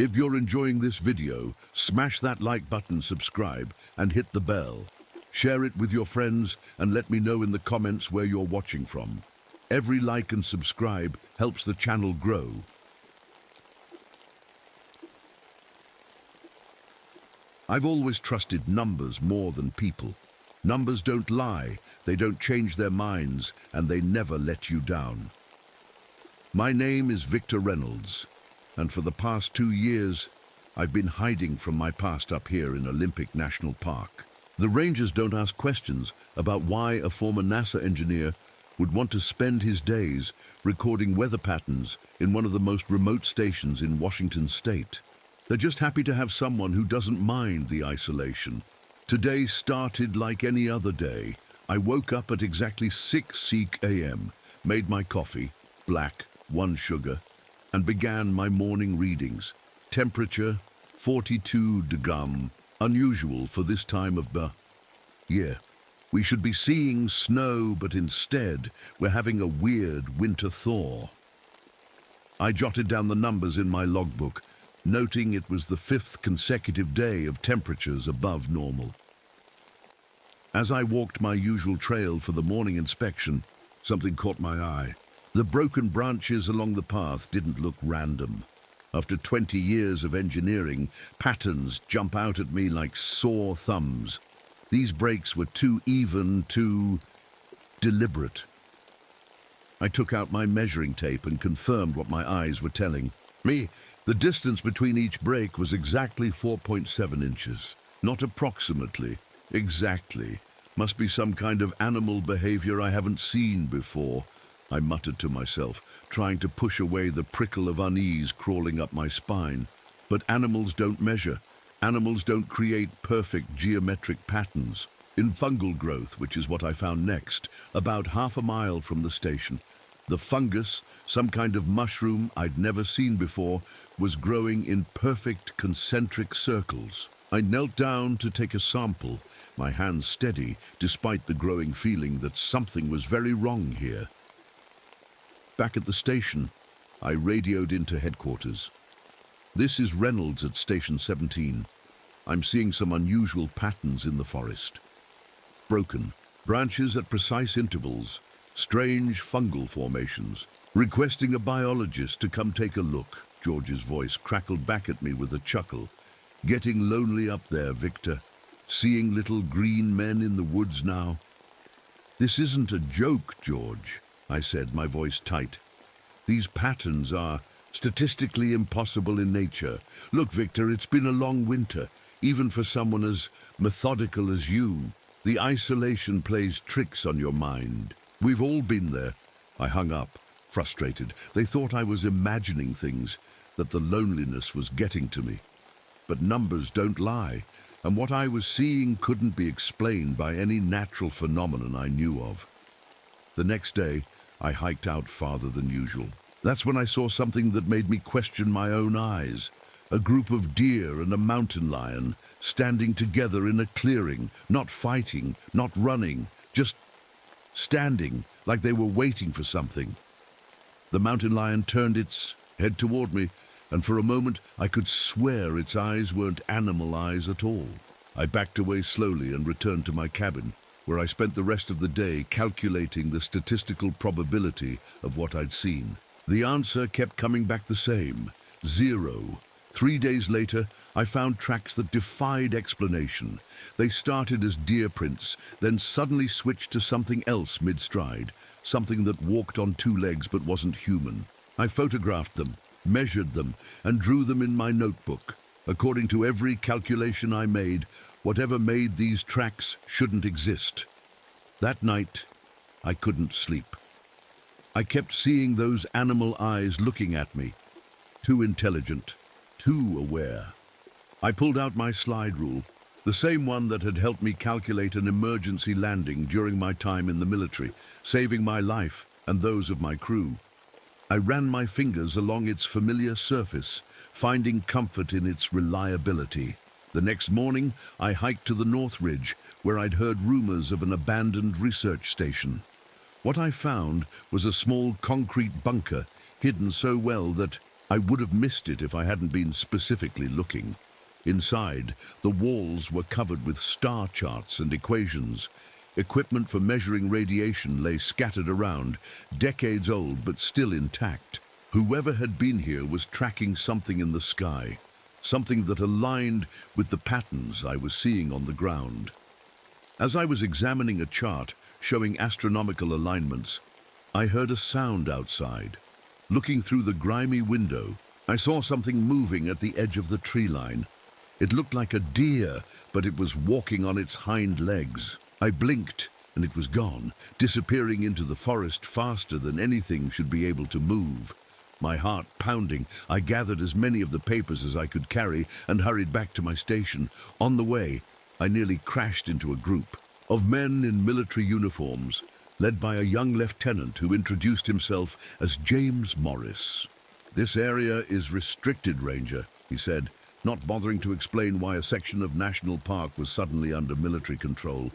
If you're enjoying this video, smash that like button, subscribe, and hit the bell. Share it with your friends and let me know in the comments where you're watching from. Every like and subscribe helps the channel grow. I've always trusted numbers more than people. Numbers don't lie, they don't change their minds, and they never let you down. My name is Victor Reynolds, and for the past 2 years, I've been hiding from my past up here in Olympic National Park. The rangers don't ask questions about why a former NASA engineer would want to spend his days recording weather patterns in one of the most remote stations in Washington state. They're just happy to have someone who doesn't mind the isolation. Today started like any other day. I woke up at exactly 6 a.m., made my coffee, black, 1 sugar, and began my morning readings. Temperature, 42 degrees, unusual for this time of the year. We should be seeing snow, but instead, we're having a weird winter thaw. I jotted down the numbers in my logbook, noting it was the 5th consecutive day of temperatures above normal. As I walked my usual trail for the morning inspection, something caught my eye. The broken branches along the path didn't look random. After 20 years of engineering, patterns jump out at me like sore thumbs. These breaks were too even, too deliberate. I took out my measuring tape and confirmed what my eyes were telling me. The distance between each break was exactly 4.7 inches. Not approximately, exactly. Must be some kind of animal behavior I haven't seen before, I muttered to myself, trying to push away the prickle of unease crawling up my spine. But animals don't measure. Animals don't create perfect geometric patterns. In fungal growth, which is what I found next, about half a mile from the station, the fungus, some kind of mushroom I'd never seen before, was growing in perfect concentric circles. I knelt down to take a sample, my hands steady despite the growing feeling that something was very wrong here. Back at the station, I radioed into headquarters. This is Reynolds at Station 17. I'm seeing some unusual patterns in the forest. Broken branches at precise intervals, strange fungal formations. Requesting a biologist to come take a look, George's voice crackled back at me with a chuckle. Getting lonely up there, Victor. Seeing little green men in the woods now. This isn't a joke, George, I said, my voice tight. These patterns are statistically impossible in nature. Look, Victor, it's been a long winter, even for someone as methodical as you. The isolation plays tricks on your mind. We've all been there. I hung up, frustrated. They thought I was imagining things, that the loneliness was getting to me. But numbers don't lie, and what I was seeing couldn't be explained by any natural phenomenon I knew of. The next day, I hiked out farther than usual. That's when I saw something that made me question my own eyes. A group of deer and a mountain lion standing together in a clearing, not fighting, not running, just standing like they were waiting for something. The mountain lion turned its head toward me, and for a moment I could swear its eyes weren't animal eyes at all. I backed away slowly and returned to my cabin, where I spent the rest of the day calculating the statistical probability of what I'd seen. The answer kept coming back the same, 0. 3 days later, I found tracks that defied explanation. They started as deer prints, then suddenly switched to something else mid-stride, something that walked on 2 legs but wasn't human. I photographed them, measured them, and drew them in my notebook. According to every calculation I made, whatever made these tracks shouldn't exist. That night, I couldn't sleep. I kept seeing those animal eyes looking at me, too intelligent, too aware. I pulled out my slide rule, the same one that had helped me calculate an emergency landing during my time in the military, saving my life and those of my crew. I ran my fingers along its familiar surface, finding comfort in its reliability. The next morning, I hiked to the North Ridge, where I'd heard rumors of an abandoned research station. What I found was a small concrete bunker, hidden so well that I would have missed it if I hadn't been specifically looking. Inside, the walls were covered with star charts and equations. Equipment for measuring radiation lay scattered around, decades old but still intact. Whoever had been here was tracking something in the sky, something that aligned with the patterns I was seeing on the ground. As I was examining a chart showing astronomical alignments, I heard a sound outside. Looking through the grimy window, I saw something moving at the edge of the tree line. It looked like a deer, but it was walking on its hind legs. I blinked, and it was gone, disappearing into the forest faster than anything should be able to move. My heart pounding, I gathered as many of the papers as I could carry and hurried back to my station. On the way, I nearly crashed into a group of men in military uniforms, led by a young lieutenant who introduced himself as James Morris. "This area is restricted, Ranger," he said, not bothering to explain why a section of National Park was suddenly under military control.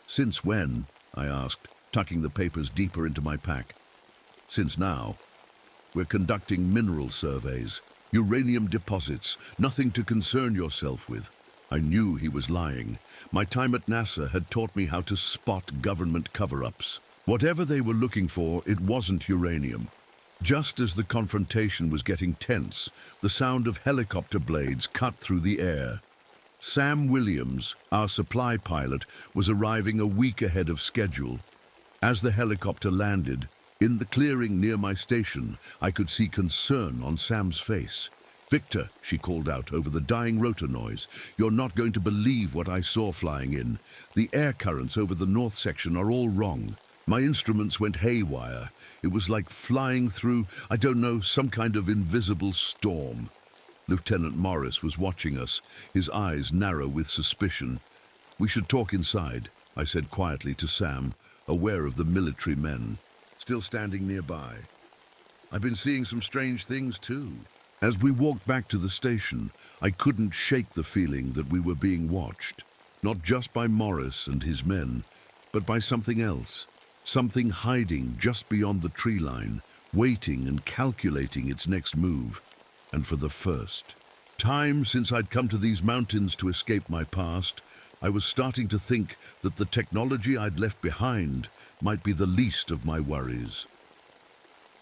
"Since when?" I asked, tucking the papers deeper into my pack. "Since now. We're conducting mineral surveys, uranium deposits, nothing to concern yourself with." I knew he was lying. My time at NASA had taught me how to spot government cover-ups. Whatever they were looking for, it wasn't uranium. Just as the confrontation was getting tense, the sound of helicopter blades cut through the air. Sam Williams, our supply pilot, was arriving a week ahead of schedule. As the helicopter landed, in the clearing near my station, I could see concern on Sam's face. "Victor," she called out over the dying rotor noise, "you're not going to believe what I saw flying in. The air currents over the north section are all wrong. My instruments went haywire. It was like flying through, I don't know, some kind of invisible storm." Lieutenant Morris was watching us, his eyes narrow with suspicion. "We should talk inside," I said quietly to Sam, aware of the military men still standing nearby. "I've been seeing some strange things too." As we walked back to the station, I couldn't shake the feeling that we were being watched, not just by Morris and his men, but by something else, something hiding just beyond the tree line, waiting and calculating its next move. And for the first time since I'd come to these mountains to escape my past, I was starting to think that the technology I'd left behind might be the least of my worries.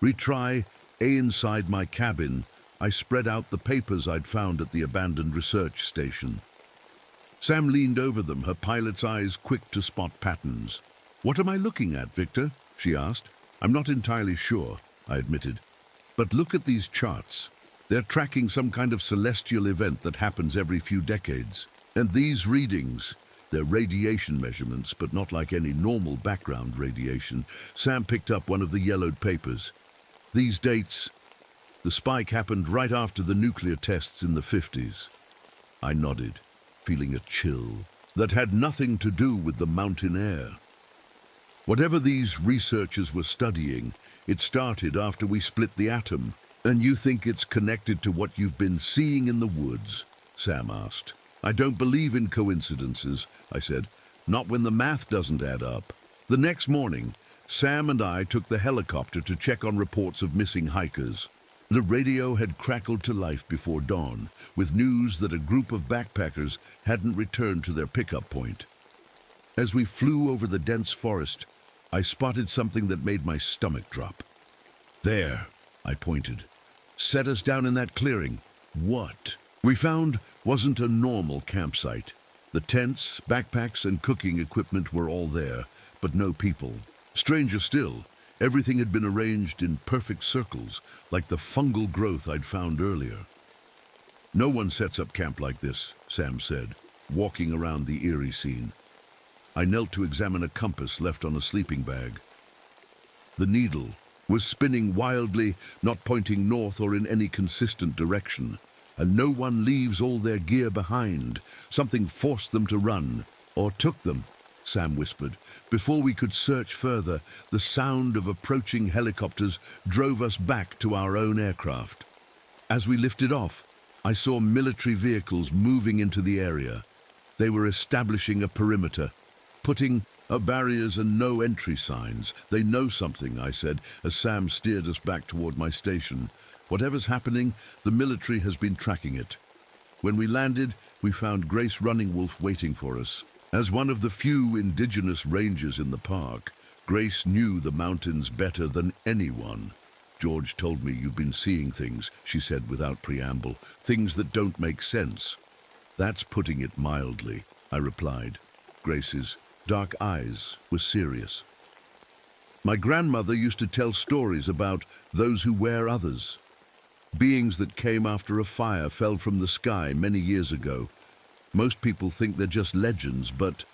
Retry inside my cabin, I spread out the papers I'd found at the abandoned research station. Sam leaned over them, her pilot's eyes quick to spot patterns. "What am I looking at, Victor?" she asked. "I'm not entirely sure," I admitted. "But look at these charts. They're tracking some kind of celestial event that happens every few decades. And these readings, they're radiation measurements, but not like any normal background radiation." Sam picked up one of the yellowed papers. "These dates, the spike happened right after the nuclear tests in the 50s. I nodded, feeling a chill that had nothing to do with the mountain air. "Whatever these researchers were studying, it started after we split the atom. And you think it's connected to what you've been seeing in the woods?" Sam asked. "I don't believe in coincidences," I said. "Not when the math doesn't add up." The next morning, Sam and I took the helicopter to check on reports of missing hikers. The radio had crackled to life before dawn, with news that a group of backpackers hadn't returned to their pickup point. As we flew over the dense forest, I spotted something that made my stomach drop. "There," I pointed. "Set us down in that clearing." What we found wasn't a normal campsite. The tents, backpacks, and cooking equipment were all there, but no people. Stranger still, everything had been arranged in perfect circles, like the fungal growth I'd found earlier. "No one sets up camp like this," Sam said, walking around the eerie scene. I knelt to examine a compass left on a sleeping bag. The needle was spinning wildly, not pointing north or in any consistent direction. And no one leaves all their gear behind. Something forced them to run, or took them, Sam whispered. Before we could search further, the sound of approaching helicopters drove us back to our own aircraft. As we lifted off, I saw military vehicles moving into the area. They were establishing a perimeter, putting up barriers and no entry signs. "They know something," I said, as Sam steered us back toward my station. Whatever's happening, the military has been tracking it. When we landed, we found Grace Running Wolf waiting for us. As one of the few indigenous rangers in the park, Grace knew the mountains better than anyone. George told me you've been seeing things, she said without preamble, things that don't make sense. That's putting it mildly, I replied. Grace's dark eyes were serious. My grandmother used to tell stories about those who were others. Beings that came after a fire fell from the sky many years ago. Most people think they're just legends, but...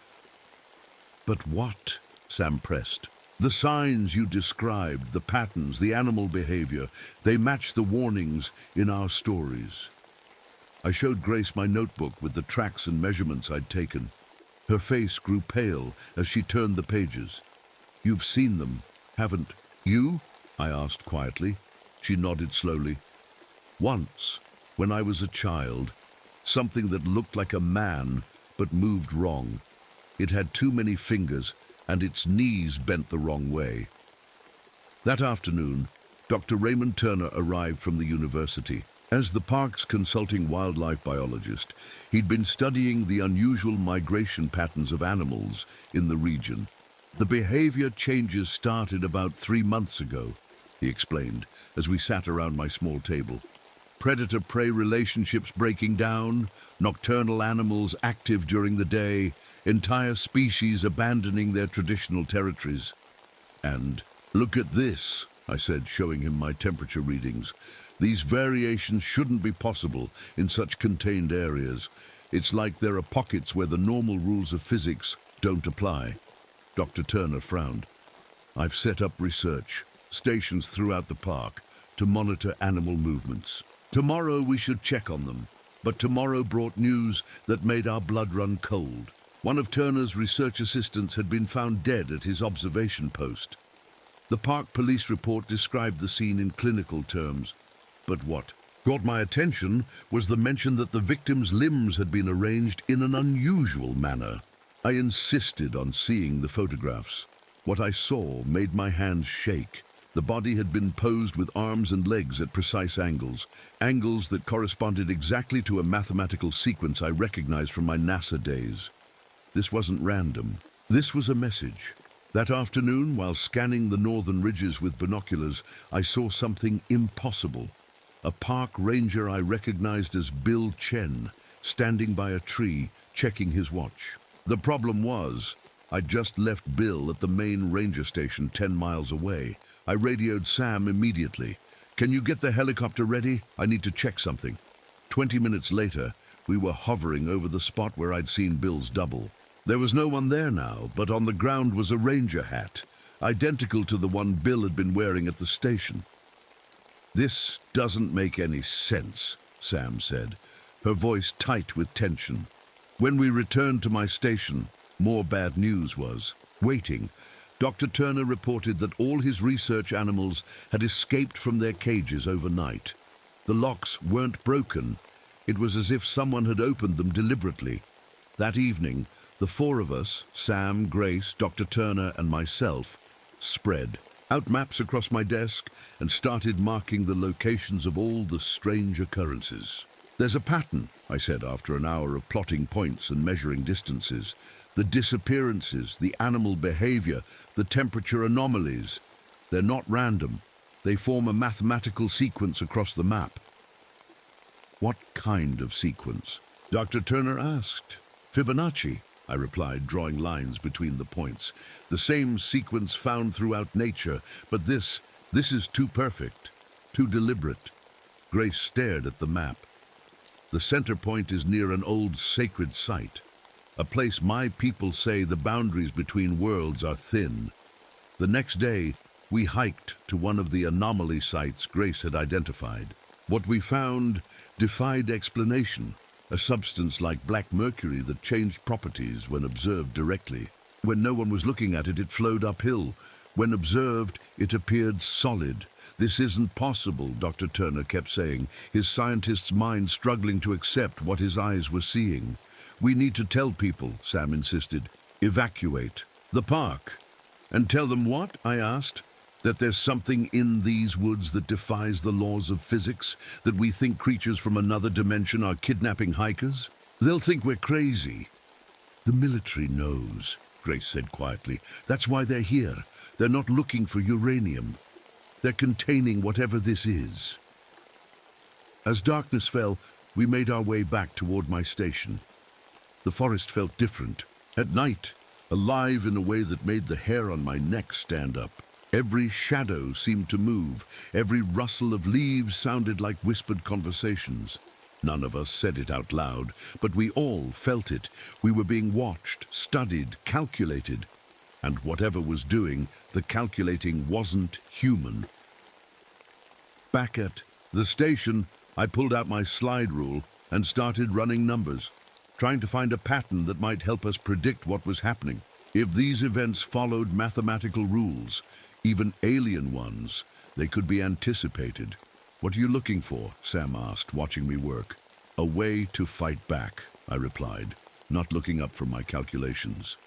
But what? Sam pressed. The signs you described, the patterns, the animal behavior, they match the warnings in our stories. I showed Grace my notebook with the tracks and measurements I'd taken. Her face grew pale as she turned the pages. You've seen them, haven't you? I asked quietly. She nodded slowly. Once, when I was a child, something that looked like a man but moved wrong. It had too many fingers and its knees bent the wrong way. That afternoon, Dr. Raymond Turner arrived from the university. As the park's consulting wildlife biologist, he'd been studying the unusual migration patterns of animals in the region. The behavior changes started about 3 months ago, he explained, as we sat around my small table. Predator-prey relationships breaking down, nocturnal animals active during the day, entire species abandoning their traditional territories. And, look at this, I said, showing him my temperature readings. These variations shouldn't be possible in such contained areas. It's like there are pockets where the normal rules of physics don't apply. Dr. Turner frowned. I've set up research, stations throughout the park, to monitor animal movements. Tomorrow we should check on them, but tomorrow brought news that made our blood run cold. One of Turner's research assistants had been found dead at his observation post. The park police report described the scene in clinical terms. But what caught my attention was the mention that the victim's limbs had been arranged in an unusual manner. I insisted on seeing the photographs. What I saw made my hands shake. The body had been posed with arms and legs at precise angles that corresponded exactly to a mathematical sequence I recognized from my NASA days. This wasn't random. This was a message. That afternoon, while scanning the northern ridges with binoculars, I saw something impossible. A park ranger I recognized as Bill Chen, standing by a tree, checking his watch. The problem was, I'd just left Bill at the main ranger station 10 miles away. I radioed Sam immediately. Can you get the helicopter ready? I need to check something. 20 minutes later, we were hovering over the spot where I'd seen Bill's double. There was no one there now, but on the ground was a ranger hat, identical to the one Bill had been wearing at the station. This doesn't make any sense, Sam said, her voice tight with tension. When we returned to my station, more bad news was waiting. Dr. Turner reported that all his research animals had escaped from their cages overnight. The locks weren't broken. It was as if someone had opened them deliberately. That evening, the 4 of us, Sam, Grace, Dr. Turner, and myself, spread out maps across my desk and started marking the locations of all the strange occurrences. There's a pattern, I said after an hour of plotting points and measuring distances. The disappearances, the animal behavior, the temperature anomalies. They're not random. They form a mathematical sequence across the map. What kind of sequence? Dr. Turner asked. Fibonacci, I replied, drawing lines between the points. The same sequence found throughout nature, but this is too perfect, too deliberate. Grace stared at the map. The center point is near an old sacred site, a place my people say the boundaries between worlds are thin. The next day, we hiked to one of the anomaly sites Grace had identified. What we found defied explanation, a substance like black mercury that changed properties when observed directly. When no one was looking at it, it flowed uphill. When observed, it appeared solid. This isn't possible, Dr. Turner kept saying, his scientist's mind struggling to accept what his eyes were seeing. We need to tell people, Sam insisted. Evacuate the park. And tell them what? I asked. That there's something in these woods that defies the laws of physics, that we think creatures from another dimension are kidnapping hikers? They'll think we're crazy. The military knows, Grace said quietly. That's why they're here. They're not looking for uranium. They're containing whatever this is. As darkness fell, we made our way back toward my station. The forest felt different. At night, alive in a way that made the hair on my neck stand up. Every shadow seemed to move. Every rustle of leaves sounded like whispered conversations. None of us said it out loud, but we all felt it. We were being watched, studied, calculated. And whatever was doing, the calculating wasn't human. Back at the station, I pulled out my slide rule and started running numbers, trying to find a pattern that might help us predict what was happening. If these events followed mathematical rules, even alien ones, they could be anticipated. What are you looking for? Sam asked, watching me work. A way to fight back, I replied, not looking up from my calculations.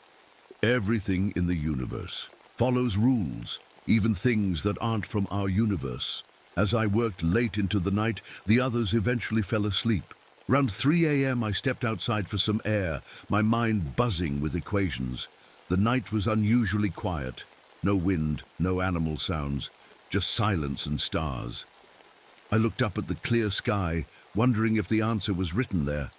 Everything in the universe follows rules, even things that aren't from our universe. As I worked late into the night, the others eventually fell asleep. Around 3 a.m. I stepped outside for some air, my mind buzzing with equations. The night was unusually quiet. No wind, no animal sounds, just silence and stars. I looked up at the clear sky, wondering if the answer was written there.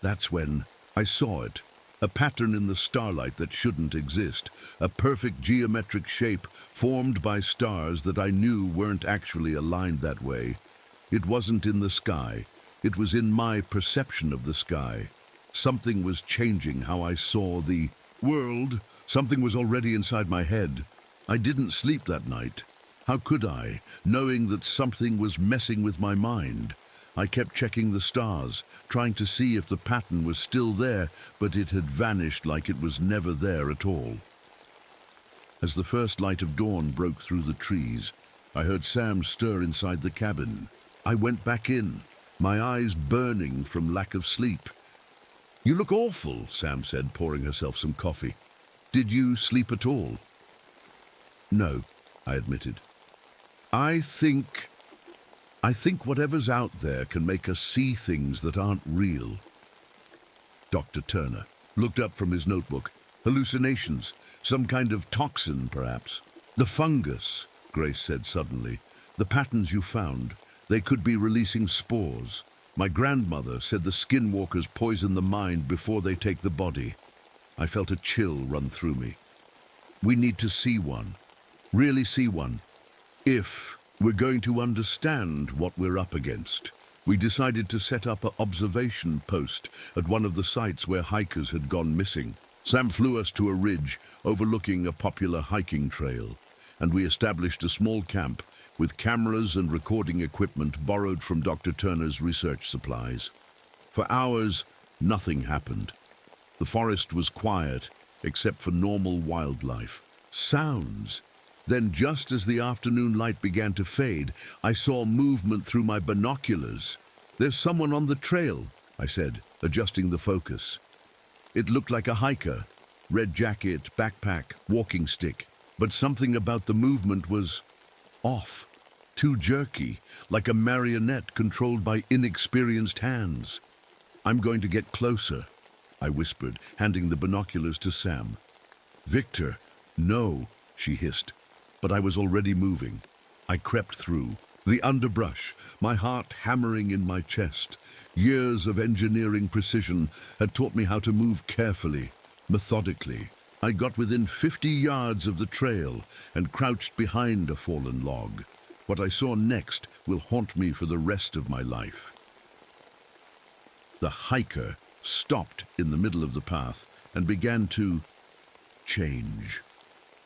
That's when I saw it. A pattern in the starlight that shouldn't exist. A perfect geometric shape formed by stars that I knew weren't actually aligned that way. It wasn't in the sky. It was in my perception of the sky. Something was changing how I saw the world. Something was already inside my head. I didn't sleep that night. How could I, knowing that something was messing with my mind? I kept checking the stars, trying to see if the pattern was still there, but it had vanished like it was never there at all. As the first light of dawn broke through the trees, I heard Sam stir inside the cabin. I went back in, my eyes burning from lack of sleep. "You look awful," Sam said, pouring herself some coffee. "Did you sleep at all?" "No," I admitted. I think whatever's out there can make us see things that aren't real." Dr. Turner looked up from his notebook. "Hallucinations, some kind of toxin, perhaps." "The fungus," Grace said suddenly. "The patterns you found, they could be releasing spores. My grandmother said the skinwalkers poison the mind before they take the body." I felt a chill run through me. "We need to see one. Really see one. If we're going to understand what we're up against." We decided to set up an observation post at one of the sites where hikers had gone missing. Sam flew us to a ridge overlooking a popular hiking trail, and we established a small camp with cameras and recording equipment borrowed from Dr. Turner's research supplies. For hours, nothing happened. The forest was quiet, except for normal wildlife. Sounds. Then, just as the afternoon light began to fade, I saw movement through my binoculars. "There's someone on the trail," I said, adjusting the focus. It looked like a hiker. Red jacket, backpack, walking stick. But something about the movement was off. Too jerky, like a marionette controlled by inexperienced hands. "I'm going to get closer," I whispered, handing the binoculars to Sam. "Victor, no," she hissed. But I was already moving. I crept through the underbrush, my heart hammering in my chest. Years of engineering precision had taught me how to move carefully, methodically. I got within 50 yards of the trail and crouched behind a fallen log. What I saw next will haunt me for the rest of my life. The hiker stopped in the middle of the path and began to change.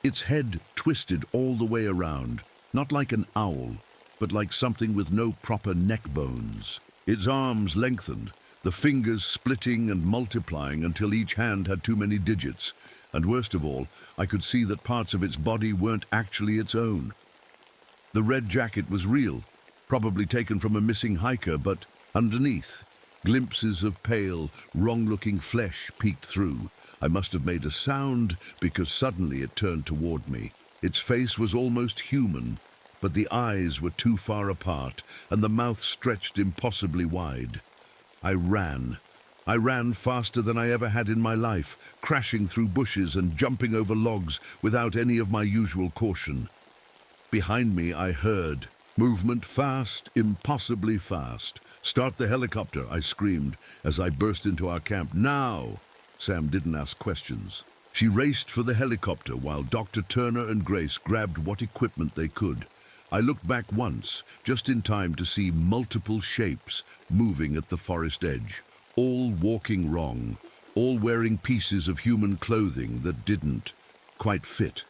Its head twisted all the way around, not like an owl, but like something with no proper neck bones. Its arms lengthened, the fingers splitting and multiplying until each hand had too many digits. And worst of all, I could see that parts of its body weren't actually its own. The red jacket was real, probably taken from a missing hiker, but underneath, glimpses of pale, wrong-looking flesh peeked through. I must have made a sound because suddenly it turned toward me. Its face was almost human, but the eyes were too far apart and the mouth stretched impossibly wide. I ran. I ran faster than I ever had in my life, crashing through bushes and jumping over logs without any of my usual caution. Behind me I heard movement fast, impossibly fast. "Start the helicopter," I screamed as I burst into our camp. "Now!" Sam didn't ask questions. She raced for the helicopter while Dr. Turner and Grace grabbed what equipment they could. I looked back once, just in time to see multiple shapes moving at the forest edge, all walking wrong, all wearing pieces of human clothing that didn't quite fit.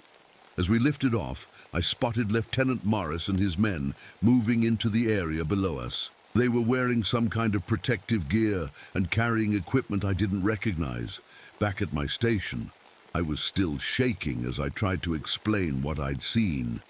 As we lifted off, I spotted Lieutenant Morris and his men moving into the area below us. They were wearing some kind of protective gear and carrying equipment I didn't recognize. Back at my station, I was still shaking as I tried to explain what I'd seen.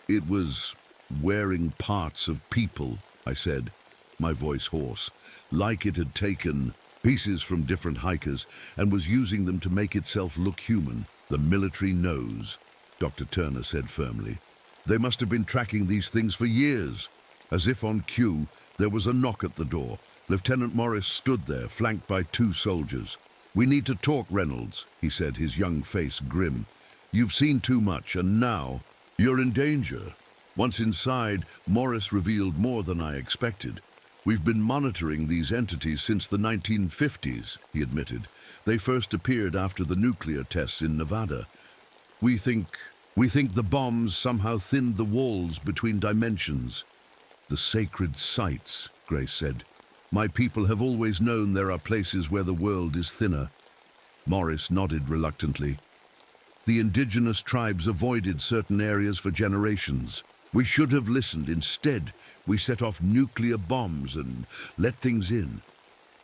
"It was wearing parts of people," I said, my voice hoarse, like it had taken pieces from different hikers and was using them to make itself look human. "The military knows," Dr. Turner said firmly. "They must have been tracking these things for years." As if on cue, there was a knock at the door. Lieutenant Morris stood there, flanked by 2 soldiers. "We need to talk, Reynolds," he said, his young face grim. "You've seen too much, and now you're in danger." Once inside, Morris revealed more than I expected. "We've been monitoring these entities since the 1950s, he admitted. "They first appeared after the nuclear tests in Nevada. We think the bombs somehow thinned the walls between dimensions." "The sacred sites," Grace said. "My people have always known there are places where the world is thinner." Morris nodded reluctantly. "The indigenous tribes avoided certain areas for generations. We should have listened. Instead, we set off nuclear bombs and let things in."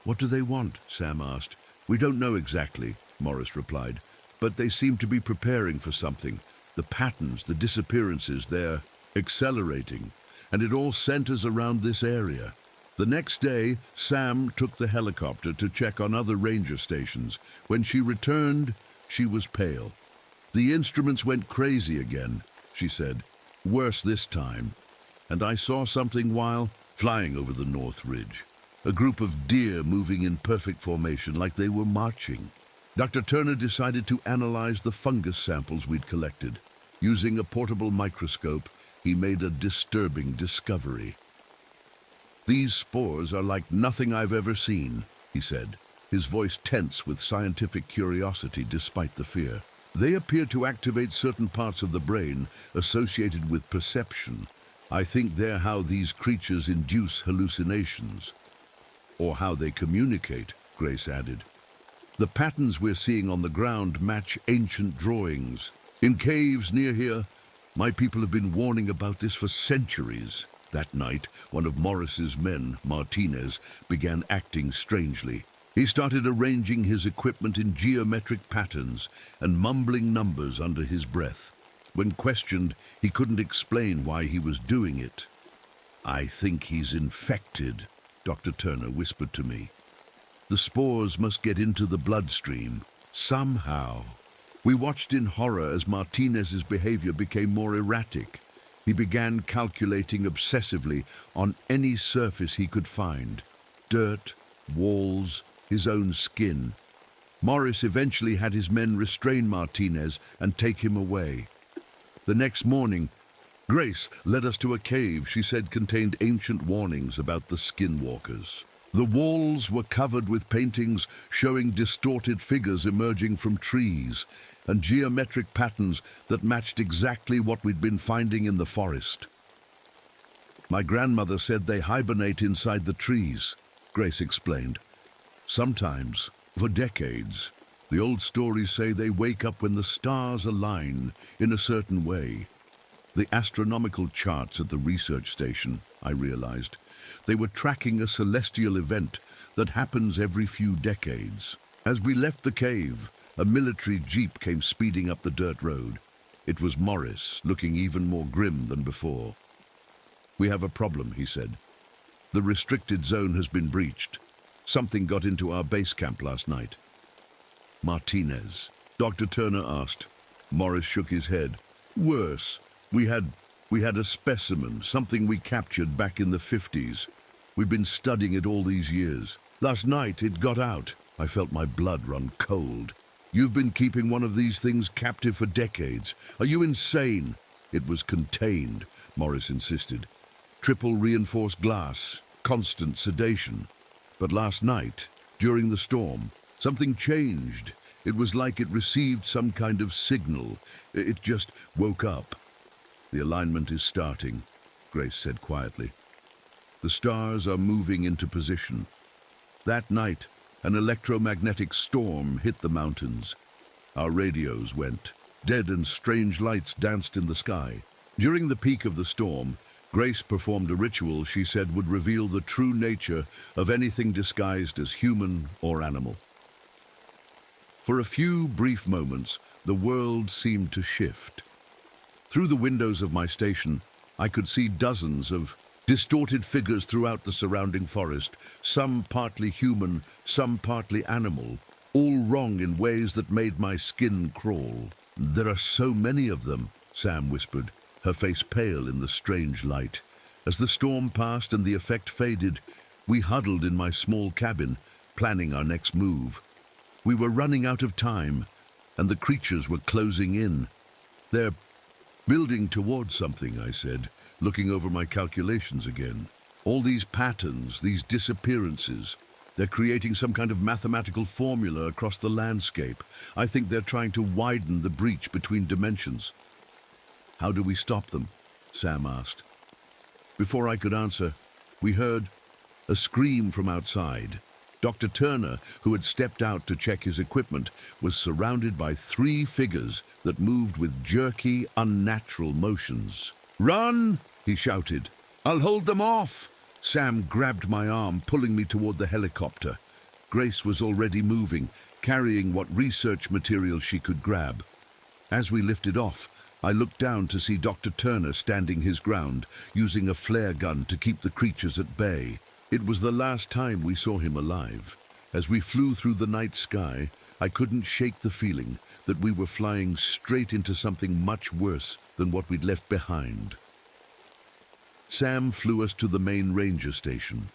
"What do they want?" Sam asked. "We don't know exactly," Morris replied, "but they seem to be preparing for something. The patterns, the disappearances, they're accelerating, and it all centers around this area." The next day, Sam took the helicopter to check on other ranger stations. When she returned, she was pale. "The instruments went crazy again," she said. "Worse this time. And I saw something while flying over the North Ridge. A group of deer moving in perfect formation, like they were marching." Dr. Turner decided to analyze the fungus samples we'd collected. Using a portable microscope, he made a disturbing discovery. "These spores are like nothing I've ever seen," he said, his voice tense with scientific curiosity despite the fear. "They appear to activate certain parts of the brain associated with perception. I think they're how these creatures induce hallucinations." "Or how they communicate," Grace added. "The patterns we're seeing on the ground match ancient drawings. In caves near here, my people have been warning about this for centuries." That night, one of Morris's men, Martinez, began acting strangely. He started arranging his equipment in geometric patterns and mumbling numbers under his breath. When questioned, he couldn't explain why he was doing it. "I think he's infected," Dr. Turner whispered to me. "The spores must get into the bloodstream, somehow." We watched in horror as Martinez's behavior became more erratic. He began calculating obsessively on any surface he could find. Dirt, walls, his own skin. Morris eventually had his men restrain Martinez and take him away. The next morning, Grace led us to a cave she said contained ancient warnings about the skinwalkers. The walls were covered with paintings showing distorted figures emerging from trees and geometric patterns that matched exactly what we'd been finding in the forest. "My grandmother said they hibernate inside the trees," Grace explained. "Sometimes, for decades. The old stories say they wake up when the stars align in a certain way." The astronomical charts at the research station, I realized. They were tracking a celestial event that happens every few decades. As we left the cave, a military jeep came speeding up the dirt road. It was Morris, looking even more grim than before. "We have a problem," he said. "The restricted zone has been breached. Something got into our base camp last night." "Martinez?" Dr. Turner asked. Morris shook his head. Worse, we had a specimen, something we captured back in the 50s. We've been studying it all these years. Last night it got out. I felt my blood run cold. You've been keeping one of these things captive for decades. Are you insane? It was contained, Morris insisted. Triple reinforced glass, constant sedation. But last night, during the storm, something changed. It was like it received some kind of signal. It just woke up. The alignment is starting, Grace said quietly. The stars are moving into position. That night, an electromagnetic storm hit the mountains. Our radios went. Dead and strange lights danced in the sky. During the peak of the storm, Grace performed a ritual she said would reveal the true nature of anything disguised as human or animal. For a few brief moments, the world seemed to shift. Through the windows of my station, I could see dozens of distorted figures throughout the surrounding forest, some partly human, some partly animal, all wrong in ways that made my skin crawl. "There are so many of them," Sam whispered, her face pale in the strange light. As the storm passed and the effect faded, we huddled in my small cabin, planning our next move. We were running out of time, and the creatures were closing in. "They're building towards something," I said, looking over my calculations again. "All these patterns, these disappearances, they're creating some kind of mathematical formula across the landscape. I think they're trying to widen the breach between dimensions." "How do we stop them?" Sam asked. Before I could answer, we heard a scream from outside. Dr. Turner, who had stepped out to check his equipment, was surrounded by 3 figures that moved with jerky, unnatural motions. "Run!" he shouted. "I'll hold them off!" Sam grabbed my arm, pulling me toward the helicopter. Grace was already moving, carrying what research material she could grab. As we lifted off, I looked down to see Dr. Turner standing his ground, using a flare gun to keep the creatures at bay. It was the last time we saw him alive. As we flew through the night sky, I couldn't shake the feeling that we were flying straight into something much worse than what we'd left behind. Sam flew us to the main ranger station.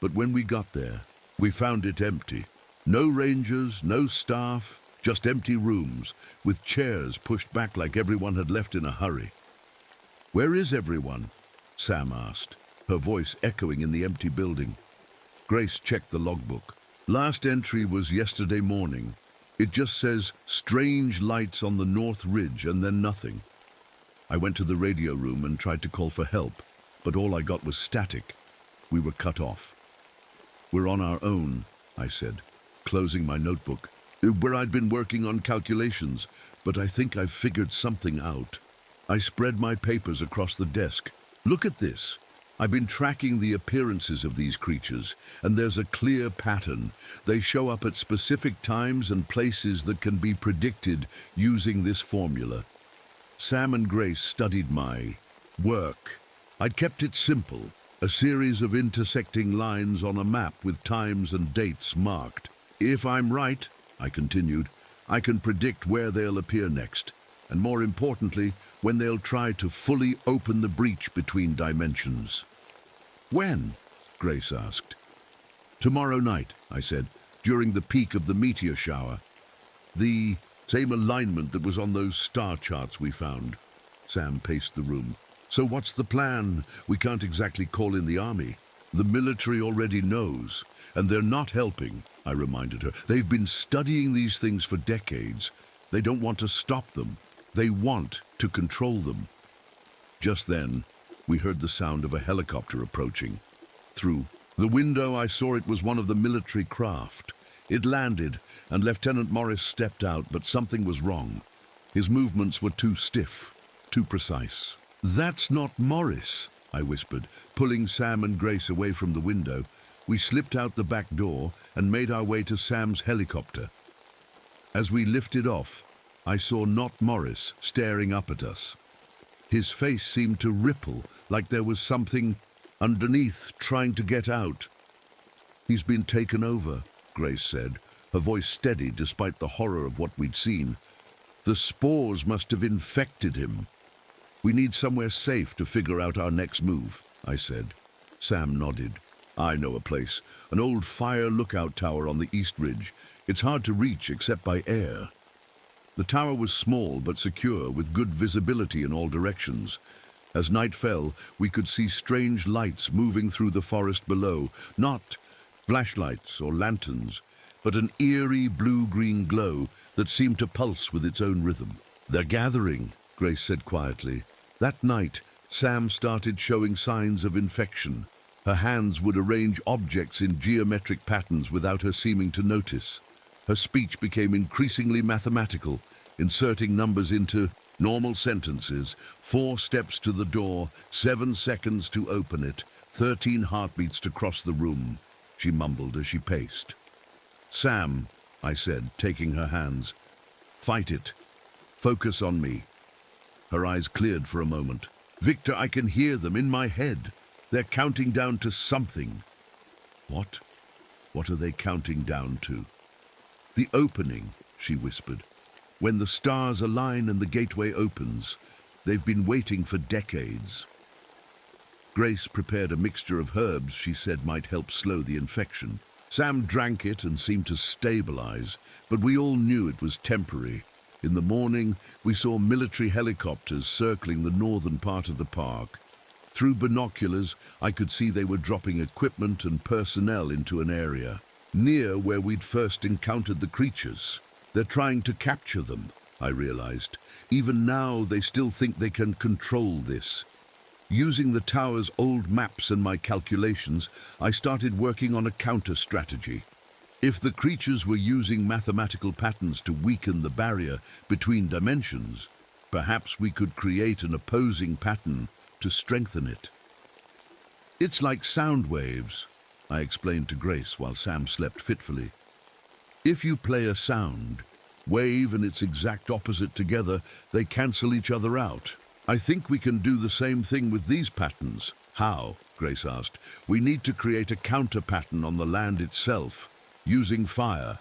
But when we got there, we found it empty. No rangers, no staff, just empty rooms, with chairs pushed back like everyone had left in a hurry. "Where is everyone?" Sam asked, her voice echoing in the empty building. Grace checked the logbook. "Last entry was yesterday morning. It just says strange lights on the North Ridge and then nothing." I went to the radio room and tried to call for help, but all I got was static. We were cut off. "We're on our own," I said, closing my notebook, where I'd been working on calculations, "but I think I've figured something out." I spread my papers across the desk. "Look at this. I've been tracking the appearances of these creatures, and there's a clear pattern. They show up at specific times and places that can be predicted using this formula." Sam and Grace studied my work. I'd kept it simple, a series of intersecting lines on a map with times and dates marked. "If I'm right," I continued, "I can predict where they'll appear next, and more importantly, when they'll try to fully open the breach between dimensions." "When?" Grace asked. "Tomorrow night," I said, "during the peak of the meteor shower. The same alignment that was on those star charts we found." Sam paced the room. "So what's the plan? We can't exactly call in the army. The military already knows, and they're not helping," I reminded her. "They've been studying these things for decades. They don't want to stop them. They want to control them." Just then, we heard the sound of a helicopter approaching. Through the window, I saw it was one of the military craft. It landed, and Lieutenant Morris stepped out, but something was wrong. His movements were too stiff, too precise. "That's not Morris," I whispered, pulling Sam and Grace away from the window. We slipped out the back door and made our way to Sam's helicopter. As we lifted off, I saw not Morris staring up at us. His face seemed to ripple, like there was something underneath trying to get out. "He's been taken over," Grace said, her voice steady despite the horror of what we'd seen. The spores must have infected him. We need somewhere safe to figure out our next move, I said. Sam nodded. I know a place, an old fire lookout tower on the East Ridge. It's hard to reach except by air. The tower was small but secure, with good visibility in all directions. As night fell, we could see strange lights moving through the forest below, not flashlights or lanterns, but an eerie blue-green glow that seemed to pulse with its own rhythm. "They're gathering," Grace said quietly. That night, Sam started showing signs of infection. Her hands would arrange objects in geometric patterns without her seeming to notice. Her speech became increasingly mathematical, inserting numbers into normal sentences: 4 steps to the door, 7 seconds to open it, 13 heartbeats to cross the room, she mumbled as she paced. "Sam," I said, taking her hands, "fight it. Focus on me." Her eyes cleared for a moment. "Victor, I can hear them in my head. They're counting down to something." "What? What are they counting down to?" "The opening," she whispered. "When the stars align and the gateway opens. They've been waiting for decades." Grace prepared a mixture of herbs she said might help slow the infection. Sam drank it and seemed to stabilize, but we all knew it was temporary. In the morning, we saw military helicopters circling the northern part of the park. Through binoculars, I could see they were dropping equipment and personnel into an area near where we'd first encountered the creatures. They're trying to capture them, I realized. Even now, they still think they can control this. Using the tower's old maps and my calculations, I started working on a counter-strategy. If the creatures were using mathematical patterns to weaken the barrier between dimensions, perhaps we could create an opposing pattern to strengthen it. "It's like sound waves," I explained to Grace while Sam slept fitfully. "If you play a sound, wave and its exact opposite together, they cancel each other out. I think we can do the same thing with these patterns." "How?" Grace asked. "We need to create a counter pattern on the land itself, using fire."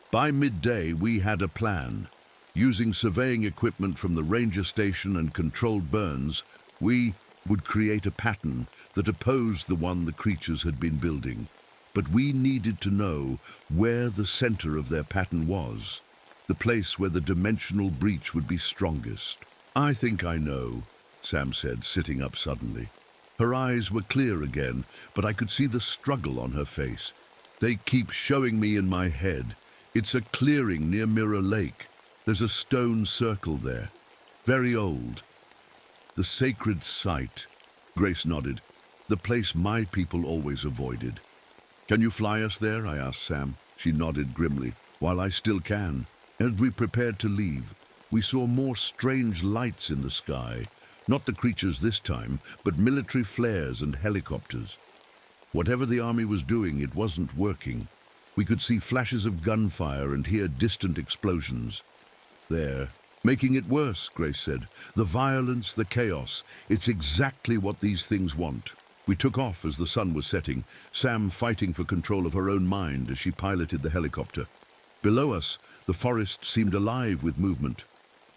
By midday, we had a plan. Using surveying equipment from the ranger station and controlled burns, we would create a pattern that opposed the one the creatures had been building. But we needed to know where the center of their pattern was, the place where the dimensional breach would be strongest. "I think I know," Sam said, sitting up suddenly. Her eyes were clear again, but I could see the struggle on her face. "They keep showing me in my head. It's a clearing near Mirror Lake. There's a stone circle there, very old. The sacred site." Grace nodded. "The place my people always avoided." "Can you fly us there?" I asked Sam. She nodded grimly. "While I still can." As we prepared to leave, we saw more strange lights in the sky. Not the creatures this time, but military flares and helicopters. Whatever the army was doing, it wasn't working. We could see flashes of gunfire and hear distant explosions. "There, making it worse," Grace said. "The violence, the chaos. It's exactly what these things want." We took off as the sun was setting, Sam fighting for control of her own mind as she piloted the helicopter. Below us, the forest seemed alive with movement.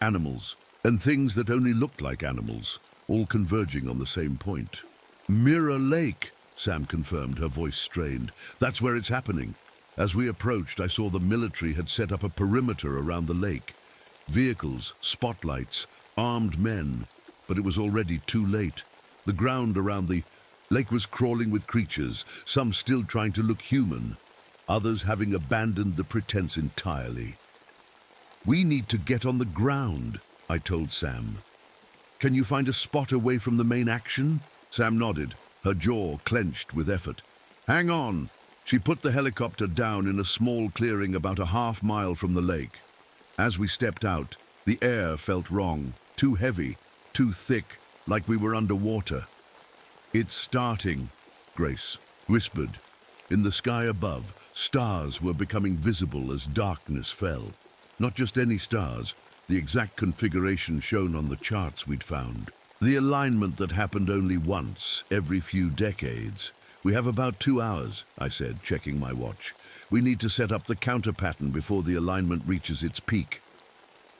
Animals, and things that only looked like animals, all converging on the same point. "Mirror Lake," Sam confirmed, her voice strained. "That's where it's happening." As we approached, I saw the military had set up a perimeter around the lake. Vehicles, spotlights, armed men, but it was already too late. The ground around the lake was crawling with creatures, some still trying to look human, others having abandoned the pretense entirely. "We need to get on the ground," I told Sam. "Can you find a spot away from the main action?" Sam nodded, her jaw clenched with effort. "Hang on." She put the helicopter down in a small clearing about a half-mile from the lake. As we stepped out, the air felt wrong, too heavy, too thick, like we were underwater. "It's starting," Grace whispered. In the sky above, stars were becoming visible as darkness fell. Not just any stars, the exact configuration shown on the charts we'd found. The alignment that happened only once, every few decades. "We have about 2 hours, I said, checking my watch. "We need to set up the counter pattern before the alignment reaches its peak."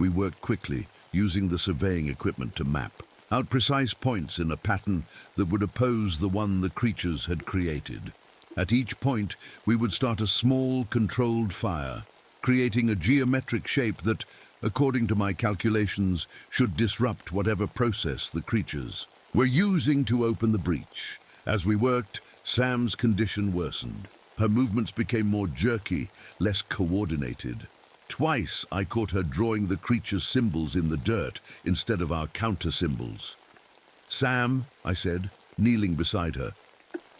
We worked quickly, using the surveying equipment to map out precise points in a pattern that would oppose the one the creatures had created. At each point, we would start a small, controlled fire, creating a geometric shape that, according to my calculations, should disrupt whatever process the creatures were using to open the breach. As we worked, Sam's condition worsened. Her movements became more jerky, less coordinated. Twice I caught her drawing the creature's symbols in the dirt instead of our counter symbols. "Sam," I said, kneeling beside her,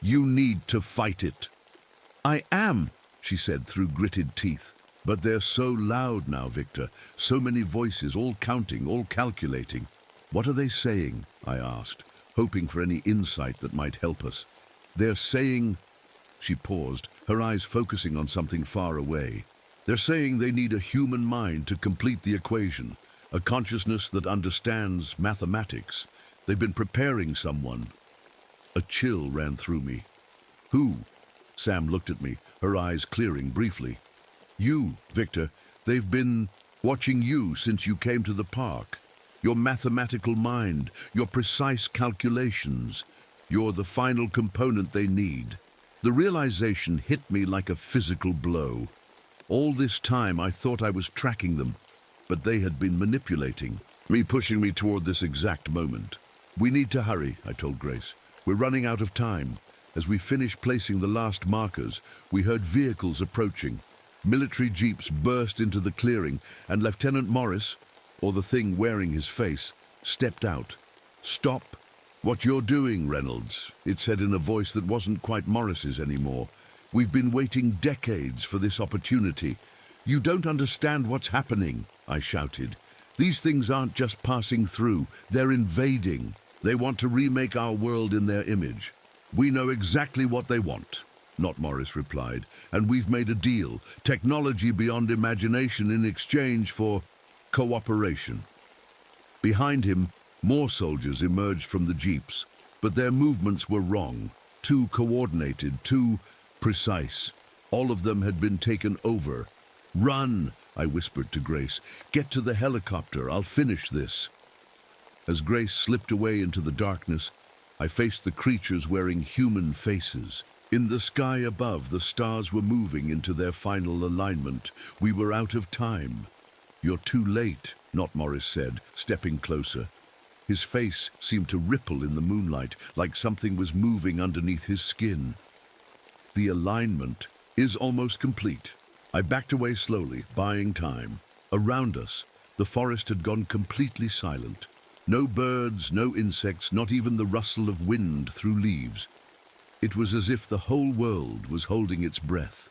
"you need to fight it." "I am," she said through gritted teeth. "But they're so loud now, Victor. So many voices, all counting, all calculating." "What are they saying?" I asked, hoping for any insight that might help us. "They're saying..." She paused, her eyes focusing on something far away. "They're saying they need a human mind to complete the equation, a consciousness that understands mathematics. They've been preparing someone." A chill ran through me. "Who?" Sam looked at me, her eyes clearing briefly. "You, Victor. They've been watching you since you came to the park. Your mathematical mind, your precise calculations. You're the final component they need." The realization hit me like a physical blow. All this time I thought I was tracking them, but they had been manipulating me, pushing me toward this exact moment. "We need to hurry," I told Grace. "We're running out of time." As we finished placing the last markers, we heard vehicles approaching. Military jeeps burst into the clearing, and Lieutenant Morris, or the thing wearing his face, stepped out. "Stop what you're doing, Reynolds," it said in a voice that wasn't quite Morris's anymore. "We've been waiting decades for this opportunity." "You don't understand what's happening," I shouted. "These things aren't just passing through, they're invading. They want to remake our world in their image." "We know exactly what they want," Not Morris replied, "and we've made a deal. Technology beyond imagination in exchange for cooperation." Behind him, more soldiers emerged from the jeeps, but their movements were wrong, too coordinated, too precise. All of them had been taken over. "Run," I whispered to Grace. "Get to the helicopter. I'll finish this." As Grace slipped away into the darkness, I faced the creatures wearing human faces. In the sky above, the stars were moving into their final alignment. We were out of time. "You're too late," Not Morris said, stepping closer. His face seemed to ripple in the moonlight, like something was moving underneath his skin. "The alignment is almost complete." I backed away slowly, buying time. Around us, the forest had gone completely silent. No birds, no insects, not even the rustle of wind through leaves. It was as if the whole world was holding its breath.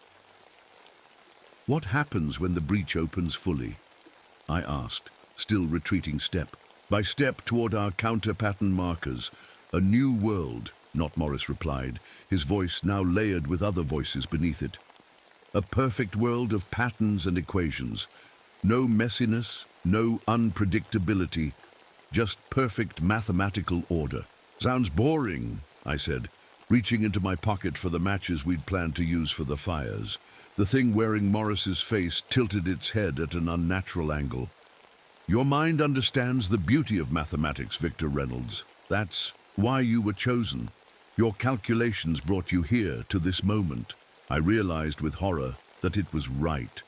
"What happens when the breach opens fully?" I asked, still retreating step by step toward our counter-pattern markers. "A new world," Not Morris replied, his voice now layered with other voices beneath it. "A perfect world of patterns and equations. No messiness, no unpredictability, just perfect mathematical order." "Sounds boring," I said, reaching into my pocket for the matches we'd planned to use for the fires. The thing wearing Morris's face tilted its head at an unnatural angle. "Your mind understands the beauty of mathematics, Victor Reynolds. That's why you were chosen. Your calculations brought you here to this moment." I realized with horror that it was right.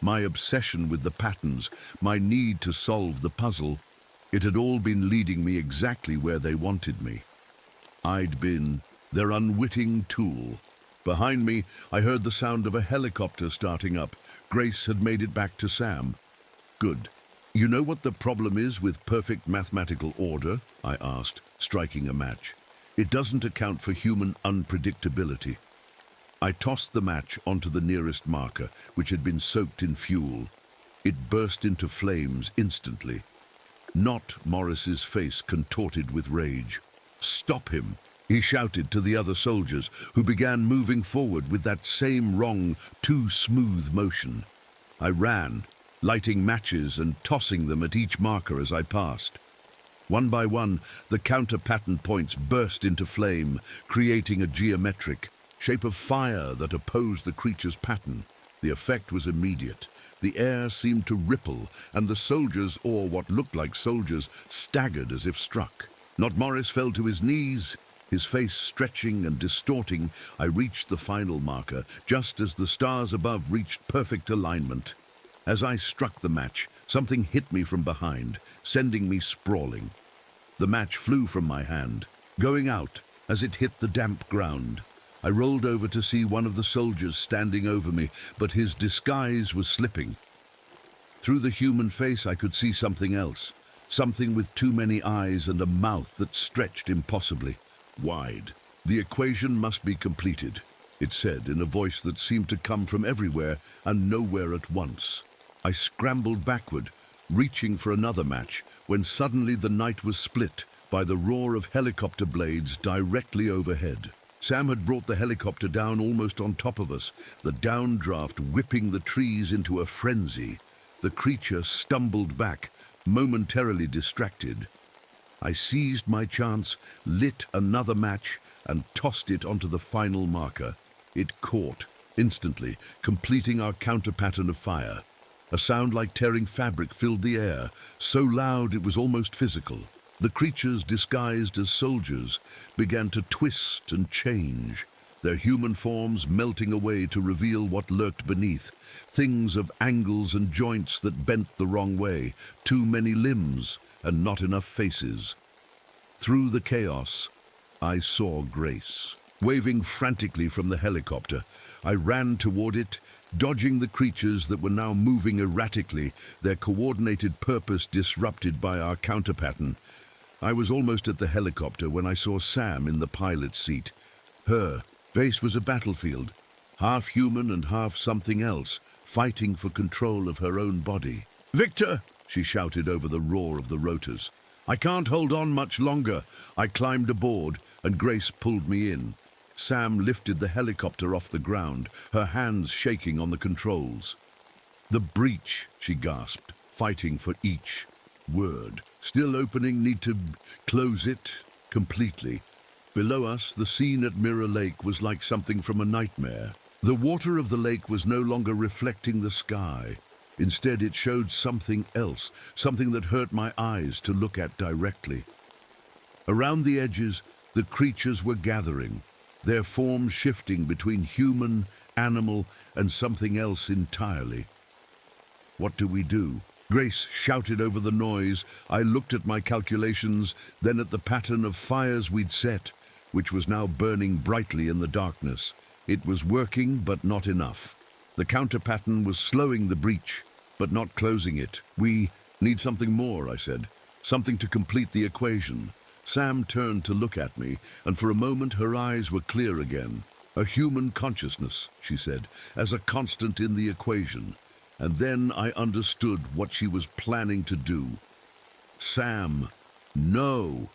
My obsession with the patterns, my need to solve the puzzle, it had all been leading me exactly where they wanted me. I'd been their unwitting tool. Behind me, I heard the sound of a helicopter starting up. Grace had made it back to Sam. "Good. You know what the problem is with perfect mathematical order?" I asked, striking a match. "It doesn't account for human unpredictability." I tossed the match onto the nearest marker, which had been soaked in fuel. It burst into flames instantly. Not Morris's face contorted with rage. "Stop him!" he shouted to the other soldiers, who began moving forward with that same wrong, too smooth motion. I ran, lighting matches and tossing them at each marker as I passed. One by one, the counter-pattern points burst into flame, creating a geometric shape of fire that opposed the creature's pattern. The effect was immediate. The air seemed to ripple, and the soldiers, or what looked like soldiers, staggered as if struck. Not Morris fell to his knees. His face stretching and distorting, I reached the final marker, just as the stars above reached perfect alignment. As I struck the match, something hit me from behind, sending me sprawling. The match flew from my hand, going out as it hit the damp ground. I rolled over to see one of the soldiers standing over me, but his disguise was slipping. Through the human face I could see something else, something with too many eyes and a mouth that stretched impossibly wide. The equation must be completed, it said in a voice that seemed to come from everywhere and nowhere at once. I scrambled backward, reaching for another match, when suddenly the night was split by the roar of helicopter blades directly overhead. Sam had brought the helicopter down almost on top of us, the downdraft whipping the trees into a frenzy. The creature stumbled back, momentarily distracted. I seized my chance, lit another match, and tossed it onto the final marker. It caught, instantly, completing our counter-pattern of fire. A sound like tearing fabric filled the air, so loud it was almost physical. The creatures, disguised as soldiers, began to twist and change, their human forms melting away to reveal what lurked beneath, things of angles and joints that bent the wrong way, too many limbs and not enough faces. Through the chaos, I saw Grace. Waving frantically from the helicopter, I ran toward it, dodging the creatures that were now moving erratically, their coordinated purpose disrupted by our counterpattern. I was almost at the helicopter when I saw Sam in the pilot's seat. Her face was a battlefield, half human and half something else, fighting for control of her own body. "Victor!" she shouted over the roar of the rotors. "I can't hold on much longer." I climbed aboard, and Grace pulled me in. Sam lifted the helicopter off the ground, her hands shaking on the controls. "The breach," she gasped, fighting for each word. "Still opening, need to close it completely." Below us, the scene at Mirror Lake was like something from a nightmare. The water of the lake was no longer reflecting the sky. Instead, it showed something else, something that hurt my eyes to look at directly. Around the edges, the creatures were gathering, their forms shifting between human, animal, and something else entirely. "What do we do?" Grace shouted over the noise. I looked at my calculations, then at the pattern of fires we'd set, which was now burning brightly in the darkness. It was working, but not enough. The counter-pattern was slowing the breach, but not closing it. "We need something more," I said. "Something to complete the equation." Sam turned to look at me, and for a moment her eyes were clear again. "A human consciousness," she said, "as a constant in the equation." And then I understood what she was planning to do. "Sam, no!"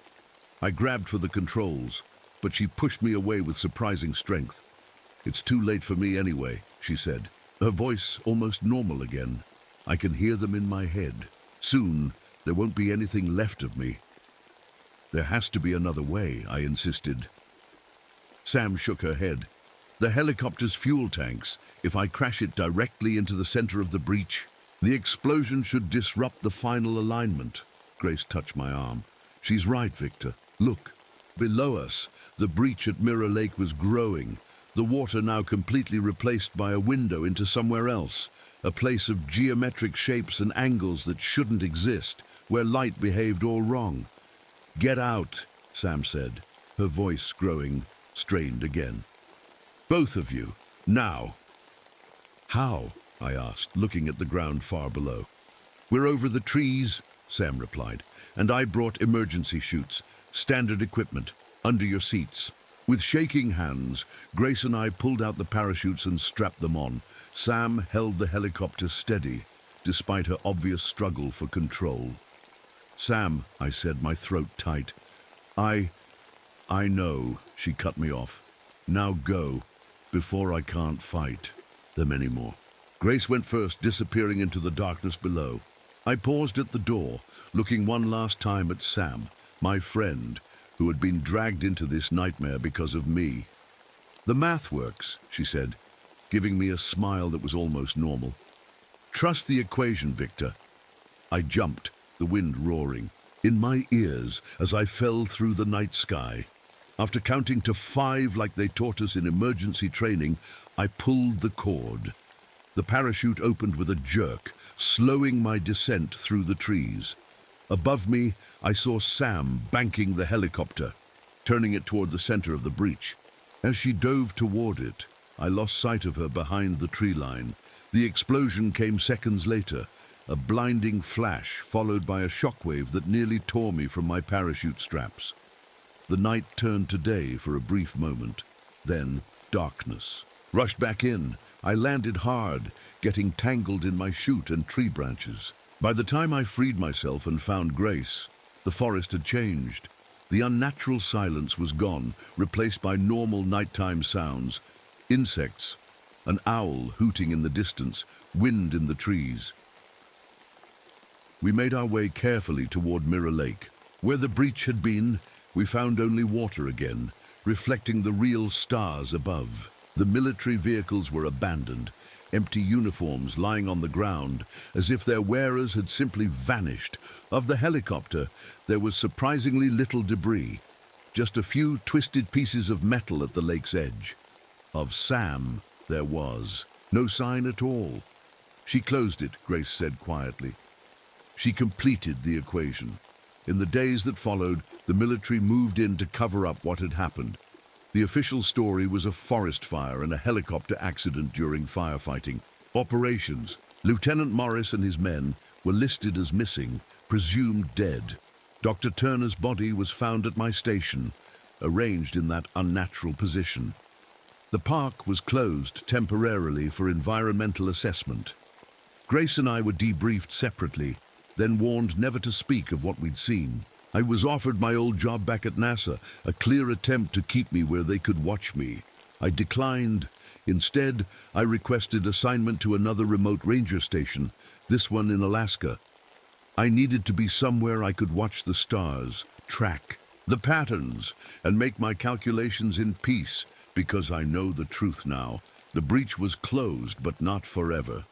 I grabbed for the controls, but she pushed me away with surprising strength. "It's too late for me anyway," she said, her voice almost normal again. "I can hear them in my head. Soon, there won't be anything left of me." "There has to be another way," I insisted. Sam shook her head. "The helicopter's fuel tanks. If I crash it directly into the center of the breach, the explosion should disrupt the final alignment." Grace touched my arm. "She's right, Victor. Look, below us, the breach at Mirror Lake was growing, the water now completely replaced by a window into somewhere else, a place of geometric shapes and angles that shouldn't exist, where light behaved all wrong." "Get out," Sam said, her voice growing strained again. "Both of you, now." "How?" I asked, looking at the ground far below. "We're over the trees," Sam replied, "and I brought emergency chutes, standard equipment, under your seats." With shaking hands, Grace and I pulled out the parachutes and strapped them on. Sam held the helicopter steady, despite her obvious struggle for control. "Sam," I said, my throat tight. I know," she cut me off. "Now go, before I can't fight them anymore." Grace went first, disappearing into the darkness below. I paused at the door, looking one last time at Sam, my friend, who had been dragged into this nightmare because of me. "The math works," she said. giving me a smile that was almost normal. "Trust the equation, Victor." I jumped, the wind roaring in my ears as I fell through the night sky. After counting to 5 like they taught us in emergency training, I pulled the cord. The parachute opened with a jerk, slowing my descent through the trees. Above me, I saw Sam banking the helicopter, turning it toward the center of the breach. As she dove toward it, I lost sight of her behind the tree line. The explosion came seconds later, a blinding flash followed by a shockwave that nearly tore me from my parachute straps. The night turned to day for a brief moment, then darkness. Rushed back in, I landed hard, getting tangled in my chute and tree branches. By the time I freed myself and found Grace, the forest had changed. The unnatural silence was gone, replaced by normal nighttime sounds. Insects, an owl hooting in the distance, wind in the trees. We made our way carefully toward Mirror Lake. Where the breach had been, we found only water again, reflecting the real stars above. The military vehicles were abandoned, empty uniforms lying on the ground, as if their wearers had simply vanished. Of the helicopter, there was surprisingly little debris, just a few twisted pieces of metal at the lake's edge. Of Sam, there was no sign at all. "She closed it," Grace said quietly. She completed the equation. In the days that followed, the military moved in to cover up what had happened. The official story was a forest fire and a helicopter accident during firefighting. Operations. Lieutenant Morris and his men were listed as missing, presumed dead. Dr. Turner's body was found at my station, arranged in that unnatural position. The park was closed temporarily for environmental assessment. Grace and I were debriefed separately, then warned never to speak of what we'd seen. I was offered my old job back at NASA, a clear attempt to keep me where they could watch me. I declined. Instead, I requested assignment to another remote ranger station, this one in Alaska. I needed to be somewhere I could watch the stars, track the patterns, and make my calculations in peace, because I know the truth now. The breach was closed, but not forever.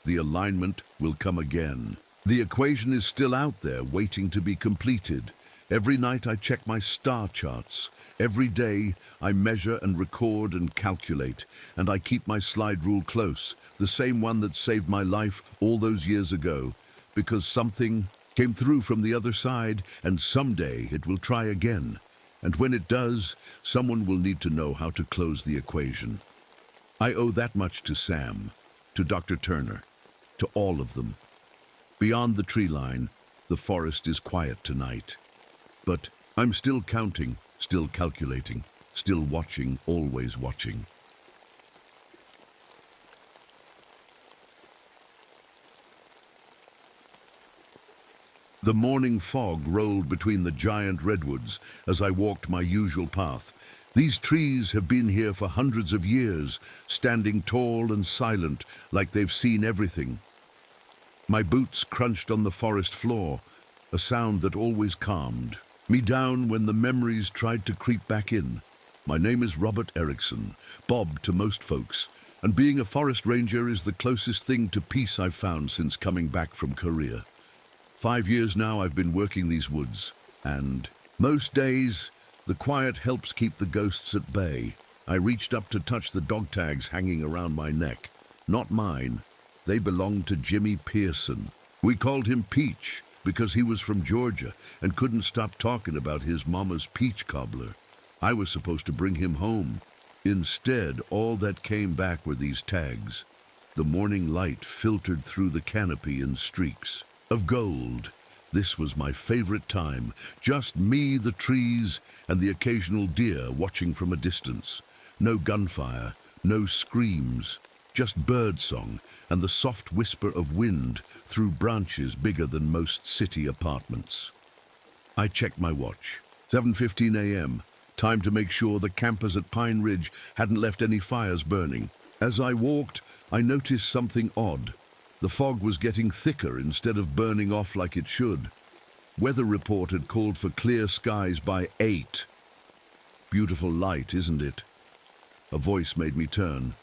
The alignment will come again. The equation is still out there, waiting to be completed. Every night I check my star charts. Every day I measure and record and calculate, and I keep my slide rule close, the same one that saved my life all those years ago, because something came through from the other side, and someday it will try again. And when it does, someone will need to know how to close the equation. I owe that much to Sam, to Dr. Turner, to all of them. Beyond the tree line, the forest is quiet tonight. But I'm still counting, still calculating, still watching, always watching. The morning fog rolled between the giant redwoods as I walked my usual path. These trees have been here for hundreds of years, standing tall and silent, like they've seen everything. My boots crunched on the forest floor, a sound that always calmed me down when the memories tried to creep back in. My name is Robert Erickson, Bob to most folks, and being a forest ranger is the closest thing to peace I've found since coming back from Korea. 5 years now I've been working these woods, and most days the quiet helps keep the ghosts at bay. I reached up to touch the dog tags hanging around my neck. Not mine. They belonged to Jimmy Pearson. We called him Peach because he was from Georgia and couldn't stop talking about his mama's peach cobbler. I was supposed to bring him home. Instead, all that came back were these tags. The morning light filtered through the canopy in streaks of gold. This was my favorite time. Just me, the trees, and the occasional deer watching from a distance. No gunfire, no screams, just birdsong and the soft whisper of wind through branches bigger than most city apartments. I checked my watch. 7:15 a.m. Time to make sure the campers at Pine Ridge hadn't left any fires burning. As I walked, I noticed something odd. The fog was getting thicker instead of burning off like it should. Weather report had called for clear skies by 8. Beautiful light, isn't it? A voice made me turn.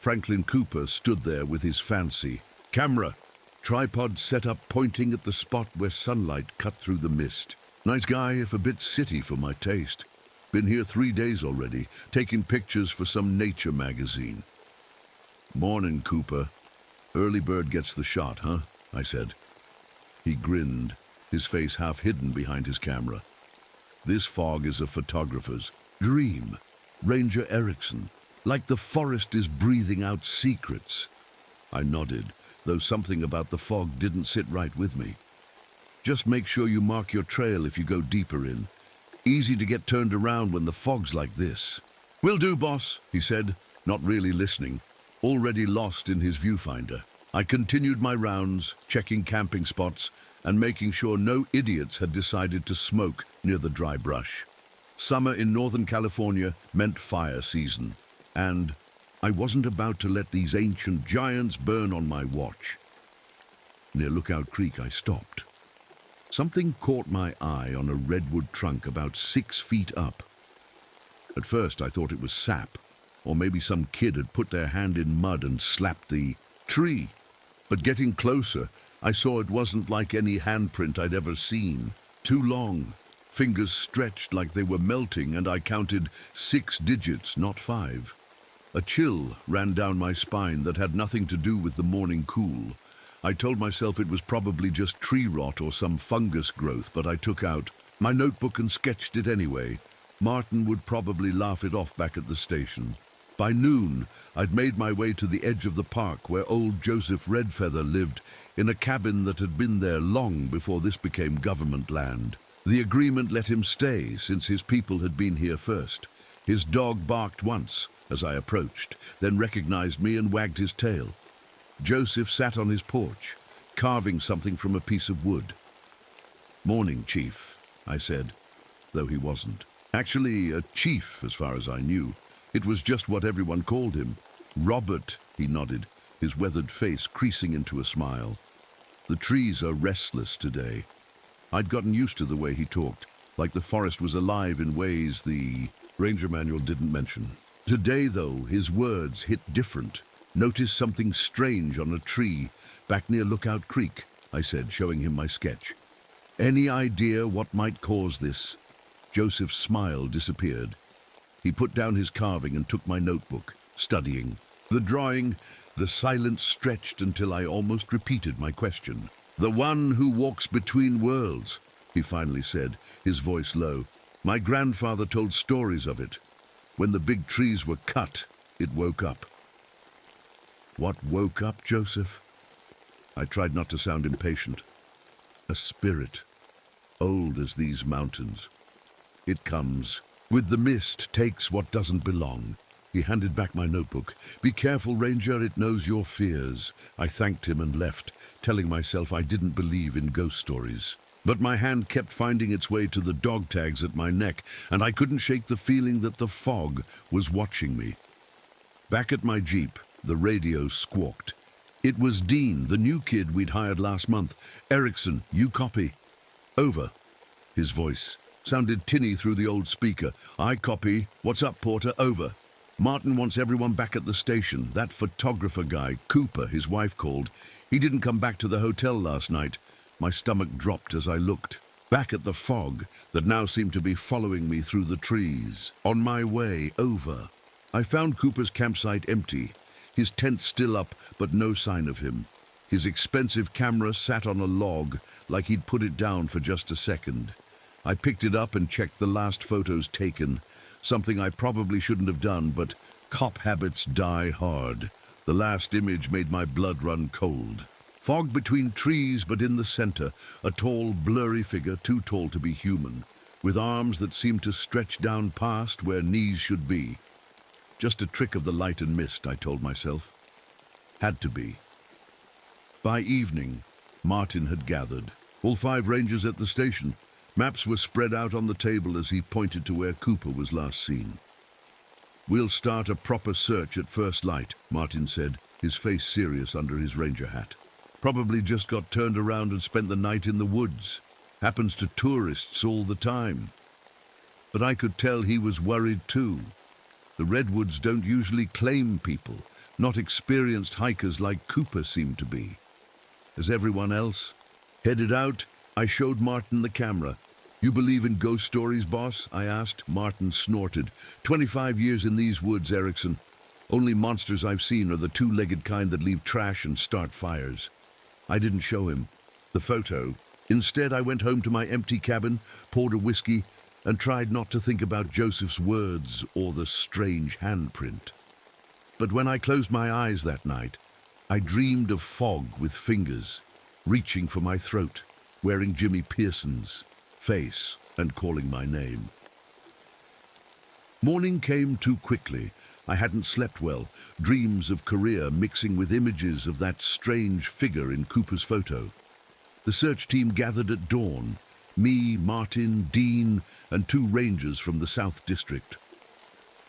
Franklin Cooper stood there with his fancy camera, tripod set up pointing at the spot where sunlight cut through the mist. Nice guy, if a bit city for my taste. Been here 3 days already, taking pictures for some nature magazine. Morning, Cooper. Early bird gets the shot, huh? I said. He grinned, his face half hidden behind his camera. This fog is a photographer's dream. Ranger Erickson, like the forest is breathing out secrets. I nodded, though something about the fog didn't sit right with me. Just make sure you mark your trail if you go deeper in. Easy to get turned around when the fog's like this. Will do, boss, he said, not really listening, already lost in his viewfinder. I continued my rounds, checking camping spots and making sure no idiots had decided to smoke near the dry brush. Summer in Northern California meant fire season, and I wasn't about to let these ancient giants burn on my watch. Near Lookout Creek, I stopped. Something caught my eye on a redwood trunk about 6 feet up. At first, I thought it was sap, or maybe some kid had put their hand in mud and slapped the tree. But getting closer, I saw it wasn't like any handprint I'd ever seen. Too long, fingers stretched like they were melting, and I counted 6 digits, not 5. A chill ran down my spine that had nothing to do with the morning cool. I told myself it was probably just tree rot or some fungus growth, but I took out my notebook and sketched it anyway. Martin would probably laugh it off back at the station. By noon, I'd made my way to the edge of the park where old Joseph Redfeather lived in a cabin that had been there long before this became government land. The agreement let him stay since his people had been here first. His dog barked once as I approached, then recognized me and wagged his tail. Joseph sat on his porch, carving something from a piece of wood. "Morning, Chief," I said, though he wasn't. Actually, a chief, as far as I knew. It was just what everyone called him. "Robert," he nodded, his weathered face creasing into a smile. "The trees are restless today." I'd gotten used to the way he talked, like the forest was alive in ways the Ranger Manual didn't mention. Today, though, his words hit different. "Noticed something strange on a tree back near Lookout Creek," I said, showing him my sketch. "Any idea what might cause this?" Joseph's smile disappeared. He put down his carving and took my notebook, studying. The drawing, the silence stretched until I almost repeated my question. "The one who walks between worlds," he finally said, his voice low. "My grandfather told stories of it. When the big trees were cut, it woke up." "What woke up, Joseph?" I tried not to sound impatient. "A spirit, old as these mountains. It comes with the mist, takes what doesn't belong." He handed back my notebook. "Be careful, Ranger, it knows your fears." I thanked him and left, telling myself I didn't believe in ghost stories. But my hand kept finding its way to the dog tags at my neck, and I couldn't shake the feeling that the fog was watching me. Back at my Jeep, the radio squawked. It was Dean, the new kid we'd hired last month. "Erickson, you copy?" "Over." His voice sounded tinny through the old speaker. "I copy. What's up, Porter? Over. Martin wants everyone back at the station. That photographer guy, Cooper, his wife called. He didn't come back to the hotel last night." My stomach dropped as I looked back at the fog that now seemed to be following me through the trees. On my way over, I found Cooper's campsite empty, his tent still up, but no sign of him. His expensive camera sat on a log like he'd put it down for just a second. I picked it up and checked the last photos taken, something I probably shouldn't have done, but cop habits die hard. The last image made my blood run cold. Fog between trees, but in the center, a tall, blurry figure, too tall to be human, with arms that seemed to stretch down past where knees should be. Just a trick of the light and mist, I told myself. Had to be. By evening, Martin had gathered. All 5 rangers at the station. Maps were spread out on the table as he pointed to where Cooper was last seen. "We'll start a proper search at first light," Martin said, his face serious under his ranger hat. "Probably just got turned around and spent the night in the woods. Happens to tourists all the time." But I could tell he was worried too. The redwoods don't usually claim people. not experienced hikers like Cooper seemed to be. As everyone else headed out, I showed Martin the camera. "You believe in ghost stories, boss?" I asked. Martin snorted. 25 years in these woods, Erickson. Only monsters I've seen are the two-legged kind that leave trash and start fires." I didn't show him the photo. Instead, I went home to my empty cabin, poured a whiskey, and tried not to think about Joseph's words or the strange handprint. But when I closed my eyes that night, I dreamed of fog with fingers, reaching for my throat, wearing Jimmy Pearson's face and calling my name. Morning came too quickly. I hadn't slept well, dreams of Korea mixing with images of that strange figure in Cooper's photo. The search team gathered at dawn. Me, Martin, Dean, and 2 rangers from the South District.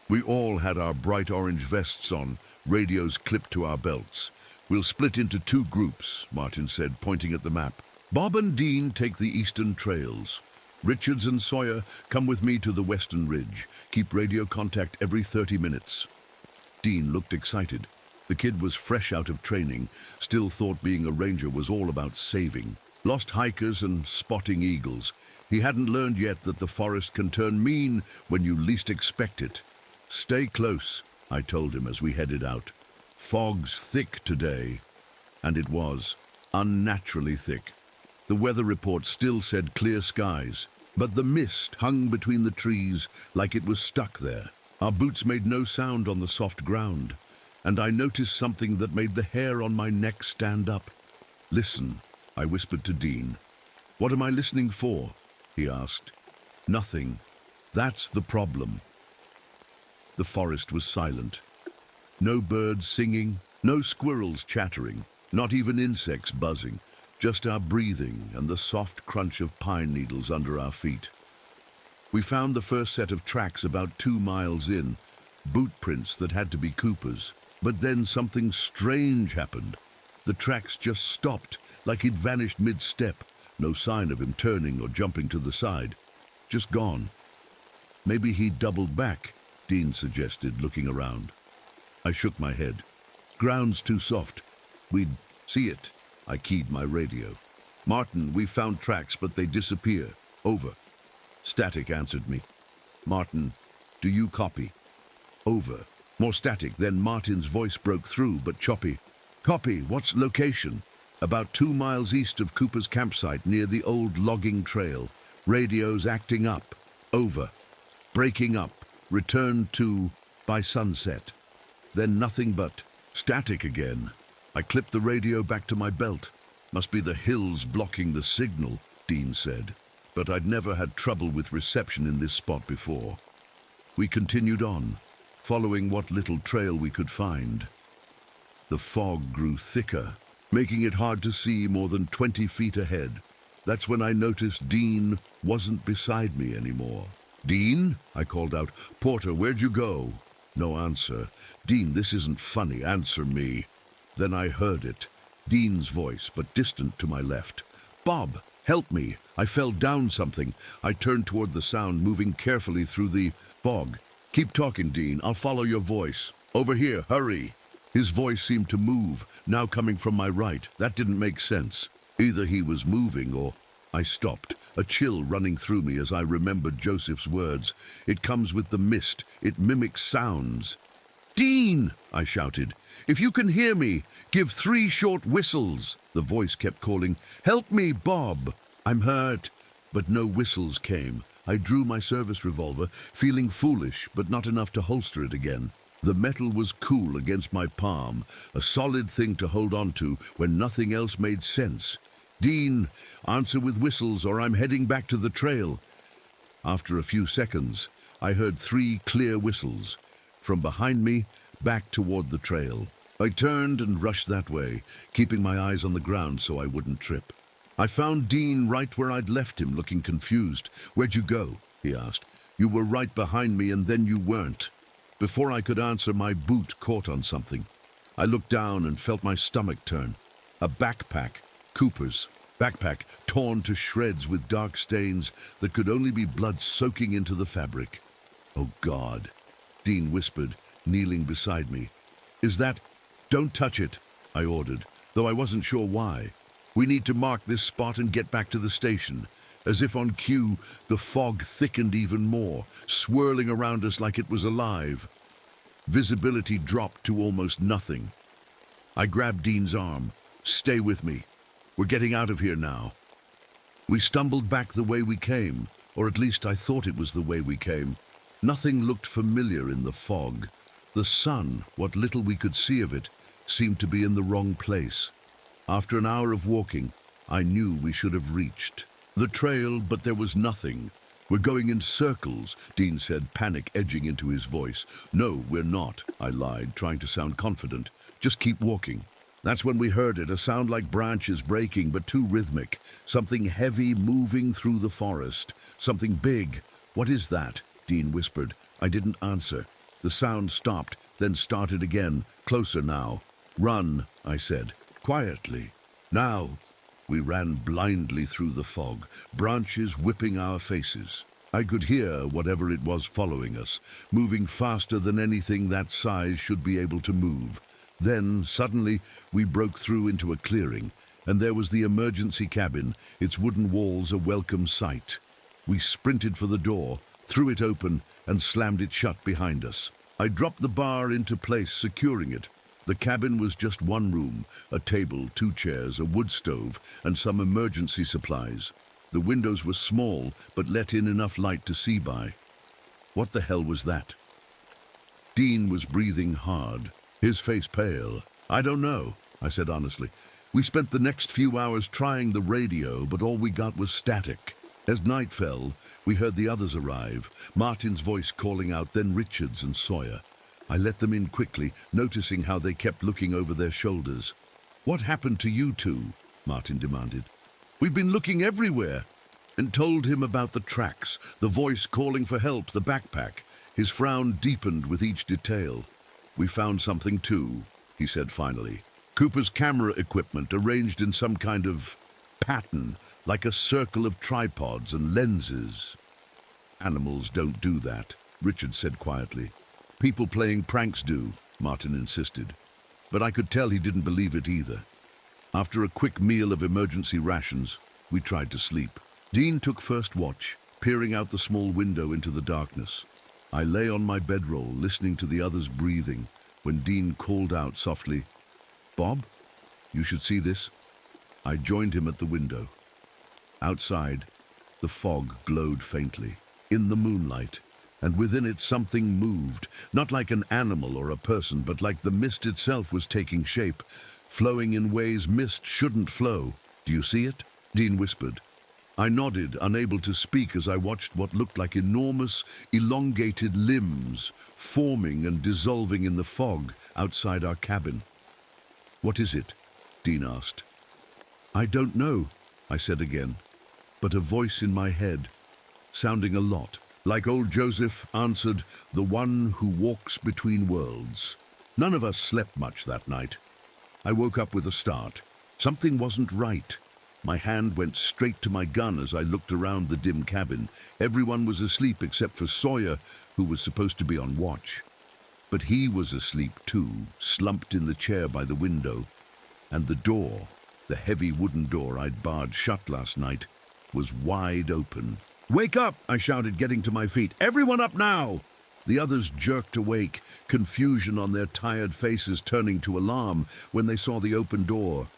We all had our bright orange vests on, radios clipped to our belts. "We'll split into 2 groups," Martin said, pointing at the map. "Bob and Dean take the eastern trails. Richards and Sawyer come with me to the western ridge. Keep radio contact every 30 minutes. Dean looked excited. The kid was fresh out of training, still thought being a ranger was all about saving. Lost hikers and spotting eagles. He hadn't learned yet that the forest can turn mean when you least expect it. "Stay close," I told him as we headed out. "Fog's thick today." And it was, unnaturally thick. The weather report still said clear skies, but the mist hung between the trees like it was stuck there. Our boots made no sound on the soft ground, and I noticed something that made the hair on my neck stand up. "Listen," I whispered to Dean. "What am I listening for?" he asked. "Nothing. That's the problem." The forest was silent. No birds singing, no squirrels chattering, not even insects buzzing, just our breathing and the soft crunch of pine needles under our feet. We found the first set of tracks about 2 miles in, boot prints that had to be Cooper's. But then something strange happened. The tracks just stopped, like he'd vanished mid-step. No sign of him turning or jumping to the side. Just gone. "Maybe he doubled back," Dean suggested, looking around. I shook my head. "Ground's too soft. We'd see it." I keyed my radio. "Martin, we found tracks, but they disappear. Over." Static answered me. "Martin, do you copy?" Over. More static, then Martin's voice broke through, but choppy. "Copy, what's location?" "About 2 miles east of Cooper's campsite near the old logging trail. Radio's acting up. Over. Breaking up. Return to by sunset." Then nothing but static again. I clipped the radio back to my belt. "Must be the hills blocking the signal," Dean said. But I'd never had trouble with reception in this spot before. We continued on, following what little trail we could find. The fog grew thicker, making it hard to see more than 20 feet ahead. That's when I noticed Dean wasn't beside me anymore. "Dean?" I called out. "Porter, where'd you go?" No answer. "Dean, this isn't funny. Answer me." Then I heard it. Dean's voice, but distant to my left. "Bob, help me. I fell down something." I turned toward the sound, moving carefully through the fog. "Keep talking, Dean. I'll follow your voice. Over here, hurry." His voice seemed to move, now coming from my right. That didn't make sense. Either he was moving or... I stopped, a chill running through me as I remembered Joseph's words. "It comes with the mist. It mimics sounds." "Dean!" I shouted. "If you can hear me, give 3 short whistles." The voice kept calling, "Help me, Bob." "I'm hurt." But no whistles came. I drew my service revolver, feeling foolish, but not enough to holster it again. The metal was cool against my palm, a solid thing to hold on to when nothing else made sense. "Dean, answer with whistles or I'm heading back to the trail." After a few seconds, I heard 3 clear whistles. From behind me, back toward the trail. I turned and rushed that way, keeping my eyes on the ground so I wouldn't trip. I found Dean right where I'd left him, looking confused. "Where'd you go?" he asked. "You were right behind me and then you weren't." Before I could answer, my boot caught on something. I looked down and felt my stomach turn. A backpack. Cooper's backpack, torn to shreds with dark stains that could only be blood soaking into the fabric. "Oh, God," Dean whispered, kneeling beside me. "Is that..." Don't touch it, I ordered, though I wasn't sure why. We need to mark this spot and get back to the station. As if on cue, the fog thickened even more, swirling around us like it was alive. Visibility dropped to almost nothing. I grabbed Dean's arm. Stay with me. We're getting out of here now. We stumbled back the way we came, or at least I thought it was the way we came. Nothing looked familiar in the fog. The sun, what little we could see of it, seemed to be in the wrong place. After an hour of walking, I knew we should have reached the trail, but there was nothing. We're going in circles, Dean said, panic edging into his voice. No, we're not, I lied, trying to sound confident. Just keep walking. That's when we heard it, a sound like branches breaking, but too rhythmic. Something heavy moving through the forest. Something big. What is that? Dean whispered. I didn't answer. The sound stopped, then started again, closer now. Run, I said, quietly. Now. We ran blindly through the fog, branches whipping our faces. I could hear whatever it was following us, moving faster than anything that size should be able to move. Then, suddenly, we broke through into a clearing, and there was the emergency cabin, its wooden walls a welcome sight. We sprinted for the door, threw it open, and slammed it shut behind us. I dropped the bar into place, securing it. The cabin was just one room, a table, 2 chairs, a wood stove, and some emergency supplies. The windows were small, but let in enough light to see by. What the hell was that? Dean was breathing hard, his face pale. I don't know, I said honestly. We spent the next few hours trying the radio, but all we got was static. As night fell, we heard the others arrive, Martin's voice calling out, then Richard's and Sawyer. I let them in quickly, noticing how they kept looking over their shoulders. What happened to you two? Martin demanded. We've been looking everywhere, and told him about the tracks, the voice calling for help, the backpack. His frown deepened with each detail. We found something too, he said finally. Cooper's camera equipment arranged in some kind of pattern, like a circle of tripods and lenses. Animals don't do that, Richard said quietly. People playing pranks do, Martin insisted. But I could tell he didn't believe it either. After a quick meal of emergency rations, we tried to sleep. Dean took first watch, peering out the small window into the darkness. I lay on my bedroll, listening to the others breathing, when Dean called out softly, Bob, you should see this. I joined him at the window. Outside, the fog glowed faintly, in the moonlight, and within it something moved, not like an animal or a person, but like the mist itself was taking shape, flowing in ways mist shouldn't flow. Do you see it? Dean whispered. I nodded, unable to speak as I watched what looked like enormous, elongated limbs forming and dissolving in the fog outside our cabin. What is it? Dean asked. I don't know, I said again, but a voice in my head, sounding a lot like old Joseph, answered, the one who walks between worlds. None of us slept much that night. I woke up with a start. Something wasn't right. My hand went straight to my gun as I looked around the dim cabin. Everyone was asleep except for Sawyer, who was supposed to be on watch. But he was asleep too, slumped in the chair by the window. And the door, the heavy wooden door I'd barred shut last night, was wide open. Wake up, I shouted, getting to my feet. Everyone up now! The others jerked awake, confusion on their tired faces turning to alarm when they saw the open door.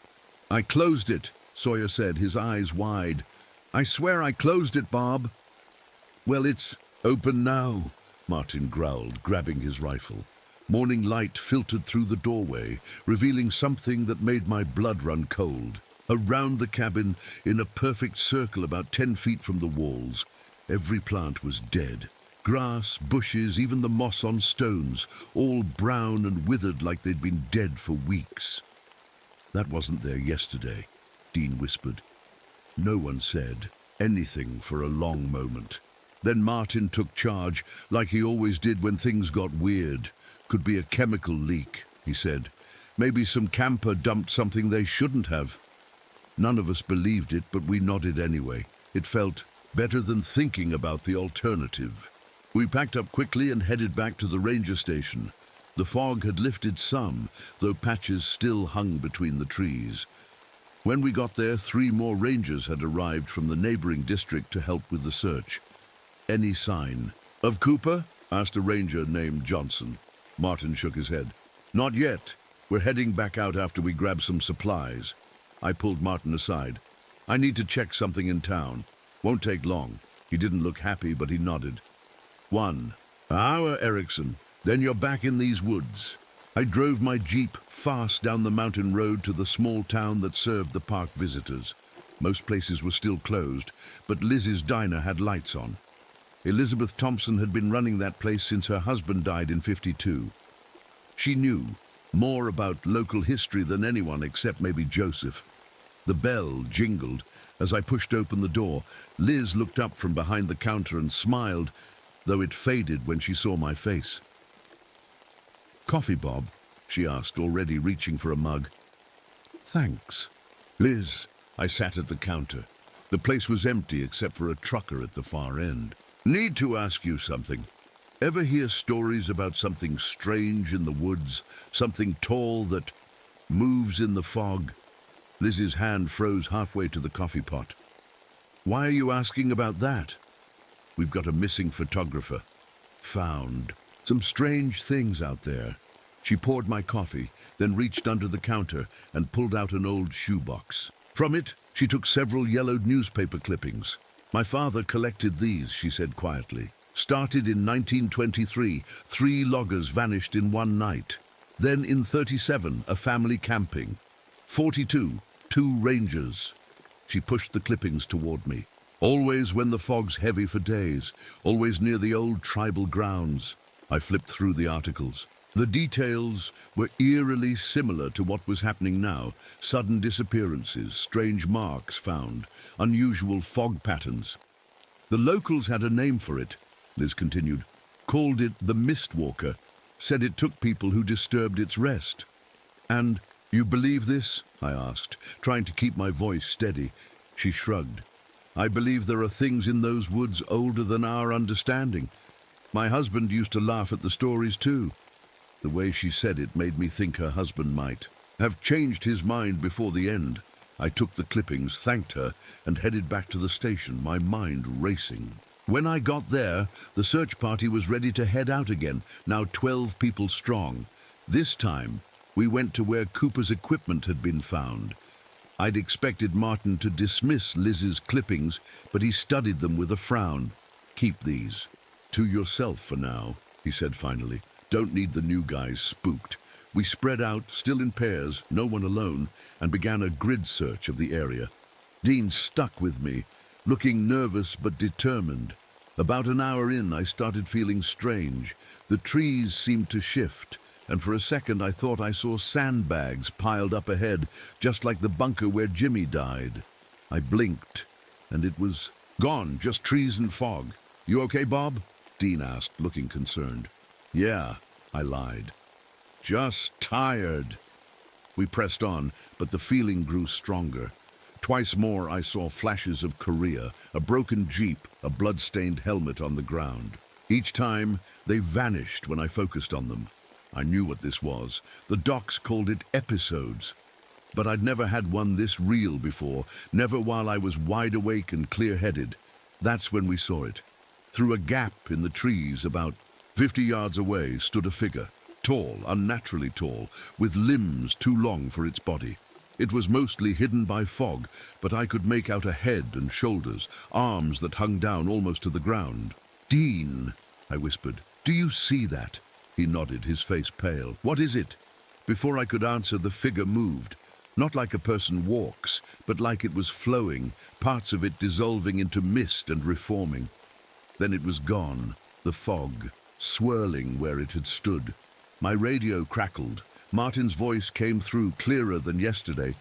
I closed it, Sawyer said, his eyes wide. I swear I closed it, Bob. Well, it's open now, Martin growled, grabbing his rifle. Morning light filtered through the doorway, revealing something that made my blood run cold. Around the cabin, in a perfect circle about 10 feet from the walls, every plant was dead. Grass, bushes, even the moss on stones, all brown and withered like they'd been dead for weeks. That wasn't there yesterday, Dean whispered. No one said anything for a long moment. Then Martin took charge, like he always did when things got weird. Could be a chemical leak, he said. Maybe some camper dumped something they shouldn't have. None of us believed it, but we nodded anyway. It felt better than thinking about the alternative. We packed up quickly and headed back to the ranger station. The fog had lifted some, though patches still hung between the trees. When we got there, 3 more rangers had arrived from the neighboring district to help with the search. Any sign of Cooper? Asked a ranger named Johnson. Martin shook his head. Not yet. We're heading back out after we grab some supplies. I pulled Martin aside. I need to check something in town. Won't take long. He didn't look happy, but he nodded. 1 hour, Erickson. Then you're back in these woods. I drove my jeep fast down the mountain road to the small town that served the park visitors. Most places were still closed, but Liz's diner had lights on. Elizabeth Thompson had been running that place since her husband died in '52. She knew more about local history than anyone except maybe Joseph. The bell jingled as I pushed open the door. Liz looked up from behind the counter and smiled, though it faded when she saw my face. Coffee, Bob? She asked, already reaching for a mug. Thanks. Liz, I sat at the counter. The place was empty except for a trucker at the far end. Need to ask you something. Ever hear stories about something strange in the woods? Something tall that moves in the fog? Liz's hand froze halfway to the coffee pot. Why are you asking about that? We've got a missing photographer. Found some strange things out there. She poured my coffee, then reached under the counter and pulled out an old shoebox. From it, she took several yellowed newspaper clippings. My father collected these, she said quietly. Started in 1923, 3 loggers vanished in one night. Then in 37, a family camping. 42, 2 rangers. She pushed the clippings toward me. Always when the fog's heavy for days, always near the old tribal grounds. I flipped through the articles. The details were eerily similar to what was happening now. Sudden disappearances, strange marks found, unusual fog patterns. The locals had a name for it, Liz continued. Called it the Mistwalker. Said it took people who disturbed its rest. And you believe this? I asked, trying to keep my voice steady. She shrugged. I believe there are things in those woods older than our understanding. My husband used to laugh at the stories too. The way she said it made me think her husband might have changed his mind before the end. I took the clippings, thanked her, and headed back to the station, my mind racing. When I got there, the search party was ready to head out again, now 12 people strong. This time, we went to where Cooper's equipment had been found. I'd expected Martin to dismiss Liz's clippings, but he studied them with a frown. Keep these. To yourself for now, he said finally. Don't need the new guys spooked. We spread out, still in pairs, no one alone, and began a grid search of the area. Dean stuck with me, looking nervous but determined. About an hour in, I started feeling strange. The trees seemed to shift, and for a second I thought I saw sandbags piled up ahead, just like the bunker where Jimmy died. I blinked, and it was gone, just trees and fog. You okay, Bob? Dean asked, looking concerned. Yeah, I lied. Just tired. We pressed on, but the feeling grew stronger. Twice more I saw flashes of Korea, a broken jeep, a blood-stained helmet on the ground. Each time, they vanished when I focused on them. I knew what this was. The docs called it episodes. But I'd never had one this real before, never while I was wide awake and clear-headed. That's when we saw it. Through a gap in the trees about 50 yards away stood a figure, tall, unnaturally tall, with limbs too long for its body. It was mostly hidden by fog, but I could make out a head and shoulders, arms that hung down almost to the ground. Dean, I whispered, do you see that? He nodded, his face pale. What is it? Before I could answer, the figure moved. Not like a person walks, but like it was flowing, parts of it dissolving into mist and reforming. Then it was gone, the fog, swirling where it had stood. My radio crackled. Martin's voice came through clearer than yesterday.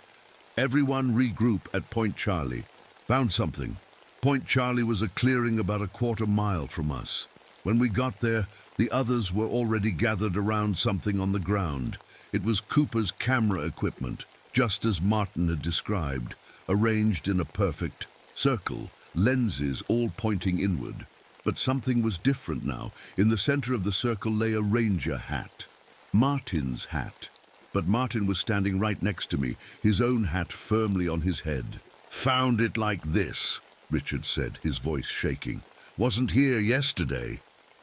Everyone regroup at Point Charlie. Found something. Point Charlie was a clearing about a quarter-mile from us. When we got there, the others were already gathered around something on the ground. It was Cooper's camera equipment, just as Martin had described, arranged in a perfect circle, lenses all pointing inward. But something was different now. In the center of the circle lay a ranger hat. Martin's hat. But Martin was standing right next to me, his own hat firmly on his head. "Found it like this," Richard said, his voice shaking. "Wasn't here yesterday."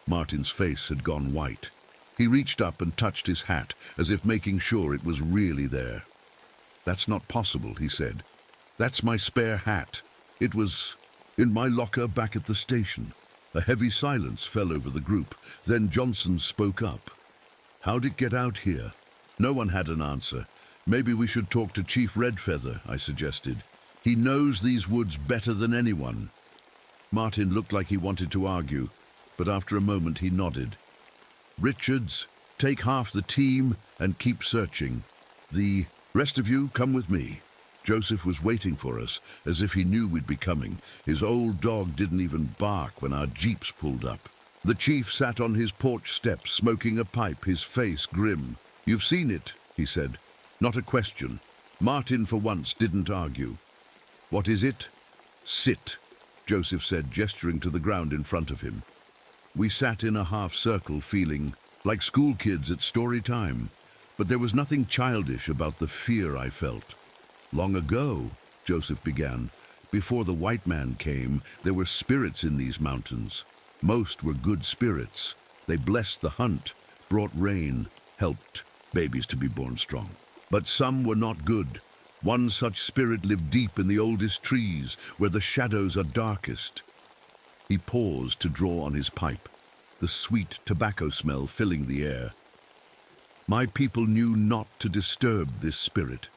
Martin's face had gone white. He reached up and touched his hat, as if making sure it was really there. "That's not possible," he said. "That's my spare hat. It was in my locker back at the station." A heavy silence fell over the group. Then Johnson spoke up. "How'd it get out here?" No one had an answer. "Maybe we should talk to Chief Redfeather," I suggested. "He knows these woods better than anyone." Martin looked like he wanted to argue, but after a moment he nodded. "Richards, take half the team and keep searching. The rest of you come with me." Joseph was waiting for us, as if he knew we'd be coming. His old dog didn't even bark when our jeeps pulled up. The chief sat on his porch steps, smoking a pipe, his face grim. "You've seen it," he said. Not a question. Martin, for once, didn't argue. "What is it?" "Sit," Joseph said, gesturing to the ground in front of him. We sat in a half-circle, feeling like school kids at story time. But there was nothing childish about the fear I felt. "Long ago," Joseph began, "before the white man came, there were spirits in these mountains. Most were good spirits. They blessed the hunt, brought rain, helped babies to be born strong. But some were not good. One such spirit lived deep in the oldest trees, where the shadows are darkest." He paused to draw on his pipe, the sweet tobacco smell filling the air. "My people knew not to disturb this spirit.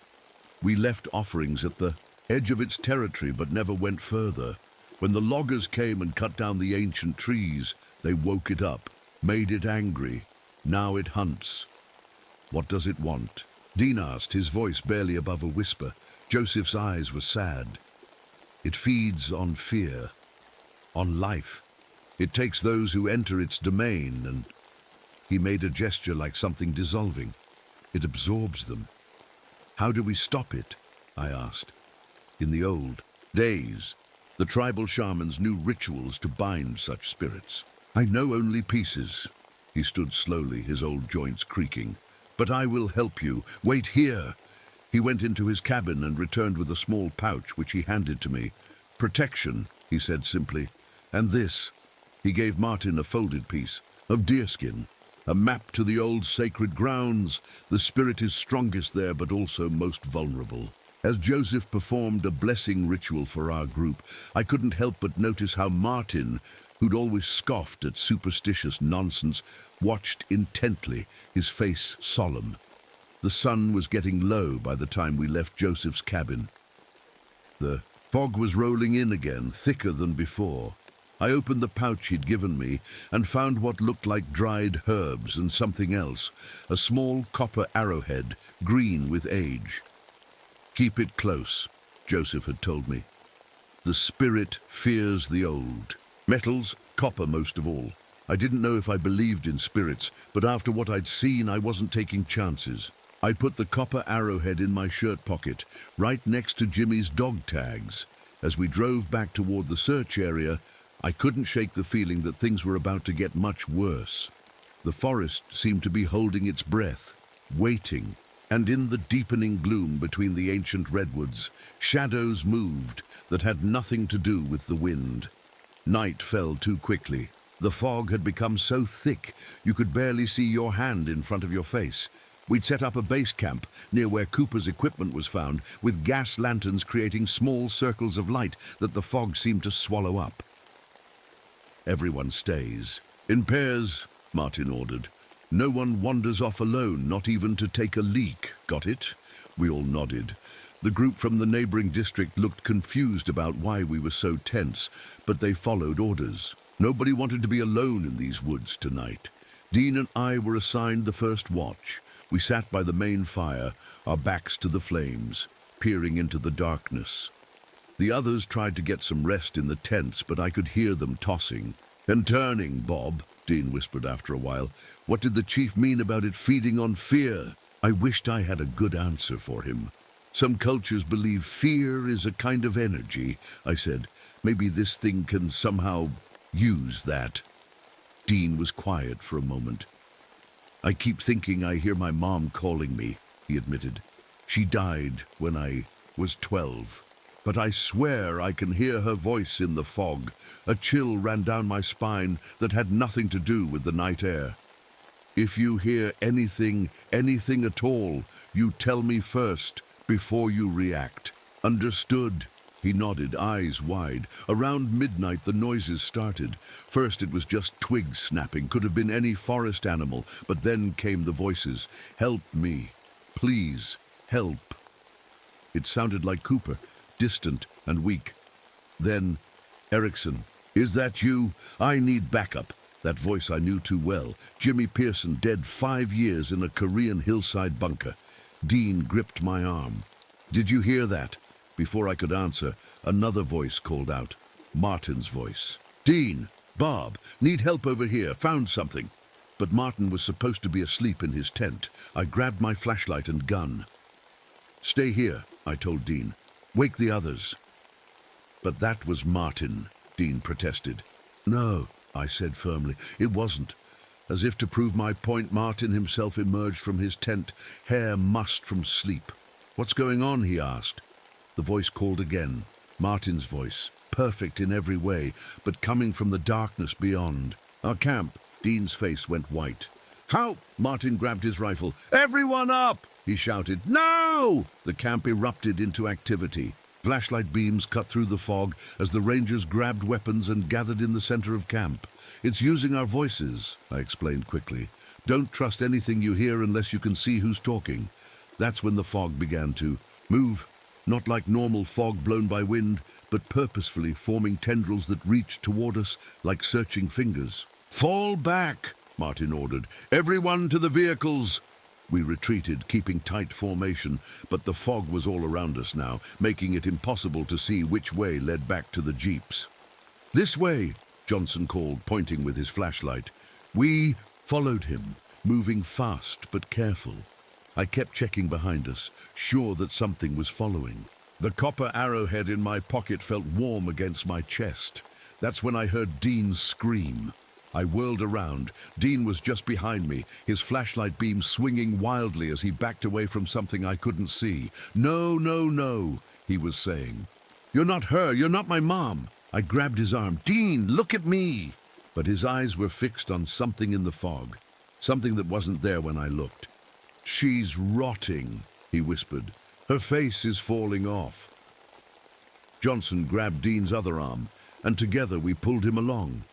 We left offerings at the edge of its territory, but never went further. When the loggers came and cut down the ancient trees, they woke it up, made it angry. Now it hunts." "What does it want?" Dean asked, his voice barely above a whisper. Joseph's eyes were sad. "It feeds on fear, on life. It takes those who enter its domain and—" He made a gesture like something dissolving. "It absorbs them." "How do we stop it?" I asked. "In the old days, the tribal shamans knew rituals to bind such spirits. I know only pieces." He stood slowly, his old joints creaking. "But I will help you. Wait here." He went into his cabin and returned with a small pouch, which he handed to me. "Protection," he said simply. "And this." He gave Martin a folded piece of deerskin. "A map to the old sacred grounds. The spirit is strongest there, but also most vulnerable." As Joseph performed a blessing ritual for our group, I couldn't help but notice how Martin, who'd always scoffed at superstitious nonsense, watched intently, his face solemn. The sun was getting low by the time we left Joseph's cabin. The fog was rolling in again, thicker than before. I opened the pouch he'd given me and found what looked like dried herbs and something else, a small copper arrowhead, green with age. "Keep it close," Joseph had told me. "The spirit fears the old." Metals, copper most of all. I didn't know if I believed in spirits, but after what I'd seen, I wasn't taking chances. I put the copper arrowhead in my shirt pocket, right next to Jimmy's dog tags. As we drove back toward the search area, I couldn't shake the feeling that things were about to get much worse. The forest seemed to be holding its breath, waiting. And in the deepening gloom between the ancient redwoods, shadows moved that had nothing to do with the wind. Night fell too quickly. The fog had become so thick you could barely see your hand in front of your face. We'd set up a base camp near where Cooper's equipment was found, with gas lanterns creating small circles of light that the fog seemed to swallow up. "Everyone stays. In pairs," Martin ordered. "No one wanders off alone, not even to take a leak. Got it?" We all nodded. The group from the neighboring district looked confused about why we were so tense, but they followed orders. Nobody wanted to be alone in these woods tonight. Dean and I were assigned the first watch. We sat by the main fire, our backs to the flames, peering into the darkness. The others tried to get some rest in the tents, but I could hear them tossing. "And turning, Bob," Dean whispered after a while. "What did the chief mean about it feeding on fear?" I wished I had a good answer for him. "Some cultures believe fear is a kind of energy," I said. "Maybe this thing can somehow use that." Dean was quiet for a moment. I keep thinking I hear my mom calling me, he admitted. She died when I was 12. But I swear I can hear her voice in the fog. A chill ran down my spine that had nothing to do with the night air. If you hear anything at all, you tell me first, before you react. Understood? He nodded, eyes wide. Around midnight, the noises started. First, it was just twigs snapping. Could have been any forest animal. But then came the voices. Help me. Please, help. It sounded like Cooper, distant and weak. Then, Erickson, is that you? I need backup. That voice I knew too well. Jimmy Pearson, dead 5 years in a Korean hillside bunker. Dean gripped my arm. Did you hear that? Before I could answer, another voice called out. Martin's voice. Dean, Bob, need help over here, found something. But Martin was supposed to be asleep in his tent. I grabbed my flashlight and gun. Stay here, I told Dean. Wake the others. But that was Martin, Dean protested. No, I said firmly, it wasn't. As if to prove my point, Martin himself emerged from his tent, hair mussed from sleep. What's going on? He asked. The voice called again. Martin's voice, perfect in every way, but coming from the darkness beyond. Our camp. Dean's face went white. How? Martin grabbed his rifle. Everyone up! He shouted. No! The camp erupted into activity. Flashlight beams cut through the fog as the Rangers grabbed weapons and gathered in the center of camp. It's using our voices, I explained quickly. Don't trust anything you hear unless you can see who's talking. That's when the fog began to move. Not like normal fog blown by wind, but purposefully forming tendrils that reached toward us like searching fingers. Fall back, Martin ordered. Everyone to the vehicles. We retreated, keeping tight formation, but the fog was all around us now, making it impossible to see which way led back to the jeeps. This way, Johnson called, pointing with his flashlight. We followed him, moving fast but careful. I kept checking behind us, sure that something was following. The copper arrowhead in my pocket felt warm against my chest. That's when I heard Dean scream. I whirled around. Dean was just behind me, his flashlight beam swinging wildly as he backed away from something I couldn't see. No, no, no, he was saying. You're not her, you're not my mom. I grabbed his arm. Dean, look at me! But his eyes were fixed on something in the fog, something that wasn't there when I looked. She's rotting, he whispered. Her face is falling off. Johnson grabbed Dean's other arm, and together we pulled him along.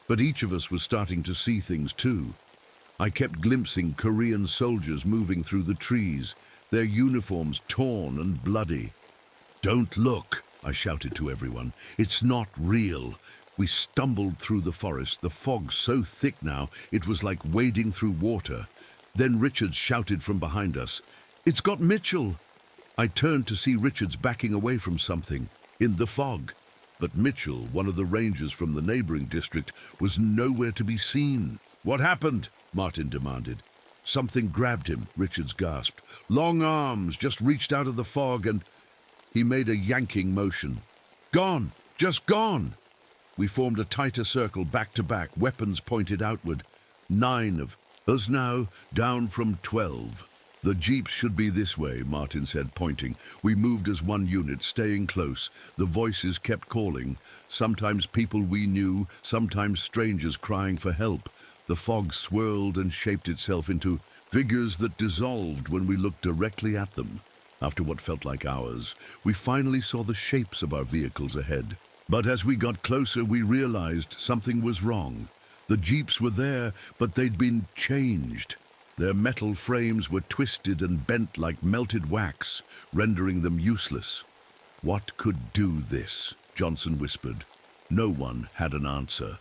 But each of us was starting to see things too. I kept glimpsing Korean soldiers moving through the trees, their uniforms torn and bloody. Don't look, I shouted to everyone. It's not real. We stumbled through the forest, the fog so thick now it was like wading through water. Then Richards shouted from behind us, It's got Mitchell! I turned to see Richards backing away from something, in the fog. But Mitchell, one of the rangers from the neighboring district, was nowhere to be seen. What happened? Martin demanded. Something grabbed him, Richards gasped. Long arms just reached out of the fog and he made a yanking motion. Gone! Just gone! We formed a tighter circle back to back, weapons pointed outward. 9 of us now, down from 12. The jeeps should be this way, Martin said, pointing. We moved as one unit, staying close. The voices kept calling. Sometimes people we knew, sometimes strangers crying for help. The fog swirled and shaped itself into figures that dissolved when we looked directly at them. After what felt like hours, we finally saw the shapes of our vehicles ahead. But as we got closer, we realized something was wrong. The jeeps were there, but they'd been changed. Their metal frames were twisted and bent like melted wax, rendering them useless. What could do this? Johnson whispered. No one had an answer.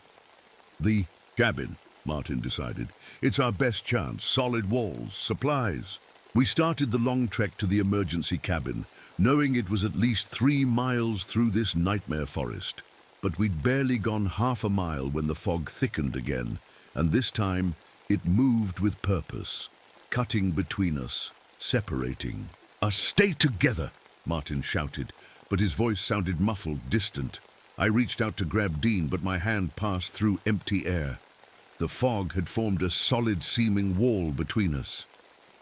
The cabin, Martin decided. It's our best chance. Solid walls, supplies. We started the long trek to the emergency cabin, knowing it was at least 3 miles through this nightmare forest. But we'd barely gone half a mile when the fog thickened again, and this time it moved with purpose, cutting between us, separating. Stay together, Martin shouted, but his voice sounded muffled, distant. I reached out to grab Dean, but my hand passed through empty air. The fog had formed a solid-seeming wall between us.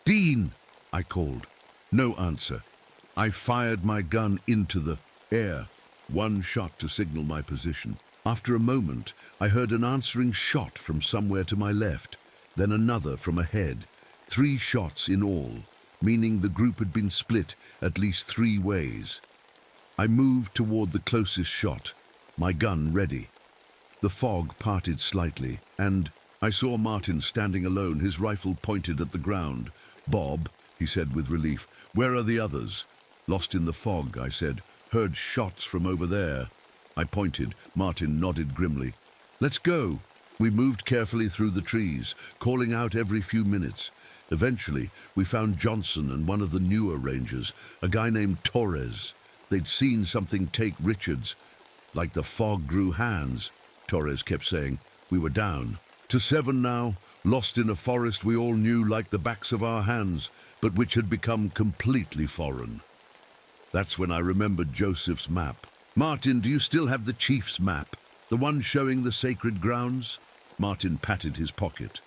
"Dean!" I called. No answer. I fired my gun into the air, one shot to signal my position. After a moment, I heard an answering shot from somewhere to my left, then another from ahead. 3 shots in all, meaning the group had been split at least 3 ways. I moved toward the closest shot, my gun ready. The fog parted slightly, and I saw Martin standing alone, his rifle pointed at the ground. "Bob," he said with relief, "where are the others?" "Lost in the fog," I said. "Heard shots from over there." I pointed. Martin nodded grimly. "Let's go." We moved carefully through the trees, calling out every few minutes. Eventually, we found Johnson and one of the newer rangers, a guy named Torres. They'd seen something take Richards. "Like the fog grew hands," Torres kept saying. We were down to 7 now, lost in a forest we all knew like the backs of our hands, but which had become completely foreign. That's when I remembered Joseph's map. "Martin, do you still have the chief's map? The one showing the sacred grounds?" Martin patted his pocket.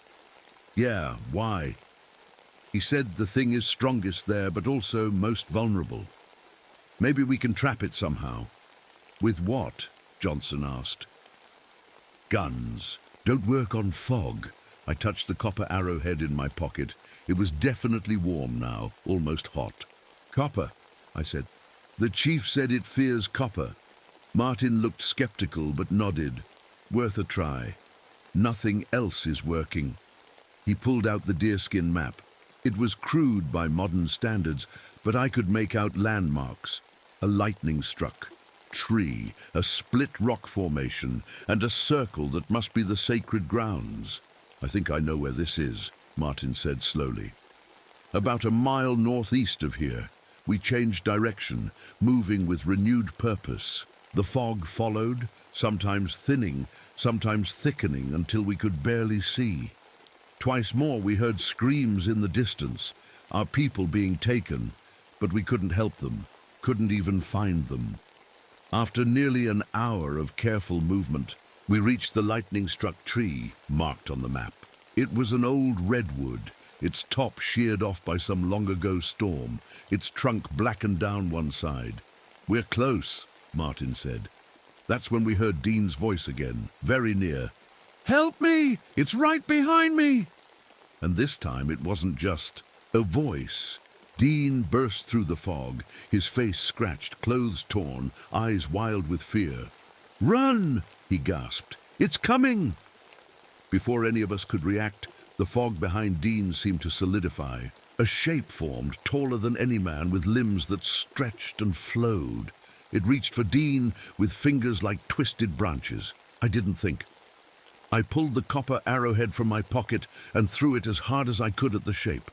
"Yeah, why?" "He said the thing is strongest there, but also most vulnerable. Maybe we can trap it somehow." "With what?" Johnson asked. "Guns. Don't work on fog." I touched the copper arrowhead in my pocket. It was definitely warm now, almost hot. "Copper," I said. "The chief said it fears copper." Martin looked skeptical but nodded. "Worth a try. Nothing else is working." He pulled out the deerskin map. It was crude by modern standards, but I could make out landmarks. A lightning-struck tree, a split rock formation, and a circle that must be the sacred grounds. "I think I know where this is," Martin said slowly. "About a mile northeast of here." We changed direction, moving with renewed purpose. The fog followed, sometimes thinning, sometimes thickening until we could barely see. Twice more we heard screams in the distance, our people being taken, but we couldn't help them, couldn't even find them. After nearly an hour of careful movement, we reached the lightning-struck tree marked on the map. It was an old redwood, its top sheared off by some long-ago storm, its trunk blackened down one side. "We're close," Martin said. That's when we heard Dean's voice again, very near. "Help me! It's right behind me!" And this time it wasn't just a voice. Dean burst through the fog, his face scratched, clothes torn, eyes wild with fear. "Run!" he gasped. "It's coming!" Before any of us could react, the fog behind Dean seemed to solidify. A shape formed, taller than any man, with limbs that stretched and flowed. It reached for Dean with fingers like twisted branches. I didn't think. I pulled the copper arrowhead from my pocket and threw it as hard as I could at the shape.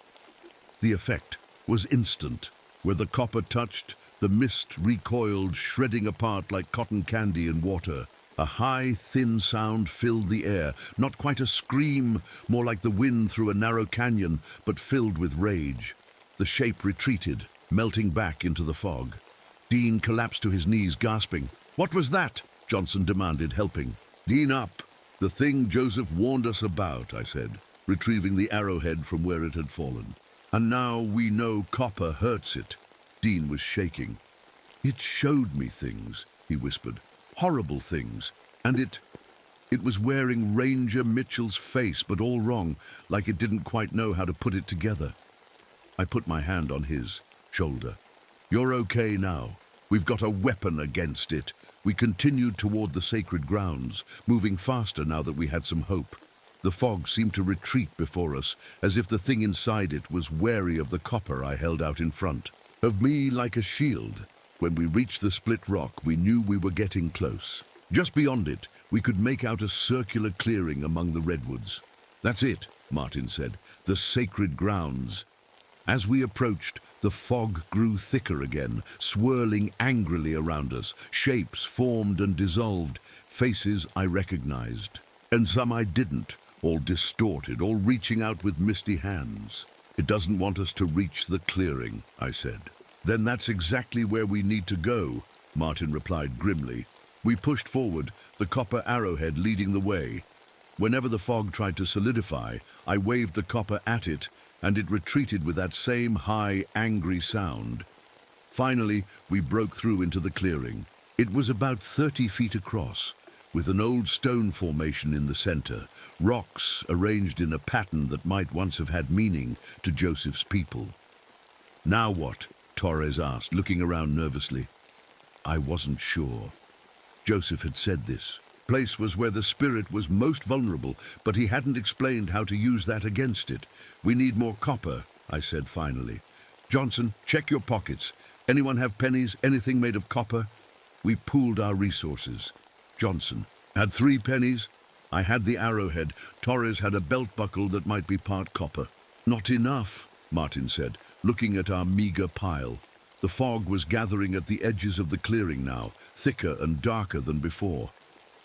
The effect was instant. Where the copper touched, the mist recoiled, shredding apart like cotton candy in water. A high, thin sound filled the air, not quite a scream, more like the wind through a narrow canyon, but filled with rage. The shape retreated, melting back into the fog. Dean collapsed to his knees, gasping. "What was that?" Johnson demanded, helping. "Dean up. The thing Joseph warned us about," I said, retrieving the arrowhead from where it had fallen. "And now we know copper hurts it." Dean was shaking. "It showed me things," he whispered. "Horrible things. And it was wearing Ranger Mitchell's face, but all wrong, like it didn't quite know how to put it together." I put my hand on his shoulder. "You're okay now. We've got a weapon against it." We continued toward the sacred grounds, moving faster now that we had some hope. The fog seemed to retreat before us, as if the thing inside it was wary of the copper I held out in front. Of me like a shield. When we reached the split rock, we knew we were getting close. Just beyond it, we could make out a circular clearing among the redwoods. "That's it," Martin said. "The sacred grounds." As we approached, the fog grew thicker again, swirling angrily around us. Shapes formed and dissolved, faces I recognized. And some I didn't, all distorted, all reaching out with misty hands. "It doesn't want us to reach the clearing," I said. "Then that's exactly where we need to go," Martin replied grimly. We pushed forward, the copper arrowhead leading the way. Whenever the fog tried to solidify, I waved the copper at it, and it retreated with that same high, angry sound. Finally, we broke through into the clearing. It was about 30 feet across, with an old stone formation in the center, rocks arranged in a pattern that might once have had meaning to Joseph's people. "Now what?" Torres asked, looking around nervously. I wasn't sure. Joseph had said this place was where the spirit was most vulnerable, but he hadn't explained how to use that against it. "We need more copper," I said finally. "Johnson, check your pockets. Anyone have pennies, anything made of copper?" We pooled our resources. Johnson had 3 pennies. I had the arrowhead. Torres had a belt buckle that might be part copper. "Not enough," Martin said, looking at our meager pile. The fog was gathering at the edges of the clearing now, thicker and darker than before.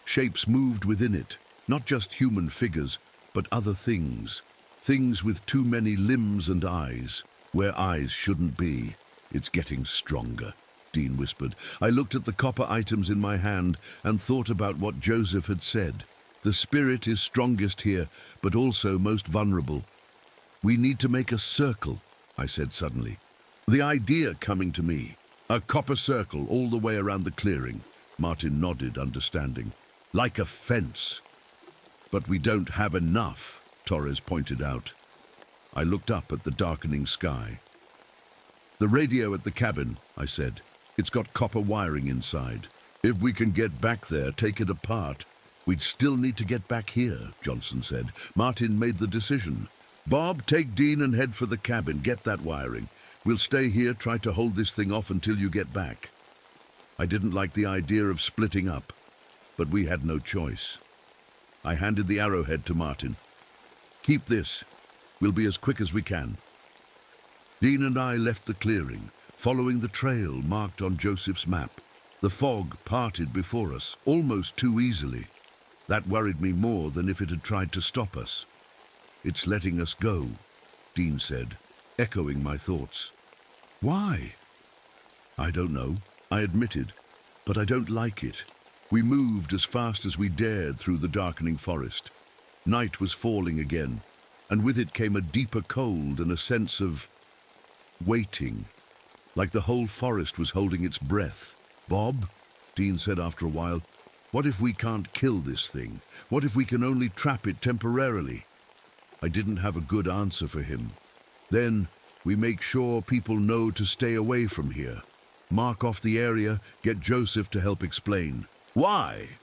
Shapes moved within it, not just human figures, but other things. Things with too many limbs and eyes, where eyes shouldn't be. "It's getting stronger," Dean whispered. I looked at the copper items in my hand and thought about what Joseph had said. The spirit is strongest here, but also most vulnerable. "We need to make a circle," I said suddenly. The idea coming to me. A copper circle all the way around the clearing. Martin nodded, understanding. "Like a fence." "But we don't have enough," Torres pointed out. I looked up at the darkening sky. "The radio at the cabin," I said. "It's got copper wiring inside. If we can get back there, take it apart." "We'd still need to get back here," Johnson said. Martin made the decision. "Bob, take Dean and head for the cabin. Get that wiring. We'll stay here, try to hold this thing off until you get back." I didn't like the idea of splitting up, but we had no choice. I handed the arrowhead to Martin. "Keep this. We'll be as quick as we can." Dean and I left the clearing, following the trail marked on Joseph's map. The fog parted before us, almost too easily. That worried me more than if it had tried to stop us. "It's letting us go," Dean said, echoing my thoughts. "Why?" "I don't know," I admitted, "but I don't like it." We moved as fast as we dared through the darkening forest. Night was falling again, and with it came a deeper cold and a sense of waiting, like the whole forest was holding its breath. "Bob," Dean said after a while, "what if we can't kill this thing? What if we can only trap it temporarily?" I didn't have a good answer for him. "Then we make sure people know to stay away from here. Mark off the area, get Joseph to help explain." "Why?"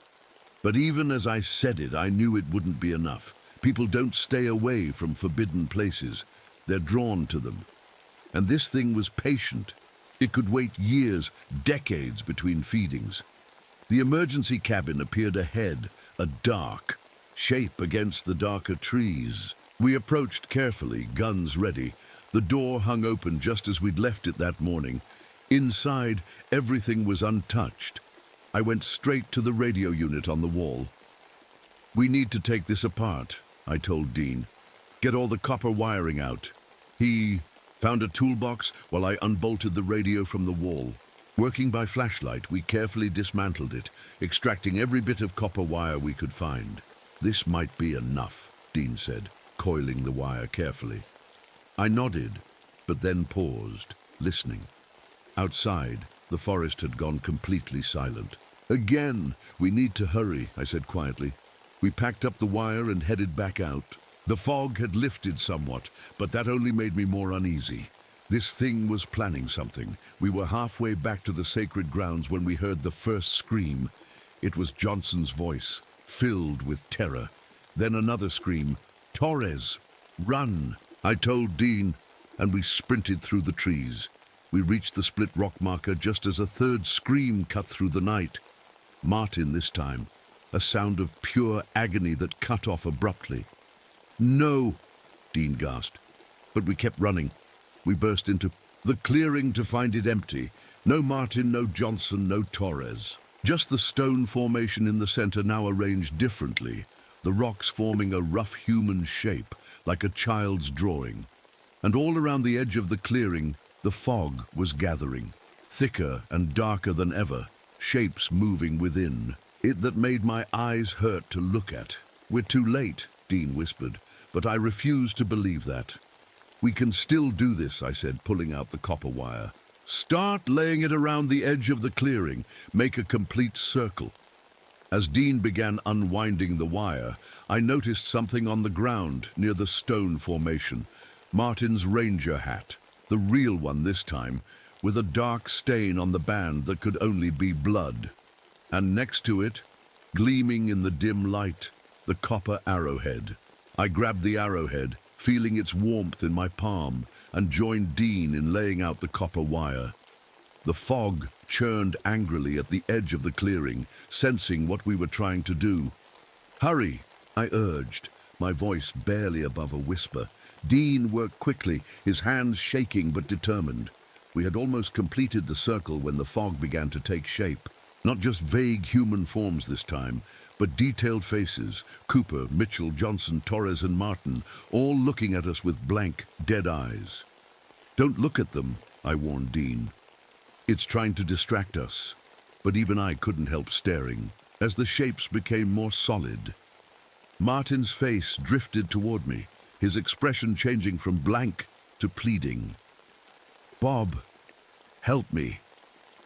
But even as I said it, I knew it wouldn't be enough. People don't stay away from forbidden places. They're drawn to them. And this thing was patient. It could wait years, decades between feedings. The emergency cabin appeared ahead, a dark shape against the darker trees. We approached carefully, guns ready. The door hung open just as we'd left it that morning. Inside, everything was untouched. I went straight to the radio unit on the wall. "We need to take this apart," I told Dean. "Get all the copper wiring out." He found a toolbox while I unbolted the radio from the wall. Working by flashlight, we carefully dismantled it, extracting every bit of copper wire we could find. "This might be enough," Dean said, coiling the wire carefully. I nodded, but then paused, listening. Outside, the forest had gone completely silent. "Again, we need to hurry," I said quietly. We packed up the wire and headed back out. The fog had lifted somewhat, but that only made me more uneasy. This thing was planning something. We were halfway back to the sacred grounds when we heard the first scream. It was Johnson's voice, filled with terror. Then another scream. "Torres, run!" I told Dean, and we sprinted through the trees. We reached the split rock marker just as a third scream cut through the night. Martin this time, a sound of pure agony that cut off abruptly. "No!" Dean gasped. But we kept running. We burst into the clearing to find it empty. No Martin, no Johnson, no Torres. Just the stone formation in the center, now arranged differently, the rocks forming a rough human shape, like a child's drawing. And all around the edge of the clearing, the fog was gathering, thicker and darker than ever, shapes moving within. It that made my eyes hurt to look at. We're too late, Dean whispered, but I refused to believe that. We can still do this, I said, pulling out the copper wire. Start laying it around the edge of the clearing. Make a complete circle. As Dean began unwinding the wire, I noticed something on the ground near the stone formation. Martin's ranger hat, the real one this time, with a dark stain on the band that could only be blood. And next to it, gleaming in the dim light, the copper arrowhead. I grabbed the arrowhead, feeling its warmth in my palm, and joined Dean in laying out the copper wire. The fog churned angrily at the edge of the clearing, sensing what we were trying to do. Hurry, I urged, my voice barely above a whisper. Dean worked quickly, his hands shaking but determined. We had almost completed the circle when the fog began to take shape. Not just vague human forms this time, but detailed faces, Cooper, Mitchell, Johnson, Torres and Martin, all looking at us with blank, dead eyes. Don't look at them, I warned Dean. It's trying to distract us. But even I couldn't help staring, as the shapes became more solid. Martin's face drifted toward me, his expression changing from blank to pleading. Bob, help me,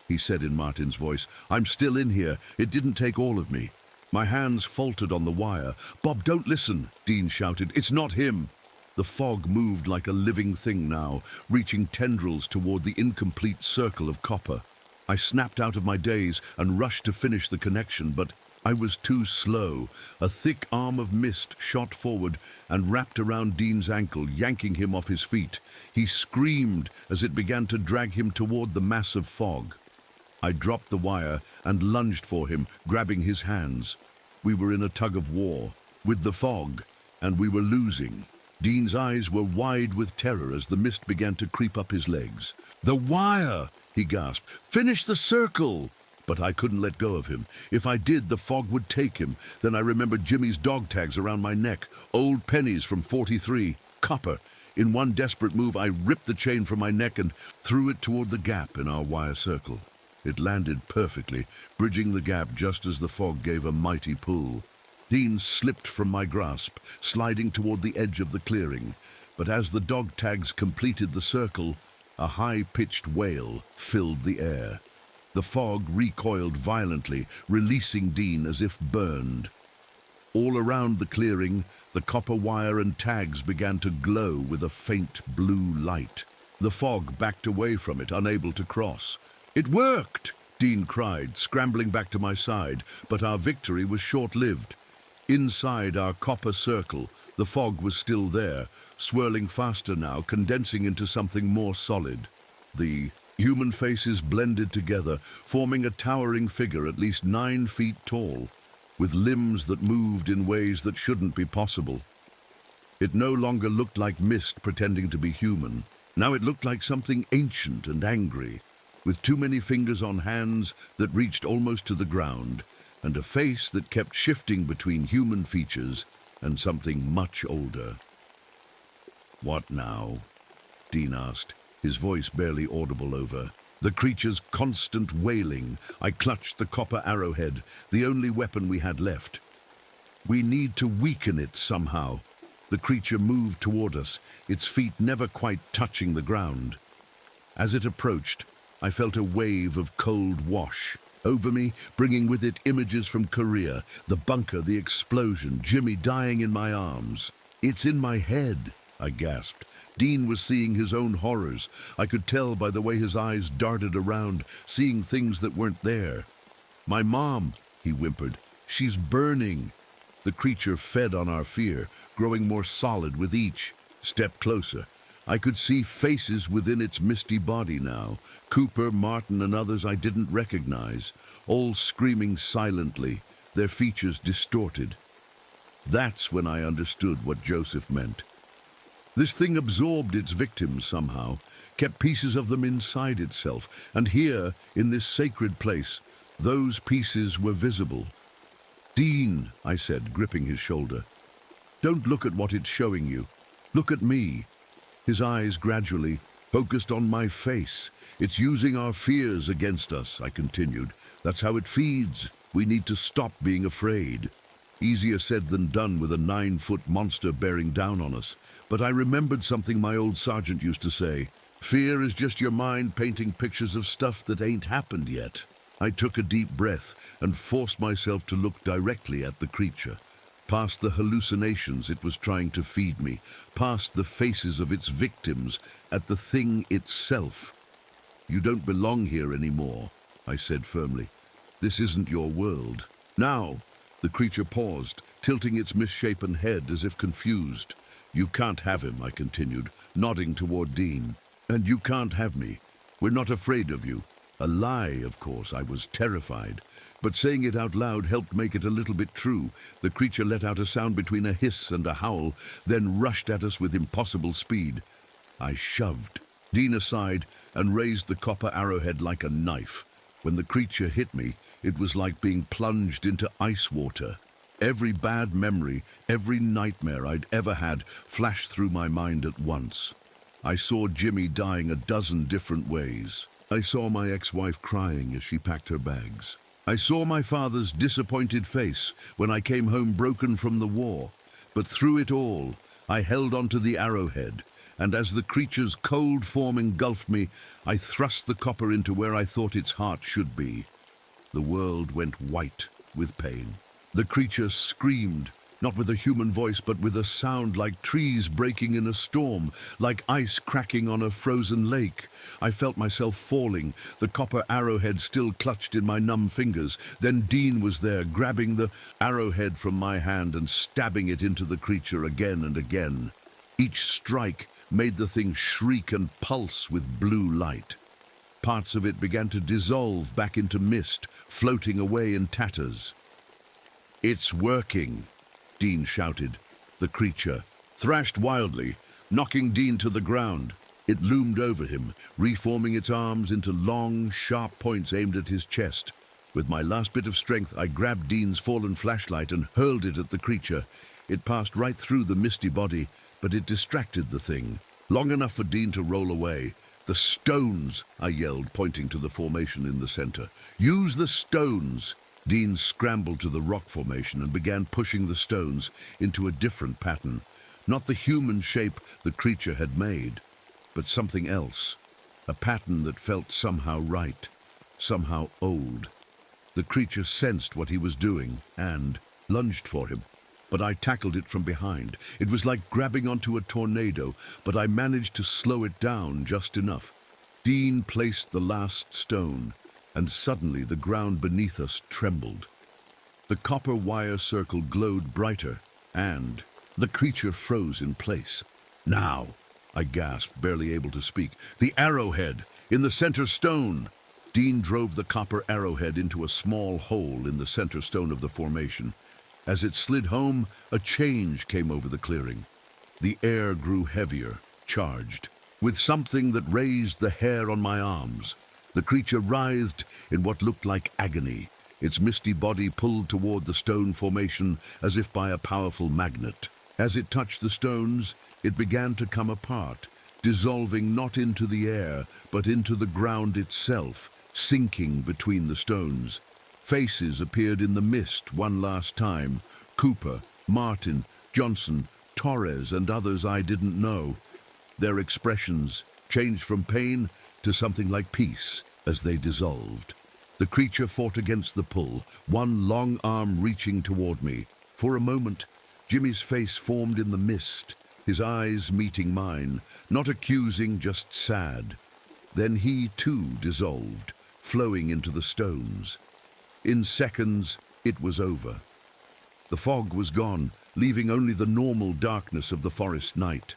he said in Martin's voice. I'm still in here. It didn't take all of me. My hands faltered on the wire. Bob, don't listen, Dean shouted. It's not him. The fog moved like a living thing now, reaching tendrils toward the incomplete circle of copper. I snapped out of my daze and rushed to finish the connection, but I was too slow. A thick arm of mist shot forward and wrapped around Dean's ankle, yanking him off his feet. He screamed as it began to drag him toward the mass of fog. I dropped the wire and lunged for him, grabbing his hands. We were in a tug of war with the fog, and we were losing. Dean's eyes were wide with terror as the mist began to creep up his legs. The wire, he gasped. Finish the circle. But I couldn't let go of him. If I did, the fog would take him. Then I remembered Jimmy's dog tags around my neck, old pennies from 43, copper. In one desperate move, I ripped the chain from my neck and threw it toward the gap in our wire circle. It landed perfectly, bridging the gap just as the fog gave a mighty pull. Dean slipped from my grasp, sliding toward the edge of the clearing. But as the dog tags completed the circle, a high-pitched wail filled the air. The fog recoiled violently, releasing Dean as if burned. All around the clearing, the copper wire and tags began to glow with a faint blue light. The fog backed away from it, unable to cross. It worked, Dean cried, scrambling back to my side, but our victory was short-lived. Inside our copper circle, the fog was still there, swirling faster now, condensing into something more solid. The human faces blended together, forming a towering figure at least 9 feet tall, with limbs that moved in ways that shouldn't be possible. It no longer looked like mist pretending to be human. Now it looked like something ancient and angry, with too many fingers on hands that reached almost to the ground, and a face that kept shifting between human features and something much older. What now? Dean asked, his voice barely audible over the creature's constant wailing. I clutched the copper arrowhead, the only weapon we had left. We need to weaken it somehow. The creature moved toward us, its feet never quite touching the ground. As it approached, I felt a wave of cold wash over me, bringing with it images from Korea, the bunker, the explosion, Jimmy dying in my arms. It's in my head, I gasped. Dean was seeing his own horrors. I could tell by the way his eyes darted around, seeing things that weren't there. My mom, he whimpered. She's burning. The creature fed on our fear, growing more solid with each step closer. I could see faces within its misty body now. Cooper, Martin, and others I didn't recognize, all screaming silently, their features distorted. That's when I understood what Joseph meant. This thing absorbed its victims somehow, kept pieces of them inside itself, and here, in this sacred place, those pieces were visible. Dean, I said, gripping his shoulder, don't look at what it's showing you. Look at me. His eyes gradually focused on my face. It's using our fears against us, I continued. That's how it feeds. We need to stop being afraid. Easier said than done with a 9-foot monster bearing down on us. But I remembered something my old sergeant used to say. Fear is just your mind painting pictures of stuff that ain't happened yet. I took a deep breath and forced myself to look directly at the creature. Past the hallucinations it was trying to feed me, past the faces of its victims, at the thing itself. You don't belong here anymore, I said firmly. This isn't your world. Now, the creature paused, tilting its misshapen head as if confused. You can't have him, I continued, nodding toward Dean. And you can't have me. We're not afraid of you. A lie, of course. I was terrified. But saying it out loud helped make it a little bit true. The creature let out a sound between a hiss and a howl, then rushed at us with impossible speed. I shoved Dean aside and raised the copper arrowhead like a knife. When the creature hit me, it was like being plunged into ice water. Every bad memory, every nightmare I'd ever had flashed through my mind at once. I saw Jimmy dying a dozen different ways. I saw my ex-wife crying as she packed her bags. I saw my father's disappointed face when I came home broken from the war. But through it all, I held onto the arrowhead, and as the creature's cold form engulfed me, I thrust the copper into where I thought its heart should be. The world went white with pain. The creature screamed, not with a human voice, but with a sound like trees breaking in a storm, like ice cracking on a frozen lake. I felt myself falling, the copper arrowhead still clutched in my numb fingers. Then Dean was there, grabbing the arrowhead from my hand and stabbing it into the creature again and again. Each strike made the thing shriek and pulse with blue light. Parts of it began to dissolve back into mist, floating away in tatters. "It's working," Dean shouted. The creature thrashed wildly, knocking Dean to the ground. It loomed over him, reforming its arms into long, sharp points aimed at his chest. With my last bit of strength, I grabbed Dean's fallen flashlight and hurled it at the creature. It passed right through the misty body, but it distracted the thing, long enough for Dean to roll away. "The stones!" I yelled, pointing to the formation in the center. "Use the stones!" Dean scrambled to the rock formation and began pushing the stones into a different pattern. Not the human shape the creature had made, but something else. A pattern that felt somehow right, somehow old. The creature sensed what he was doing and lunged for him. But I tackled it from behind. It was like grabbing onto a tornado, but I managed to slow it down just enough. Dean placed the last stone, and suddenly the ground beneath us trembled. The copper wire circle glowed brighter, and the creature froze in place. "Now," I gasped, barely able to speak. "The arrowhead, in the center stone!" Dean drove the copper arrowhead into a small hole in the center stone of the formation. As it slid home, a change came over the clearing. The air grew heavier, charged, with something that raised the hair on my arms. The creature writhed in what looked like agony, its misty body pulled toward the stone formation as if by a powerful magnet. As it touched the stones, it began to come apart, dissolving not into the air, but into the ground itself, sinking between the stones. Faces appeared in the mist one last time. Cooper, Martin, Johnson, Torres, and others I didn't know. Their expressions changed from pain to something like peace as they dissolved. The creature fought against the pull, one long arm reaching toward me. For a moment, Jimmy's face formed in the mist, his eyes meeting mine, not accusing, just sad. Then he too dissolved, flowing into the stones. In seconds, it was over. The fog was gone, leaving only the normal darkness of the forest night.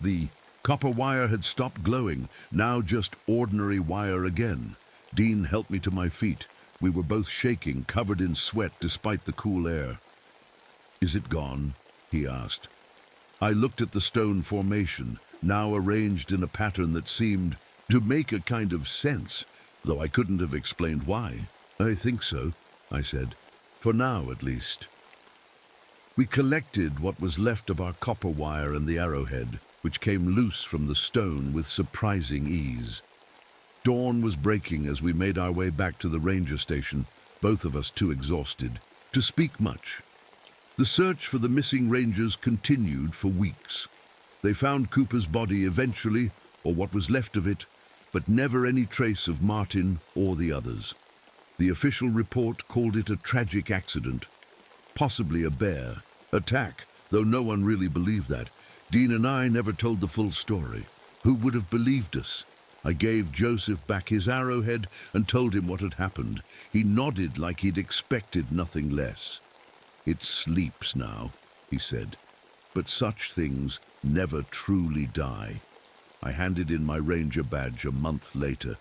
The copper wire had stopped glowing, now just ordinary wire again. Dean helped me to my feet. We were both shaking, covered in sweat despite the cool air. "Is it gone?" he asked. I looked at the stone formation, now arranged in a pattern that seemed to make a kind of sense, though I couldn't have explained why. "I think so," I said. "For now, at least." We collected what was left of our copper wire and the arrowhead, which came loose from the stone with surprising ease. Dawn was breaking as we made our way back to the ranger station, both of us too exhausted to speak much. The search for the missing rangers continued for weeks. They found Cooper's body eventually, or what was left of it, but never any trace of Martin or the others. The official report called it a tragic accident, possibly a bear attack, though no one really believed that. Dean and I never told the full story. Who would have believed us? I gave Joseph back his arrowhead and told him what had happened. He nodded like he'd expected nothing less. "It sleeps now," he said, "but such things never truly die." I handed in my ranger badge a month later.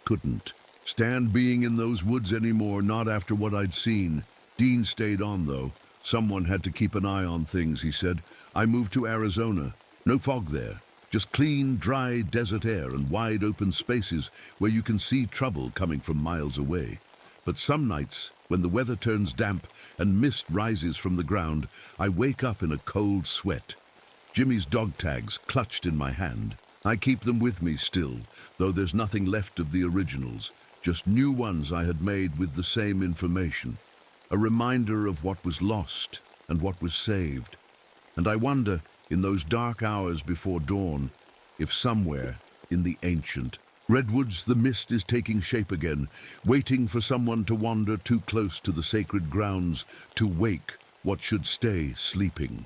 Couldn't stand being in those woods anymore, not after what I'd seen. Dean stayed on, though. Someone had to keep an eye on things, he said. I moved to Arizona. No fog there. Just clean, dry desert air and wide open spaces where you can see trouble coming from miles away. But some nights, when the weather turns damp and mist rises from the ground, I wake up in a cold sweat. Jimmy's dog tags clutched in my hand. I keep them with me still, though there's nothing left of the originals, just new ones I had made with the same information. A reminder of what was lost and what was saved. And I wonder, in those dark hours before dawn, if somewhere in the ancient redwoods the mist is taking shape again, waiting for someone to wander too close to the sacred grounds to wake what should stay sleeping.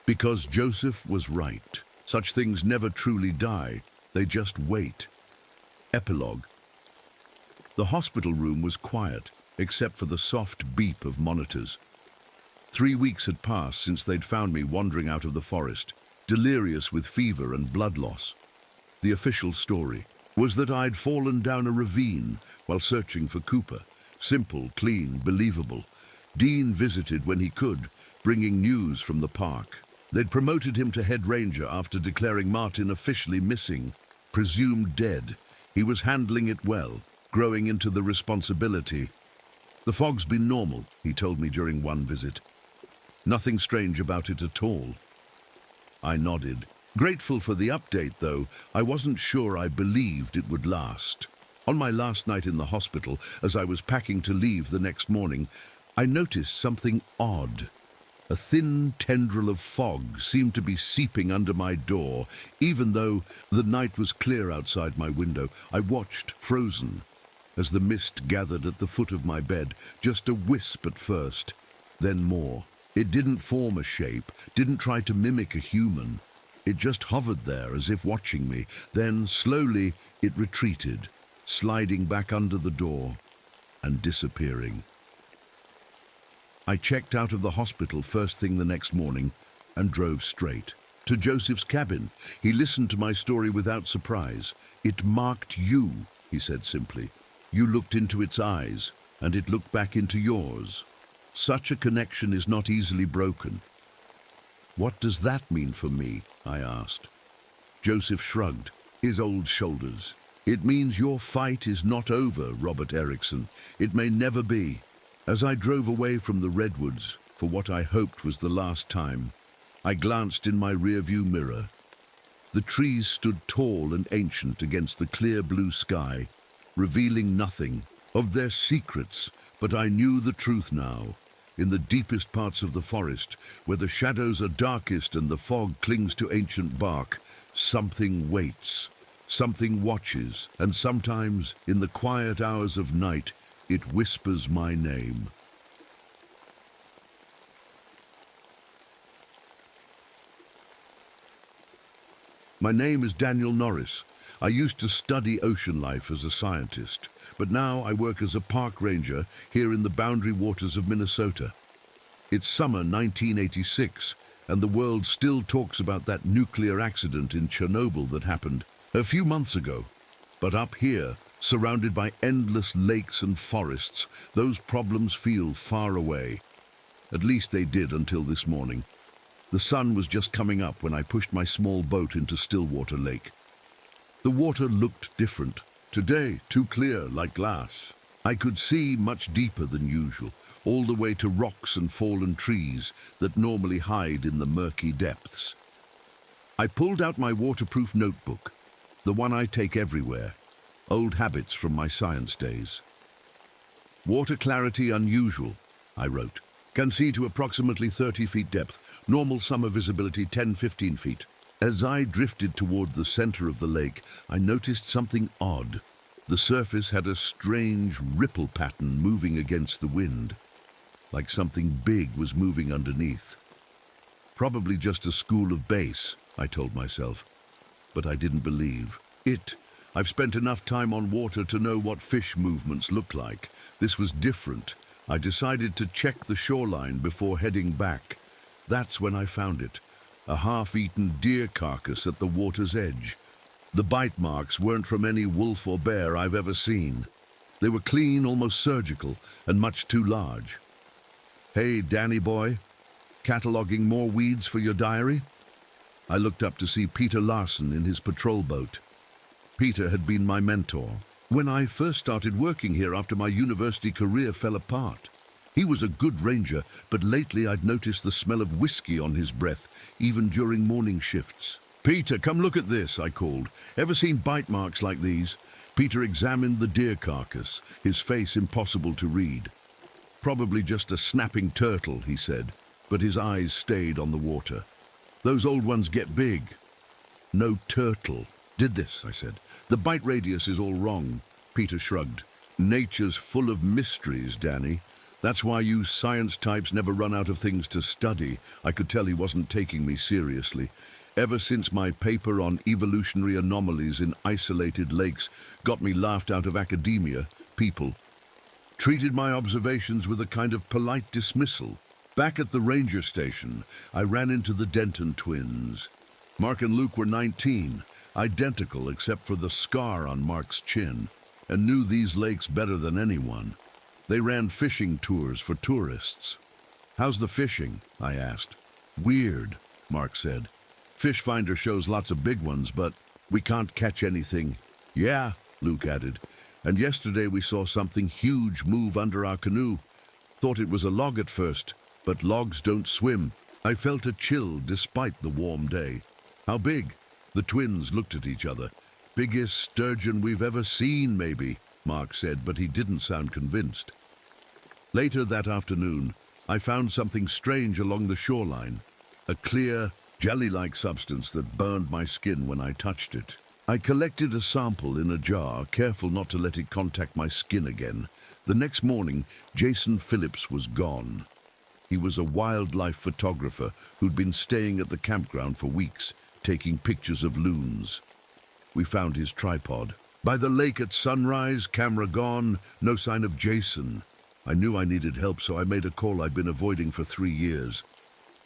Because Joseph was right. Such things never truly die, they just wait. Epilogue. The hospital room was quiet, except for the soft beep of monitors. 3 weeks had passed since they'd found me wandering out of the forest, delirious with fever and blood loss. The official story was that I'd fallen down a ravine while searching for Cooper. Simple, clean, believable. Dean visited when he could, bringing news from the park. They'd promoted him to head ranger after declaring Martin officially missing, presumed dead. He was handling it well, growing into the responsibility. "The fog's been normal," he told me during one visit. "Nothing strange about it at all." I nodded. Grateful for the update, though, I wasn't sure I believed it would last. On my last night in the hospital, as I was packing to leave the next morning, I noticed something odd. A thin tendril of fog seemed to be seeping under my door. Even though the night was clear outside my window, I watched, frozen, as the mist gathered at the foot of my bed, just a wisp at first, then more. It didn't form a shape, didn't try to mimic a human. It just hovered there as if watching me. Then, slowly, it retreated, sliding back under the door and disappearing. I checked out of the hospital first thing the next morning and drove straight to Joseph's cabin. He listened to my story without surprise. "It marked you," he said simply. "You looked into its eyes, and it looked back into yours. Such a connection is not easily broken." "What does that mean for me?" I asked. Joseph shrugged his old shoulders. "It means your fight is not over, Robert Erickson. It may never be." As I drove away from the redwoods, for what I hoped was the last time, I glanced in my rearview mirror. The trees stood tall and ancient against the clear blue sky, revealing nothing of their secrets, but I knew the truth now. In the deepest parts of the forest, where the shadows are darkest and the fog clings to ancient bark, something waits, something watches, and sometimes, in the quiet hours of night, it whispers my name. My name is Daniel Norris. I used to study ocean life as a scientist, but now I work as a park ranger here in the boundary waters of Minnesota. It's summer 1986, and the world still talks about that nuclear accident in Chernobyl that happened a few months ago. But up here, surrounded by endless lakes and forests, those problems feel far away. At least they did until this morning. The sun was just coming up when I pushed my small boat into Stillwater Lake. The water looked different. Today, too clear, like glass. I could see much deeper than usual, all the way to rocks and fallen trees that normally hide in the murky depths. I pulled out my waterproof notebook, the one I take everywhere, old habits from my science days. "Water clarity unusual," I wrote. Can see to approximately 30 feet depth. Normal summer visibility 10-15 feet. As I drifted toward the center of the lake, I noticed something odd. The surface had a strange ripple pattern moving against the wind, like something big was moving underneath. Probably just a school of bass, I told myself, but I didn't believe it. I've spent enough time on water to know what fish movements look like. This was different. I decided to check the shoreline before heading back. That's when I found it, a half-eaten deer carcass at the water's edge. The bite marks weren't from any wolf or bear I've ever seen. They were clean, almost surgical, and much too large. Hey, Danny boy, cataloging more weeds for your diary? I looked up to see Peter Larson in his patrol boat. Peter had been my mentor when I first started working here after my university career fell apart. He was a good ranger, but lately I'd noticed the smell of whiskey on his breath, even during morning shifts. Peter, come look at this, I called. Ever seen bite marks like these? Peter examined the deer carcass, his face impossible to read. Probably just a snapping turtle, he said, but his eyes stayed on the water. Those old ones get big. No turtle did this, I said. The bite radius is all wrong. Peter shrugged. Nature's full of mysteries, Danny. That's why you science types never run out of things to study. I could tell he wasn't taking me seriously. Ever since my paper on evolutionary anomalies in isolated lakes got me laughed out of academia, people treated my observations with a kind of polite dismissal. Back at the ranger station, I ran into the Denton twins. Mark and Luke were 19, identical except for the scar on Mark's chin, and knew these lakes better than anyone. They ran fishing tours for tourists. How's the fishing? I asked. Weird, Mark said. Fish Finder shows lots of big ones, but we can't catch anything. Yeah, Luke added. And yesterday we saw something huge move under our canoe. Thought it was a log at first, but logs don't swim. I felt a chill despite the warm day. How big? The twins looked at each other. Biggest sturgeon we've ever seen, maybe, Mark said, but he didn't sound convinced. Later that afternoon, I found something strange along the shoreline. A clear, jelly-like substance that burned my skin when I touched it. I collected a sample in a jar, careful not to let it contact my skin again. The next morning, Jason Phillips was gone. He was a wildlife photographer who'd been staying at the campground for weeks, taking pictures of loons. We found his tripod. By the lake at sunrise, camera gone, no sign of Jason. I knew I needed help, so I made a call I'd been avoiding for 3 years.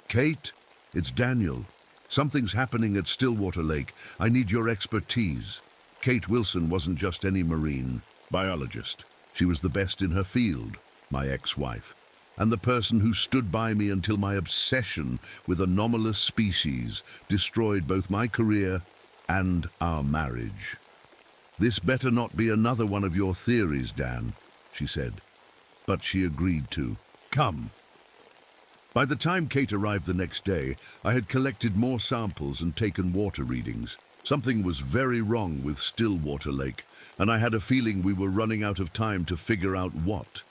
Kate, it's Daniel. Something's happening at Stillwater Lake. I need your expertise. Kate Wilson wasn't just any marine biologist. She was the best in her field, my ex-wife, and the person who stood by me until my obsession with anomalous species destroyed both my career and our marriage. This better not be another one of your theories, Dan, she said. But she agreed to. Come. By the time Kate arrived the next day, I had collected more samples and taken water readings. Something was very wrong with Stillwater Lake, and I had a feeling we were running out of time to figure out what.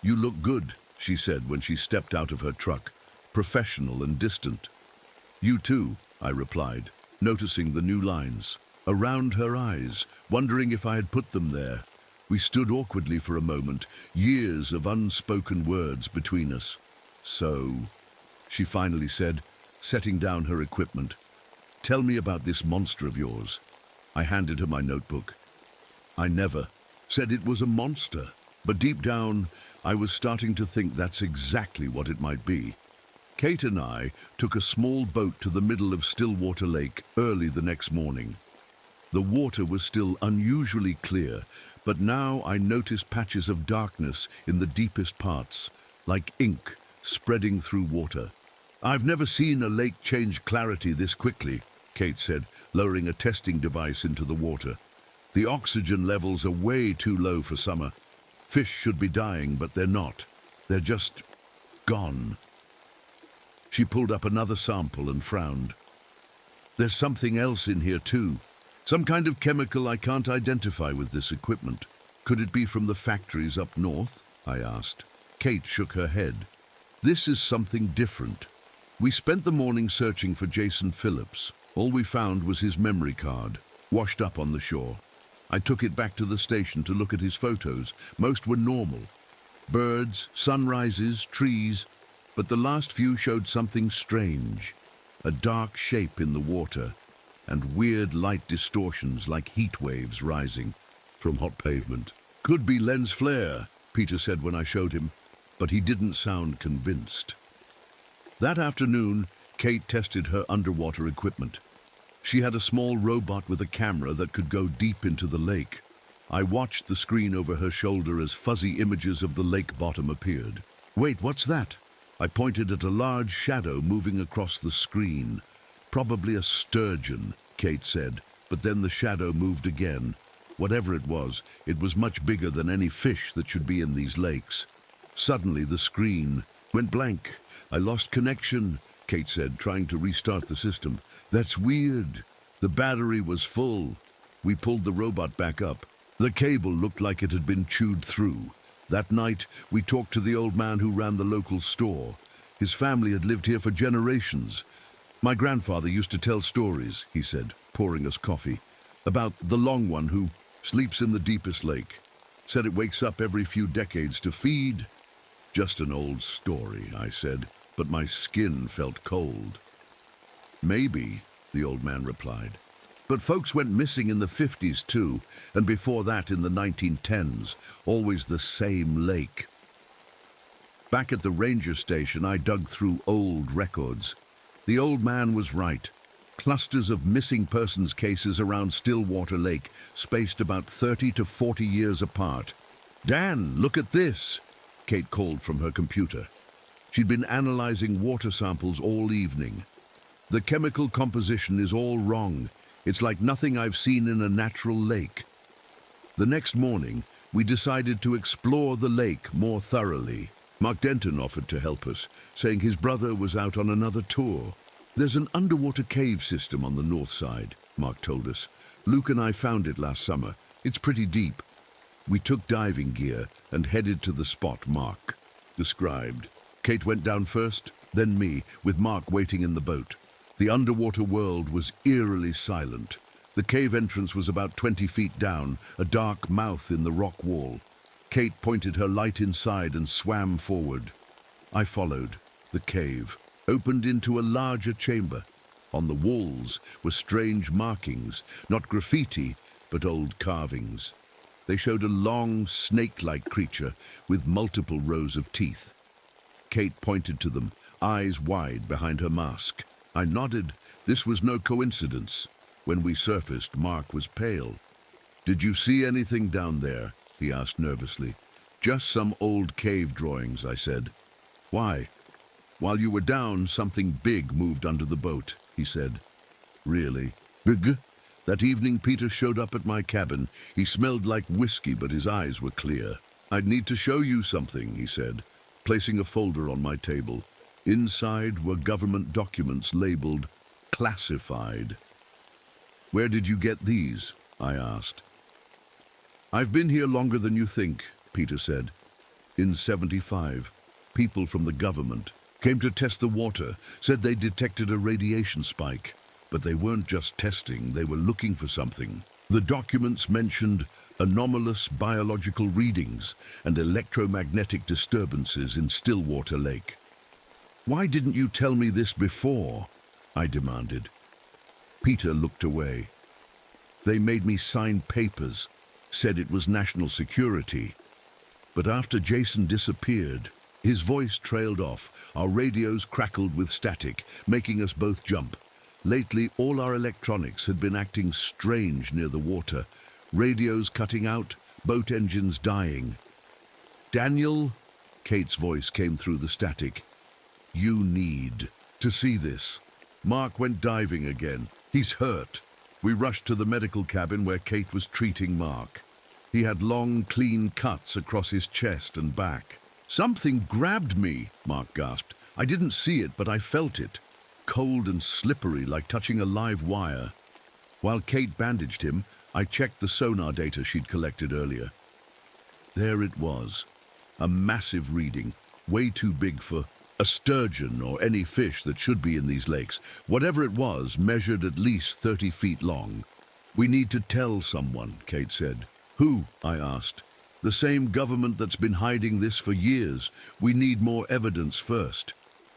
You look good, she said when she stepped out of her truck, professional and distant. You too, I replied, noticing the new lines around her eyes, wondering if I had put them there. We stood awkwardly for a moment, years of unspoken words between us. So, she finally said, setting down her equipment, tell me about this monster of yours. I handed her my notebook. I never said it was a monster, but deep down, I was starting to think that's exactly what it might be. Kate and I took a small boat to the middle of Stillwater Lake early the next morning. The water was still unusually clear, but now I noticed patches of darkness in the deepest parts, like ink spreading through water. I've never seen a lake change clarity this quickly, Kate said, lowering a testing device into the water. The oxygen levels are way too low for summer. Fish should be dying, but they're not. They're just gone. She pulled up another sample and frowned. There's something else in here too. Some kind of chemical I can't identify with this equipment. Could it be from the factories up north? I asked. Kate shook her head. This is something different. We spent the morning searching for Jason Phillips. All we found was his memory card, washed up on the shore. I took it back to the station to look at his photos. Most were normal. Birds, sunrises, trees, but the last few showed something strange. A dark shape in the water, and weird light distortions like heat waves rising from hot pavement. Could be lens flare, Peter said when I showed him, but he didn't sound convinced. That afternoon, Kate tested her underwater equipment. She had a small robot with a camera that could go deep into the lake. I watched the screen over her shoulder as fuzzy images of the lake bottom appeared. Wait, what's that? I pointed at a large shadow moving across the screen. Probably a sturgeon, Kate said, but then the shadow moved again. Whatever it was much bigger than any fish that should be in these lakes. Suddenly the screen went blank. I lost connection, Kate said, trying to restart the system. That's weird. The battery was full. We pulled the robot back up. The cable looked like it had been chewed through. That night, we talked to the old man who ran the local store. His family had lived here for generations. My grandfather used to tell stories, he said, pouring us coffee, about the long one who sleeps in the deepest lake. Said it wakes up every few decades to feed. Just an old story, I said, but my skin felt cold. Maybe, the old man replied. But folks went missing in the 50s too, and before that in the 1910s, always the same lake. Back at the ranger station, I dug through old records. The old man was right. Clusters of missing persons cases around Stillwater Lake, spaced about 30 to 40 years apart. Dan, look at this, Kate called from her computer. She'd been analyzing water samples all evening. The chemical composition is all wrong. It's like nothing I've seen in a natural lake. The next morning, we decided to explore the lake more thoroughly. Mark Denton offered to help us, saying his brother was out on another tour. There's an underwater cave system on the north side, Mark told us. Luke and I found it last summer. It's pretty deep. We took diving gear and headed to the spot Mark described. Kate went down first, then me, with Mark waiting in the boat. The underwater world was eerily silent. The cave entrance was about 20 feet down, a dark mouth in the rock wall. Kate pointed her light inside and swam forward. I followed. The cave opened into a larger chamber. On the walls were strange markings, not graffiti, but old carvings. They showed a long, snake-like creature with multiple rows of teeth. Kate pointed to them, eyes wide behind her mask. I nodded. This was no coincidence. When we surfaced, Mark was pale. "Did you see anything down there?" he asked nervously. "Just some old cave drawings," I said. "Why?" "While you were down, something big moved under the boat," he said. "Really? Big?" That evening, Peter showed up at my cabin. He smelled like whiskey, but his eyes were clear. "I'd need to show you something," he said, placing a folder on my table. Inside were government documents labeled classified. "Where did you get these?" I asked. "I've been here longer than you think," Peter said. "In 75, people from the government came to test the water, said they detected a radiation spike. But they weren't just testing, they were looking for something. The documents mentioned anomalous biological readings and electromagnetic disturbances in Stillwater Lake. "Why didn't you tell me this before?" I demanded. Peter looked away. "They made me sign papers, said it was national security. But after Jason disappeared," his voice trailed off. Our radios crackled with static, making us both jump. Lately, all our electronics had been acting strange near the water. Radios cutting out, boat engines dying. "Daniel," Kate's voice came through the static, "you need to see this." Mark went diving again. "He's hurt." We rushed to the medical cabin where Kate was treating Mark. He had long, clean cuts across his chest and back. "Something grabbed me," Mark gasped. "I didn't see it, but I felt it. Cold and slippery, like touching a live wire." While Kate bandaged him, I checked the sonar data she'd collected earlier. There it was, a massive reading, way too big for A sturgeon or any fish that should be in these lakes, whatever it was, measured at least 30 feet long. We need to tell someone, Kate said. Who? I asked. The same government that's been hiding this for years. We need more evidence first.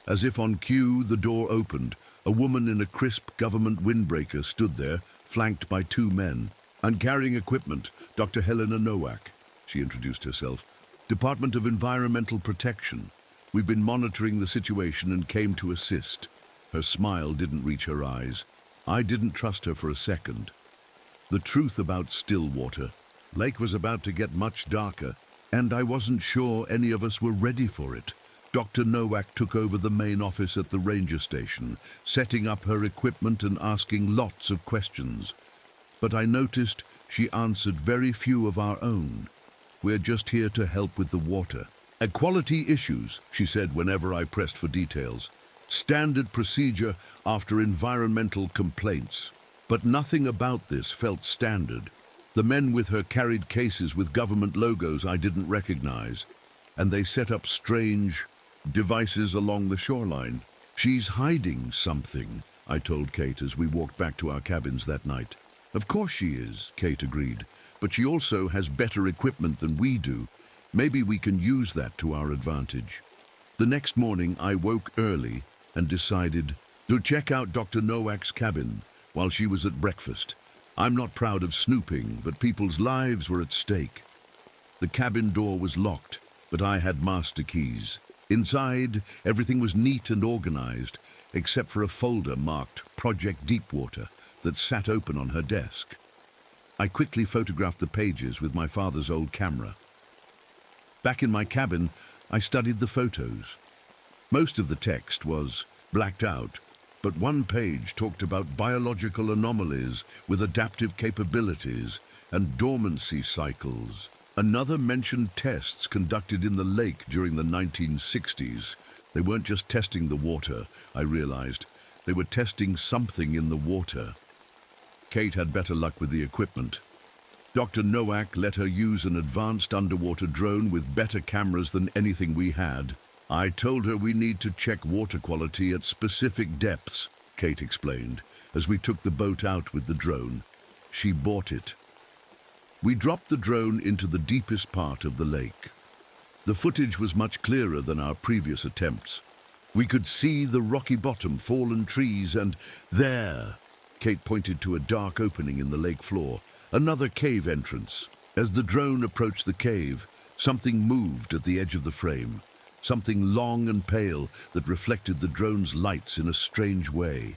As if on cue, the door opened. A woman in a crisp government windbreaker stood there, flanked by 2 men. And carrying equipment, Dr. Helena Nowak, she introduced herself. Department of Environmental Protection. We've been monitoring the situation and came to assist. Her smile didn't reach her eyes. I didn't trust her for a second. The truth about Stillwater. Lake was about to get much darker, and I wasn't sure any of us were ready for it. Dr. Nowak took over the main office at the ranger station, setting up her equipment and asking lots of questions. But I noticed she answered very few of our own. We're just here to help with the water. Equality issues, she said whenever I pressed for details. Standard procedure after environmental complaints. But nothing about this felt standard. The men with her carried cases with government logos I didn't recognize, and they set up strange devices along the shoreline. She's hiding something, I told Kate as we walked back to our cabins that night. Of course she is, Kate agreed, but she also has better equipment than we do. Maybe we can use that to our advantage. The next morning I woke early and decided to check out Dr. Nowak's cabin while she was at breakfast. I'm not proud of snooping, but people's lives were at stake. The cabin door was locked, but I had master keys. Inside, everything was neat and organized, except for a folder marked Project Deepwater that sat open on her desk. I quickly photographed the pages with my father's old camera. Back in my cabin, I studied the photos. Most of the text was blacked out, but one page talked about biological anomalies with adaptive capabilities and dormancy cycles. Another mentioned tests conducted in the lake during the 1960s. They weren't just testing the water, I realized. They were testing something in the water. Kate had better luck with the equipment. Dr. Nowak let her use an advanced underwater drone with better cameras than anything we had. I told her we need to check water quality at specific depths, Kate explained, as we took the boat out with the drone. She bought it. We dropped the drone into the deepest part of the lake. The footage was much clearer than our previous attempts. We could see the rocky bottom, fallen trees, and there, Kate pointed to a dark opening in the lake floor, another cave entrance. As the drone approached the cave, something moved at the edge of the frame, something long and pale that reflected the drone's lights in a strange way.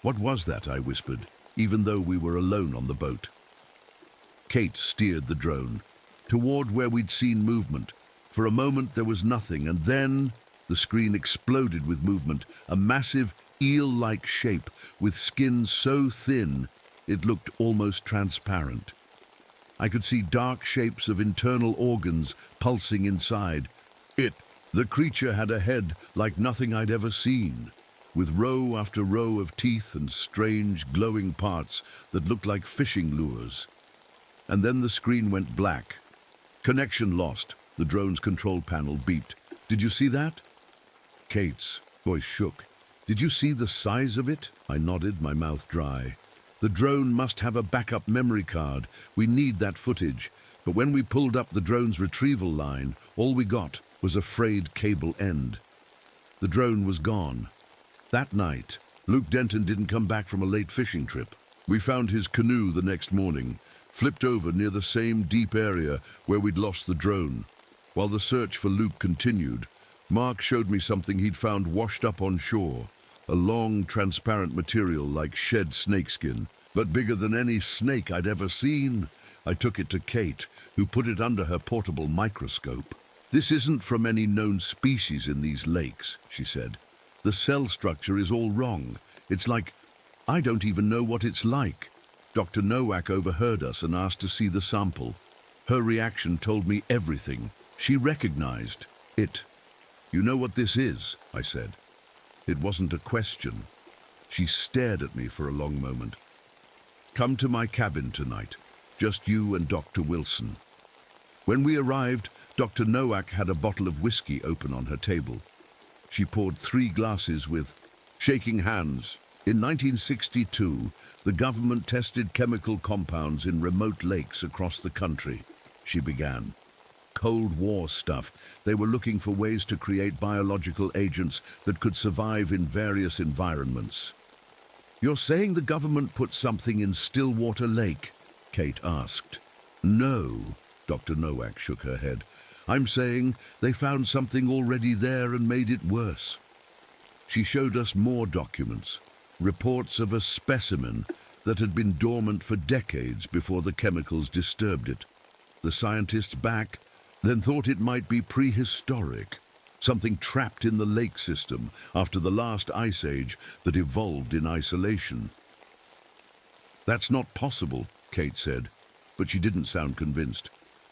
What was that? I whispered, even though we were alone on the boat. Kate steered the drone toward where we'd seen movement. For a moment there was nothing, and then the screen exploded with movement, a massive eel-like shape with skin so thin it looked almost transparent. I could see dark shapes of internal organs pulsing inside. The creature had a head like nothing I'd ever seen, with row after row of teeth and strange glowing parts that looked like fishing lures. And then the screen went black. Connection lost. The drone's control panel beeped. Did you see that? Kate's voice shook. Did you see the size of it? I nodded, my mouth dry. The drone must have a backup memory card. We need that footage. But when we pulled up the drone's retrieval line, all we got was a frayed cable end. The drone was gone. That night, Luke Denton didn't come back from a late fishing trip. We found his canoe the next morning, flipped over near the same deep area where we'd lost the drone. While the search for Luke continued, Mark showed me something he'd found washed up on shore, a long, transparent material like shed snakeskin, but bigger than any snake I'd ever seen. I took it to Kate, who put it under her portable microscope. This isn't from any known species in these lakes, she said. The cell structure is all wrong. It's like, I don't even know what it's like. Dr. Nowak overheard us and asked to see the sample. Her reaction told me everything. She recognized it. You know what this is? I said. It wasn't a question. She stared at me for a long moment. Come to my cabin tonight. Just you and Dr. Wilson. When we arrived, Dr. Nowak had a bottle of whiskey open on her table. She poured 3 glasses with shaking hands. In 1962, the government tested chemical compounds in remote lakes across the country. She began. Cold War stuff. They were looking for ways to create biological agents that could survive in various environments. "You're saying the government put something in Stillwater Lake?" Kate asked. "No," Dr. Nowak shook her head. "I'm saying they found something already there and made it worse." She showed us more documents, reports of a specimen that had been dormant for decades before the chemicals disturbed it. The scientists back then thought it might be prehistoric, something trapped in the lake system after the last ice age that evolved in isolation. "That's not possible," Kate said, but she didn't sound convinced.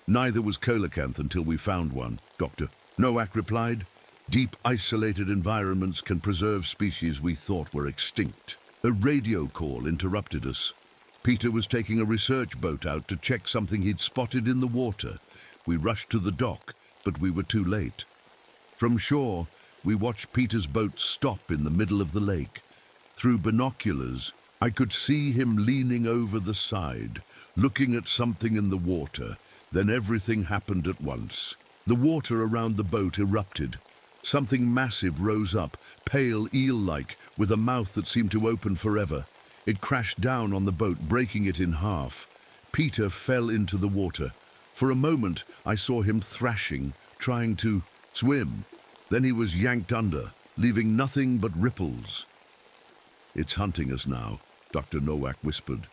"Neither was coelacanth until we found one," Dr. Nowak replied. "Deep, isolated environments can preserve species we thought were extinct." A radio call interrupted us. Peter was taking a research boat out to check something he'd spotted in the water. We rushed to the dock, but we were too late. From shore, we watched Peter's boat stop in the middle of the lake. Through binoculars, I could see him leaning over the side, looking at something in the water. Then everything happened at once. The water around the boat erupted. Something massive rose up, pale eel-like, with a mouth that seemed to open forever. It crashed down on the boat, breaking it in half. Peter fell into the water. For a moment, I saw him thrashing, trying to swim. Then he was yanked under, leaving nothing but ripples. "It's hunting us now," Dr. Nowak whispered.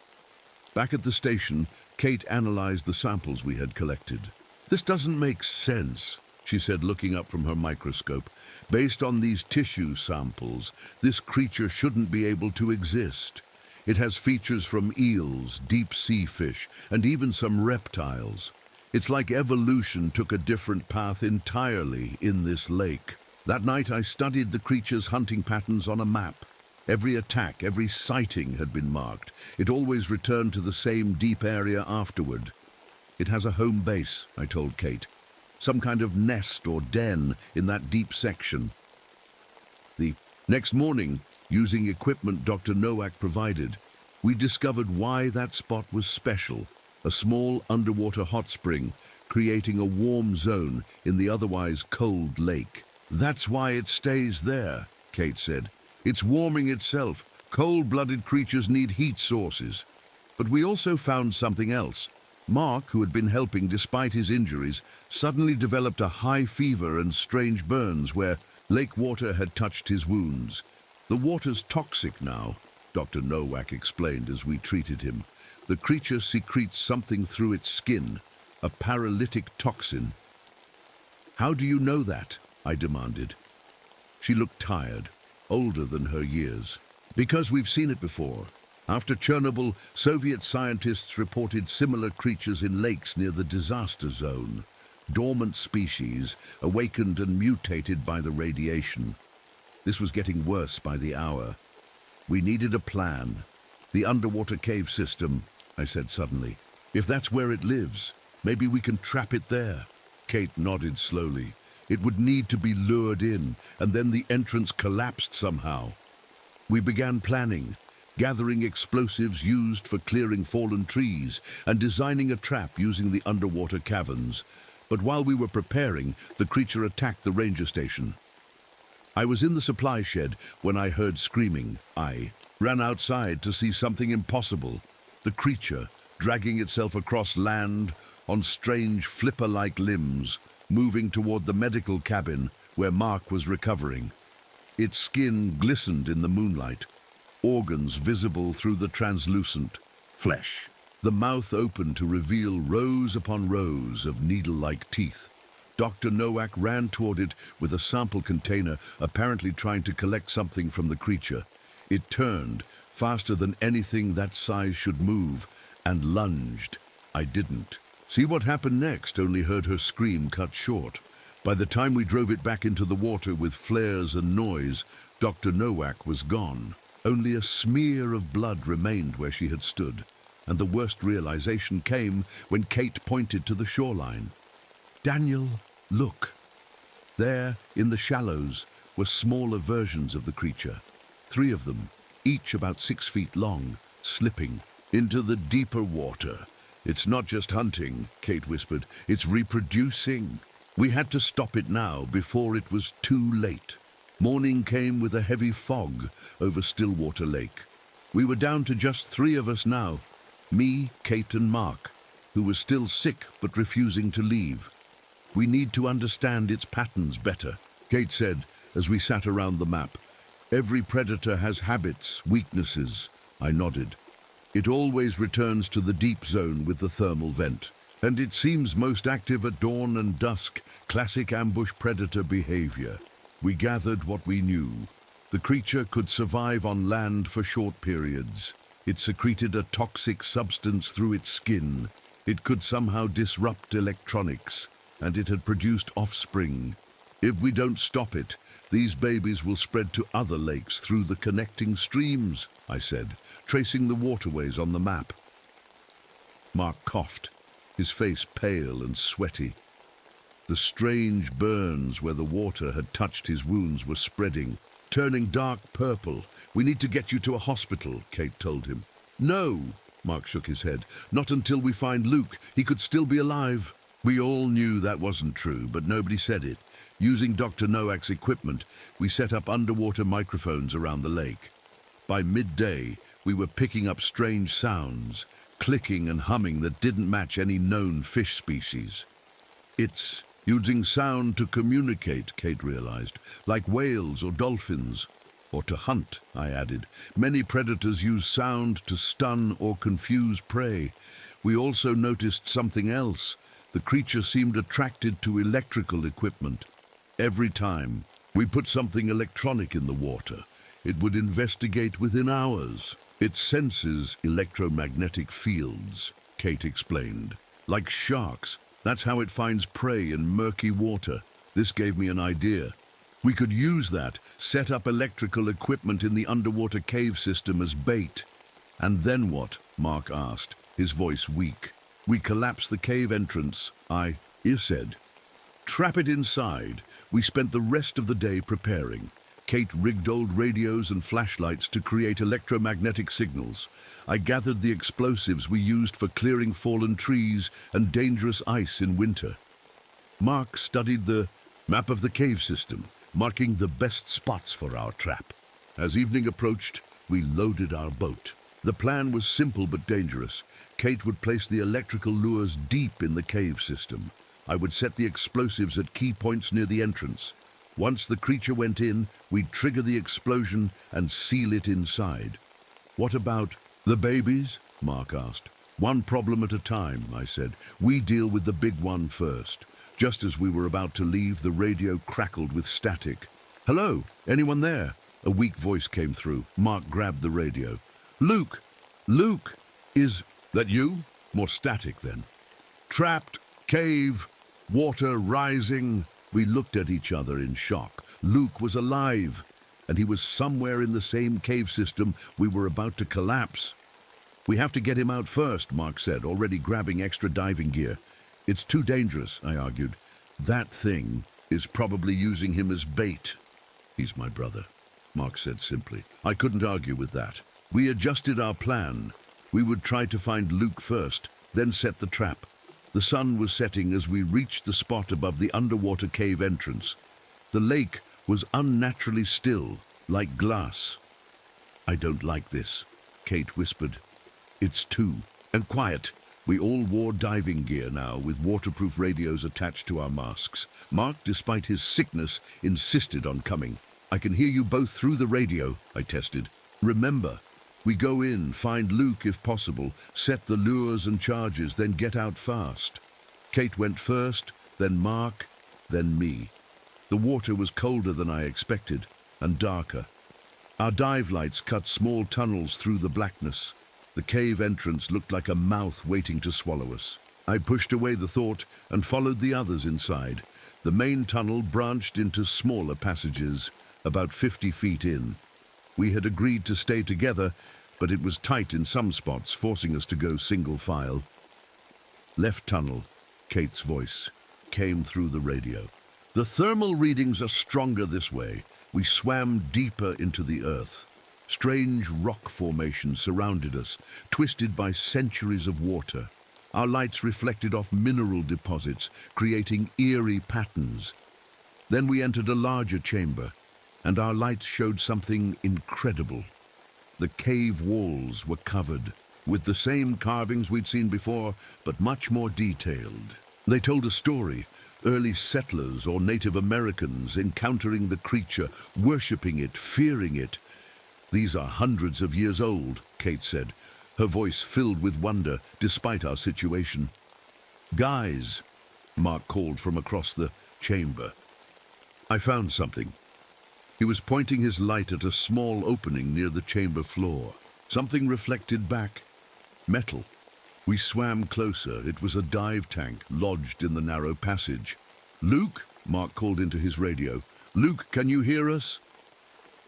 Back at the station, Kate analyzed the samples we had collected. "This doesn't make sense," she said, looking up from her microscope. "Based on these tissue samples, this creature shouldn't be able to exist. It has features from eels, deep-sea fish, and even some reptiles. It's like evolution took a different path entirely in this lake." That night I studied the creature's hunting patterns on a map. Every attack, every sighting had been marked. It always returned to the same deep area afterward. "It has a home base," I told Kate. "Some kind of nest or den in that deep section." The next morning, using equipment Dr. Nowak provided, we discovered why that spot was special. A small underwater hot spring, creating a warm zone in the otherwise cold lake. "That's why it stays there," Kate said. "It's warming itself. Cold-blooded creatures need heat sources." But we also found something else. Mark, who had been helping despite his injuries, suddenly developed a high fever and strange burns where lake water had touched his wounds. "The water's toxic now," Dr. Nowak explained as we treated him. "The creature secretes something through its skin, a paralytic toxin." "How do you know that?" I demanded. She looked tired, older than her years. "Because we've seen it before. After Chernobyl, Soviet scientists reported similar creatures in lakes near the disaster zone. Dormant species, awakened and mutated by the radiation. This was getting worse by the hour. We needed a plan. The underwater cave system," I said suddenly. "If that's where it lives, maybe we can trap it there." Kate nodded slowly. "It would need to be lured in, and then the entrance collapsed somehow." We began planning, gathering explosives used for clearing fallen trees, and designing a trap using the underwater caverns. But while we were preparing, the creature attacked the ranger station. I was in the supply shed when I heard screaming. I ran outside to see something impossible. The creature, dragging itself across land on strange flipper-like limbs, moving toward the medical cabin where Mark was recovering. Its skin glistened in the moonlight, organs visible through the translucent flesh. The mouth opened to reveal rows upon rows of needle-like teeth. Dr. Nowak ran toward it with a sample container, apparently trying to collect something from the creature. It turned, faster than anything that size should move, and lunged. I didn't see what happened next, only heard her scream cut short. By the time we drove it back into the water with flares and noise, Dr. Nowak was gone. Only a smear of blood remained where she had stood, and the worst realization came when Kate pointed to the shoreline. "Daniel, look. There, in the shallows, were smaller versions of the creature. 3 of them, each about 6 feet long, slipping into the deeper water. "It's not just hunting," Kate whispered. "It's reproducing." We had to stop it now before it was too late. Morning came with a heavy fog over Stillwater Lake. We were down to just 3 of us now, me, Kate and Mark, who was still sick but refusing to leave. "We need to understand its patterns better," Kate said as we sat around the map. "Every predator has habits, weaknesses." I nodded. "It always returns to the deep zone with the thermal vent, and it seems most active at dawn and dusk, classic ambush predator behavior." We gathered what we knew. The creature could survive on land for short periods. It secreted a toxic substance through its skin. It could somehow disrupt electronics, and it had produced offspring. "If we don't stop it, these babies will spread to other lakes through the connecting streams," I said, tracing the waterways on the map. Mark coughed, his face pale and sweaty. The strange burns where the water had touched his wounds were spreading, turning dark purple. "We need to get you to a hospital," Kate told him. "No," Mark shook his head. "Not until we find Luke. He could still be alive." We all knew that wasn't true, but nobody said it. Using Dr. Nowak's equipment, we set up underwater microphones around the lake. By midday, we were picking up strange sounds, clicking and humming that didn't match any known fish species. "It's using sound to communicate," Kate realized, "like whales or dolphins. Or to hunt," I added. "Many predators use sound to stun or confuse prey." We also noticed something else. The creature seemed attracted to electrical equipment. Every time we put something electronic in the water, it would investigate within hours. "It senses electromagnetic fields," Kate explained. "Like sharks. That's how it finds prey in murky water." This gave me an idea. We could use that, set up electrical equipment in the underwater cave system as bait. "And then what?" Mark asked, his voice weak. "We collapse the cave entrance," I said. "Trap it inside." We spent the rest of the day preparing. Kate rigged old radios and flashlights to create electromagnetic signals. I gathered the explosives we used for clearing fallen trees and dangerous ice in winter. Mark studied the map of the cave system, marking the best spots for our trap. As evening approached, we loaded our boat. The plan was simple but dangerous. Kate would place the electrical lures deep in the cave system. I would set the explosives at key points near the entrance. Once the creature went in, we'd trigger the explosion and seal it inside. "What about the babies?" Mark asked. "One problem at a time," I said. "We deal with the big one first." Just as we were about to leave, the radio crackled with static. "Hello? Anyone there?" A weak voice came through. Mark grabbed the radio. "Luke! Luke! Is that you?" More static then. "Trapped, cave, water rising." We looked at each other in shock. Luke was alive, and he was somewhere in the same cave system we were about to collapse. "We have to get him out first," Mark said, already grabbing extra diving gear. "It's too dangerous," I argued. "That thing is probably using him as bait." "He's my brother," Mark said simply. I couldn't argue with that. We adjusted our plan. We would try to find Luke first, then set the trap. The sun was setting as we reached the spot above the underwater cave entrance. The lake was unnaturally still, like glass. "I don't like this," Kate whispered. "It's too." "And quiet." We all wore diving gear now, with waterproof radios attached to our masks. Mark, despite his sickness, insisted on coming. "I can hear you both through the radio," I tested. "Remember, we go in, find Luke if possible, set the lures and charges, then get out fast." Kate went first, then Mark, then me. The water was colder than I expected, and darker. Our dive lights cut small tunnels through the blackness. The cave entrance looked like a mouth waiting to swallow us. I pushed away the thought and followed the others inside. The main tunnel branched into smaller passages, about 50 feet in. We had agreed to stay together, but it was tight in some spots, forcing us to go single file. "Left tunnel," Kate's voice came through the radio. "The thermal readings are stronger this way. We swam deeper into the earth. Strange rock formations surrounded us, twisted by centuries of water. Our lights reflected off mineral deposits, creating eerie patterns. Then we entered a larger chamber, and our lights showed something incredible. The cave walls were covered with the same carvings we'd seen before, but much more detailed. They told a story, early settlers or Native Americans encountering the creature, worshipping it, fearing it. "These are hundreds of years old," Kate said, her voice filled with wonder despite our situation. "Guys," Mark called from across the chamber. "I found something." He was pointing his light at a small opening near the chamber floor. Something reflected back. Metal. We swam closer. It was a dive tank lodged in the narrow passage. "Luke," Mark called into his radio. "Luke, can you hear us?"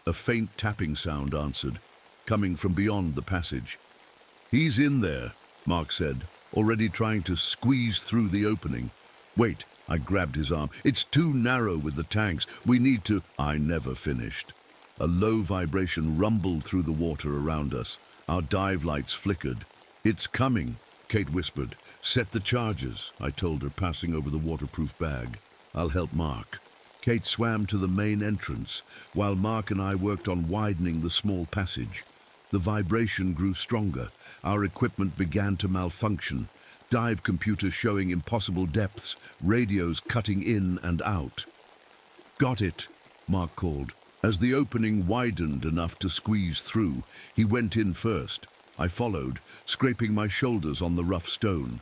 A faint tapping sound answered, coming from beyond the passage. "He's in there," Mark said, already trying to squeeze through the opening. "Wait," I grabbed his arm. "It's too narrow with the tanks. We need to—" I never finished. A low vibration rumbled through the water around us. Our dive lights flickered. "It's coming," Kate whispered. "Set the charges," I told her, passing over the waterproof bag. "I'll help Mark." Kate swam to the main entrance, while Mark and I worked on widening the small passage. The vibration grew stronger. Our equipment began to malfunction. Dive computers showing impossible depths, radios cutting in and out. "Got it," Mark called. As the opening widened enough to squeeze through, he went in first. I followed, scraping my shoulders on the rough stone.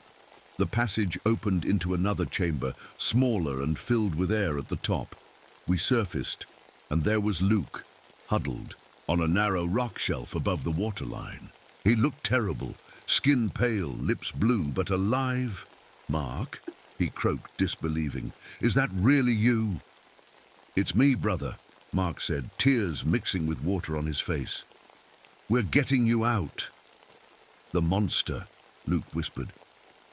The passage opened into another chamber, smaller and filled with air at the top. We surfaced, and there was Luke, huddled on a narrow rock shelf above the waterline. He looked terrible, skin pale, lips blue, but alive. "Mark," he croaked, disbelieving. "Is that really you?" "It's me, brother," Mark said, tears mixing with water on his face. "We're getting you out." "The monster," Luke whispered.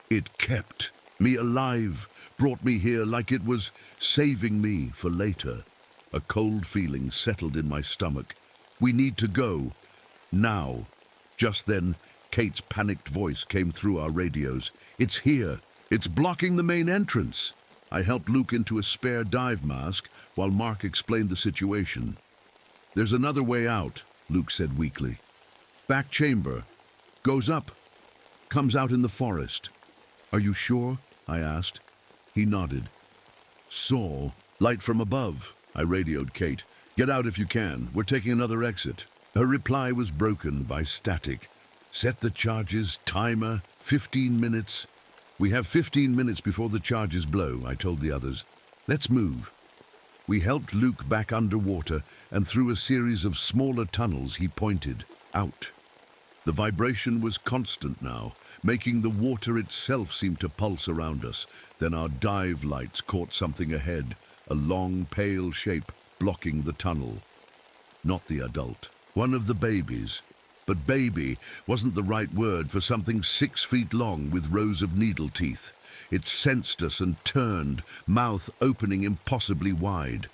"It kept me alive, brought me here like it was saving me for later." A cold feeling settled in my stomach. "We need to go. Now." Just then, Kate's panicked voice came through our radios. "It's here. It's blocking the main entrance." I helped Luke into a spare dive mask while Mark explained the situation. "There's another way out," Luke said weakly. "Back chamber. Goes up. Comes out in the forest." "Are you sure?" I asked. He nodded. "Saw light from above," I radioed Kate. "Get out if you can. We're taking another exit." Her reply was broken by static. "Set the charges, timer, 15 minutes. "We have 15 minutes before the charges blow," I told the others. "Let's move." We helped Luke back underwater and through a series of smaller tunnels he pointed out. The vibration was constant now, making the water itself seem to pulse around us. Then our dive lights caught something ahead, a long, pale shape blocking the tunnel. Not the adult, one of the babies. But baby wasn't the right word for something 6 feet long with rows of needle teeth. It sensed us and turned, mouth opening impossibly wide.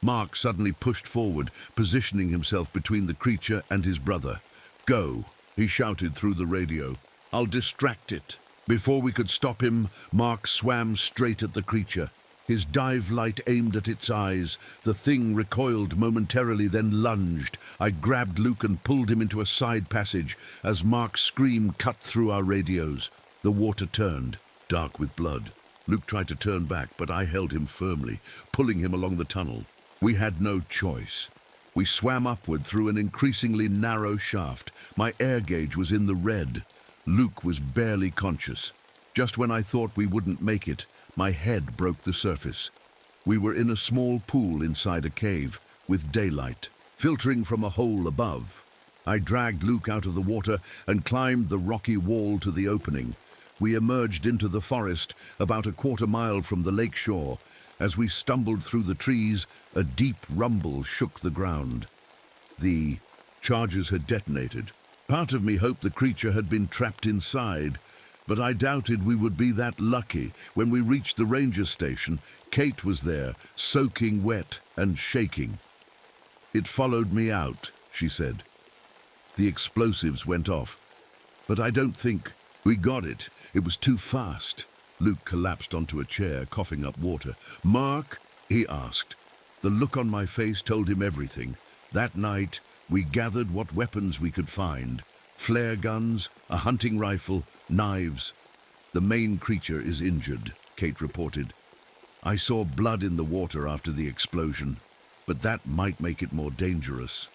Mark suddenly pushed forward, positioning himself between the creature and his brother. "Go," he shouted through the radio. "I'll distract it." Before we could stop him, Mark swam straight at the creature. His dive light aimed at its eyes. The thing recoiled momentarily, then lunged. I grabbed Luke and pulled him into a side passage as Mark's scream cut through our radios. The water turned, dark with blood. Luke tried to turn back, but I held him firmly, pulling him along the tunnel. We had no choice. We swam upward through an increasingly narrow shaft. My air gauge was in the red. Luke was barely conscious. Just when I thought we wouldn't make it, my head broke the surface. We were in a small pool inside a cave, with daylight filtering from a hole above. I dragged Luke out of the water and climbed the rocky wall to the opening. We emerged into the forest about a quarter-mile from the lake shore. As we stumbled through the trees, a deep rumble shook the ground. The charges had detonated. Part of me hoped the creature had been trapped inside, but I doubted we would be that lucky. When we reached the ranger station, Kate was there, soaking wet and shaking. It followed me out, she said. The explosives went off, but I don't think we got it. It was too fast. Luke collapsed onto a chair, coughing up water. Mark, he asked. The look on my face told him everything. That night, we gathered what weapons we could find. Flare guns, a hunting rifle, knives. The main creature is injured, Kate reported. I saw blood in the water after the explosion, but that might make it more dangerous.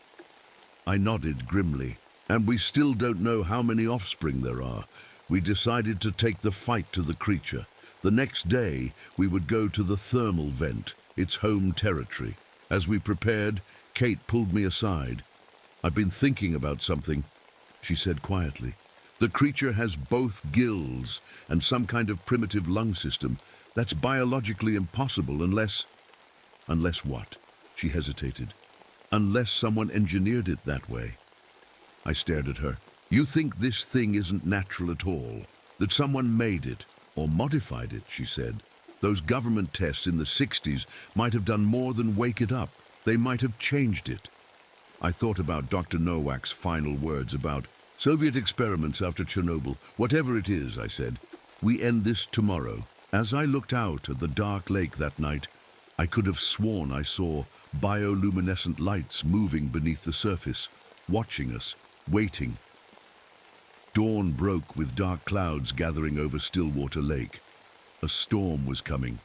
I nodded grimly. And we still don't know how many offspring there are. We decided to take the fight to the creature. The next day, we would go to the thermal vent, its home territory. As we prepared, Kate pulled me aside. I've been thinking about something, she said quietly. The creature has both gills and some kind of primitive lung system. That's biologically impossible unless... Unless what? She hesitated. Unless someone engineered it that way. I stared at her. You think this thing isn't natural at all? That someone made it, or modified it, she said. Those government tests in the 60s might have done more than wake it up. They might have changed it. I thought about Dr. Nowak's final words about Soviet experiments after Chernobyl. Whatever it is, I said, we end this tomorrow. As I looked out at the dark lake that night, I could have sworn I saw bioluminescent lights moving beneath the surface, watching us, waiting. Dawn broke with dark clouds gathering over Stillwater Lake. A storm was coming.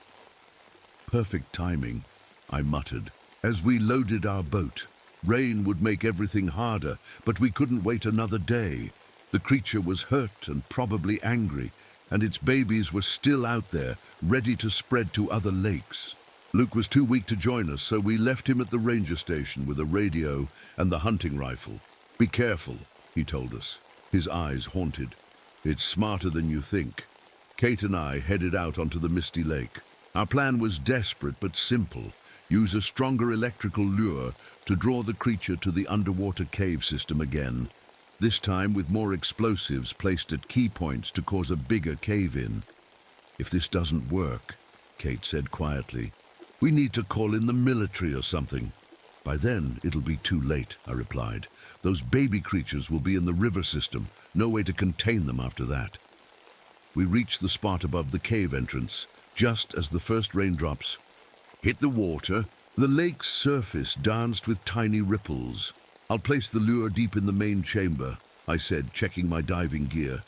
Perfect timing, I muttered. As we loaded our boat, rain would make everything harder, but we couldn't wait another day. The creature was hurt and probably angry, and its babies were still out there, ready to spread to other lakes. Luke was too weak to join us, so we left him at the ranger station with a radio and the hunting rifle. Be careful, he told us, his eyes haunted. It's smarter than you think. Kate and I headed out onto the misty lake. Our plan was desperate but simple. Use a stronger electrical lure to draw the creature to the underwater cave system again. This time with more explosives placed at key points to cause a bigger cave-in. If this doesn't work, Kate said quietly, we need to call in the military or something. By then, it'll be too late, I replied. Those baby creatures will be in the river system. No way to contain them after that. We reached the spot above the cave entrance, just as the first raindrops hit the water. The lake's surface danced with tiny ripples. I'll place the lure deep in the main chamber, I said, checking my diving gear.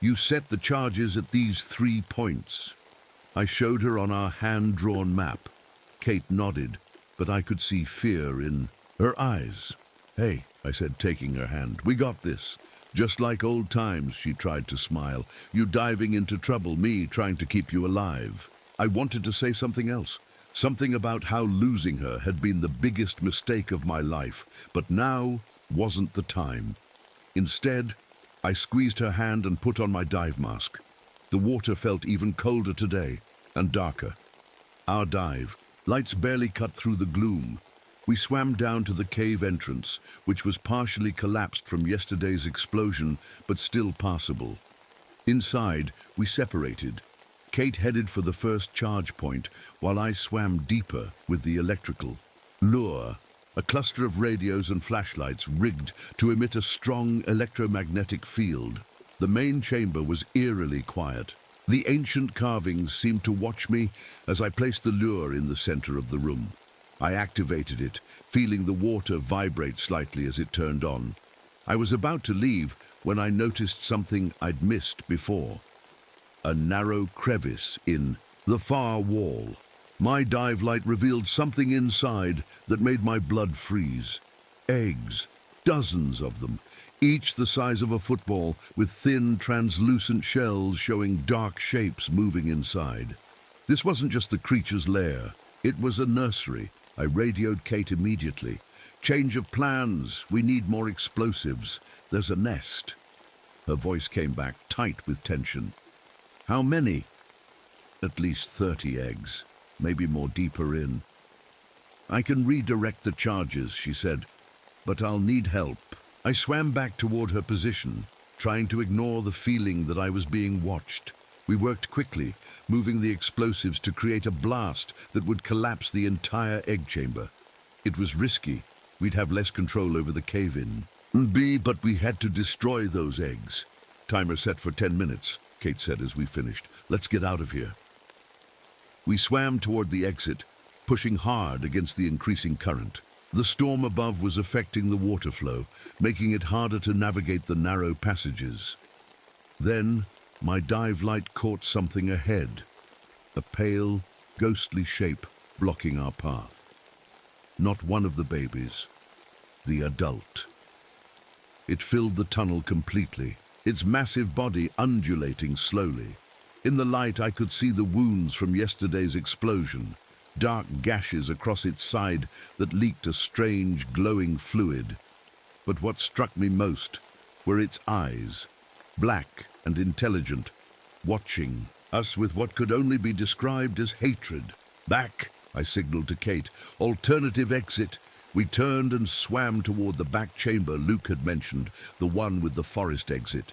You set the charges at these 3 points. I showed her on our hand-drawn map. Kate nodded, but I could see fear in her eyes. Hey, I said, taking her hand, we got this. Just like old times, she tried to smile. You diving into trouble, me trying to keep you alive. I wanted to say something else. Something about how losing her had been the biggest mistake of my life, but now wasn't the time. Instead, I squeezed her hand and put on my dive mask. The water felt even colder today, and darker. Our dive, lights barely cut through the gloom. We swam down to the cave entrance, which was partially collapsed from yesterday's explosion, but still passable. Inside, we separated. Kate headed for the first charge point, while I swam deeper with the electrical lure, a cluster of radios and flashlights rigged to emit a strong electromagnetic field. The main chamber was eerily quiet. The ancient carvings seemed to watch me as I placed the lure in the center of the room. I activated it, feeling the water vibrate slightly as it turned on. I was about to leave when I noticed something I'd missed before. A narrow crevice in the far wall. My dive light revealed something inside that made my blood freeze. Eggs, dozens of them, each the size of a football, with thin, translucent shells showing dark shapes moving inside. This wasn't just the creature's lair. It was a nursery. I radioed Kate immediately. Change of plans. We need more explosives. There's a nest. Her voice came back, tight with tension. How many? At least 30 eggs, maybe more deeper in. I can redirect the charges, she said, but I'll need help. I swam back toward her position, trying to ignore the feeling that I was being watched. We worked quickly, moving the explosives to create a blast that would collapse the entire egg chamber. It was risky, we'd have less control over the cave-in. B, but we had to destroy those eggs. Timer set for 10 minutes, Kate said as we finished. Let's get out of here. We swam toward the exit, pushing hard against the increasing current. The storm above was affecting the water flow, making it harder to navigate the narrow passages. Then, my dive light caught something ahead, a pale, ghostly shape blocking our path. Not one of the babies, the adult. It filled the tunnel completely, its massive body undulating slowly. In the light, I could see the wounds from yesterday's explosion, dark gashes across its side that leaked a strange, glowing fluid. But what struck me most were its eyes, black and intelligent, watching us with what could only be described as hatred. Back, I signaled to Kate. Alternative exit. We turned and swam toward the back chamber Luke had mentioned, the one with the forest exit.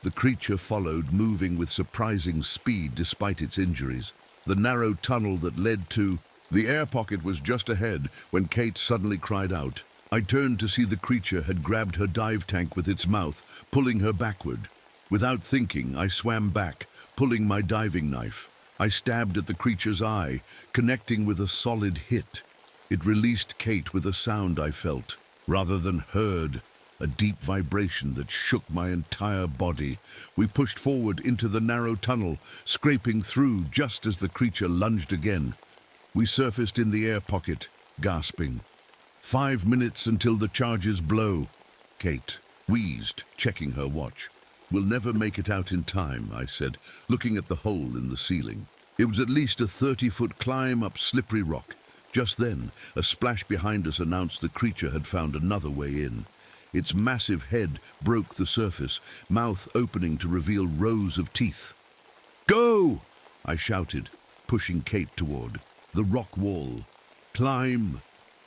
The creature followed, moving with surprising speed despite its injuries. The narrow tunnel that led to the air pocket was just ahead when Kate suddenly cried out. I turned to see the creature had grabbed her dive tank with its mouth, pulling her backward. Without thinking, I swam back, pulling my diving knife. I stabbed at the creature's eye, connecting with a solid hit. It released Kate with a sound I felt, rather than heard, a deep vibration that shook my entire body. We pushed forward into the narrow tunnel, scraping through just as the creature lunged again. We surfaced in the air pocket, gasping. 5 minutes until the charges blow. Kate wheezed, checking her watch. We'll never make it out in time, I said, looking at the hole in the ceiling. It was at least a 30-foot climb up slippery rock. Just then, a splash behind us announced the creature had found another way in. Its massive head broke the surface, mouth opening to reveal rows of teeth. Go! I shouted, pushing Kate toward the rock wall. Climb!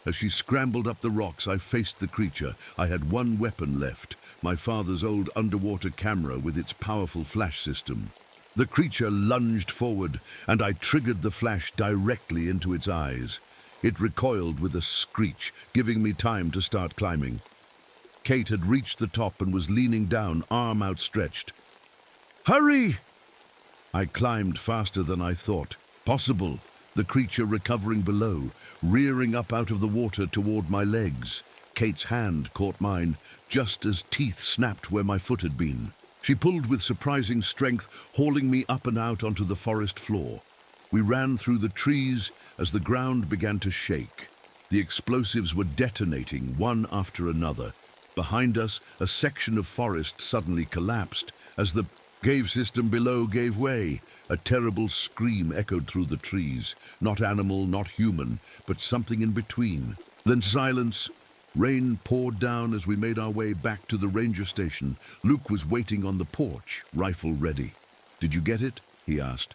As she scrambled up the rocks, I faced the creature. I had one weapon left, my father's old underwater camera with its powerful flash system. The creature lunged forward, and I triggered the flash directly into its eyes. It recoiled with a screech, giving me time to start climbing. Kate had reached the top and was leaning down, arm outstretched. Hurry! I climbed faster than I thought possible, the creature recovering below, rearing up out of the water toward my legs. Kate's hand caught mine, just as teeth snapped where my foot had been. She pulled with surprising strength, hauling me up and out onto the forest floor. We ran through the trees as the ground began to shake. The explosives were detonating one after another. Behind us, a section of forest suddenly collapsed as the cave system below gave way. A terrible scream echoed through the trees. Not animal, not human, but something in between. Then silence. Rain poured down as we made our way back to the ranger station. Luke was waiting on the porch, rifle ready. Did you get it? He asked.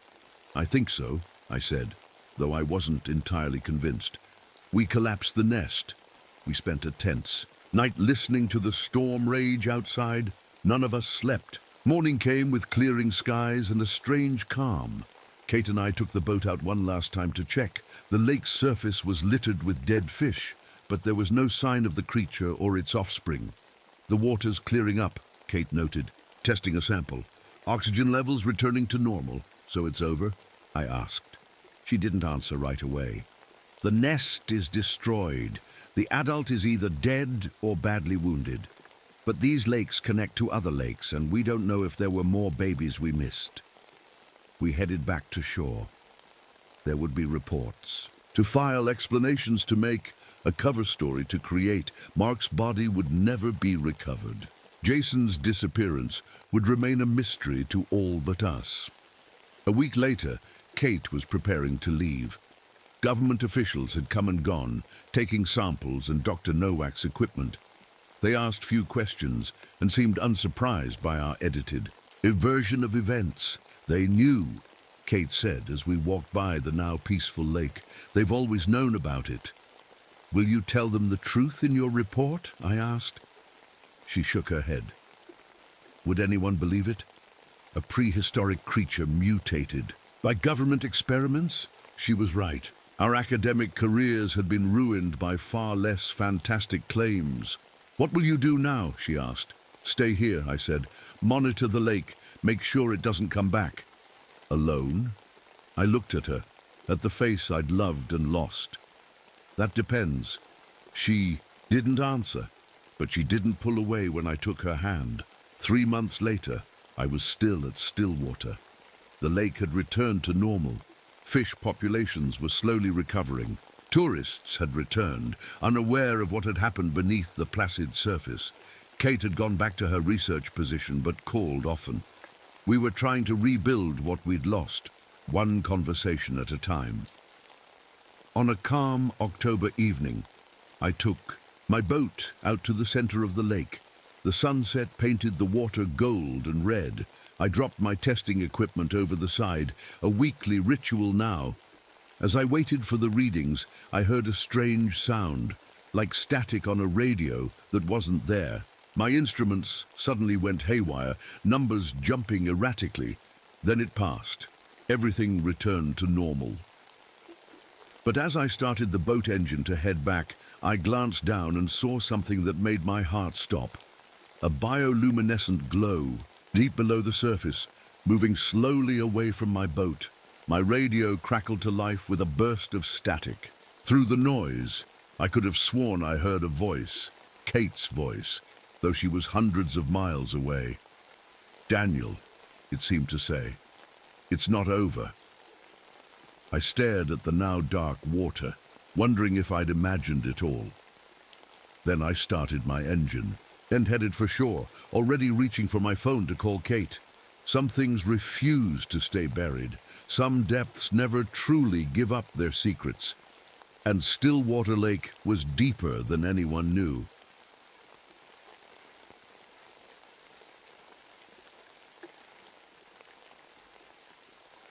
I think so, I said, though I wasn't entirely convinced. We collapsed the nest. We spent a tense night listening to the storm rage outside. None of us slept. Morning came with clearing skies and a strange calm. Kate and I took the boat out one last time to check. The lake's surface was littered with dead fish, but there was no sign of the creature or its offspring. The water's clearing up, Kate noted, testing a sample. Oxygen levels returning to normal, so it's over? I asked. She didn't answer right away. The nest is destroyed. The adult is either dead or badly wounded. But these lakes connect to other lakes, and we don't know if there were more babies we missed. We headed back to shore. There would be reports to file, explanations to make, a cover story to create. Mark's body would never be recovered. Jason's disappearance would remain a mystery to all but us. A week later, Kate was preparing to leave. Government officials had come and gone, taking samples and Dr. Nowak's equipment. They asked few questions and seemed unsurprised by our edited version of events. They knew, Kate said as we walked by the now peaceful lake. They've always known about it. Will you tell them the truth in your report? I asked. She shook her head. Would anyone believe it? A prehistoric creature mutated by government experiments? She was right. Our academic careers had been ruined by far less fantastic claims. "What will you do now?" she asked. "Stay here," I said. "Monitor the lake. Make sure it doesn't come back." "Alone?" I looked at her, at the face I'd loved and lost. "That depends." She didn't answer, but she didn't pull away when I took her hand. 3 months later, I was still at Stillwater. The lake had returned to normal. Fish populations were slowly recovering. Tourists had returned, unaware of what had happened beneath the placid surface. Kate had gone back to her research position, but called often. We were trying to rebuild what we'd lost, one conversation at a time. On a calm October evening, I took my boat out to the center of the lake. The sunset painted the water gold and red. I dropped my testing equipment over the side, a weekly ritual now. As I waited for the readings, I heard a strange sound, like static on a radio that wasn't there. My instruments suddenly went haywire, numbers jumping erratically. Then it passed. Everything returned to normal. But as I started the boat engine to head back, I glanced down and saw something that made my heart stop. A bioluminescent glow, deep below the surface, moving slowly away from my boat. My radio crackled to life with a burst of static. Through the noise, I could have sworn I heard a voice, Kate's voice, though she was hundreds of miles away. "Daniel," it seemed to say, "it's not over." I stared at the now dark water, wondering if I'd imagined it all. Then I started my engine and headed for shore, already reaching for my phone to call Kate. Some things refuse to stay buried. Some depths never truly give up their secrets. And Stillwater Lake was deeper than anyone knew.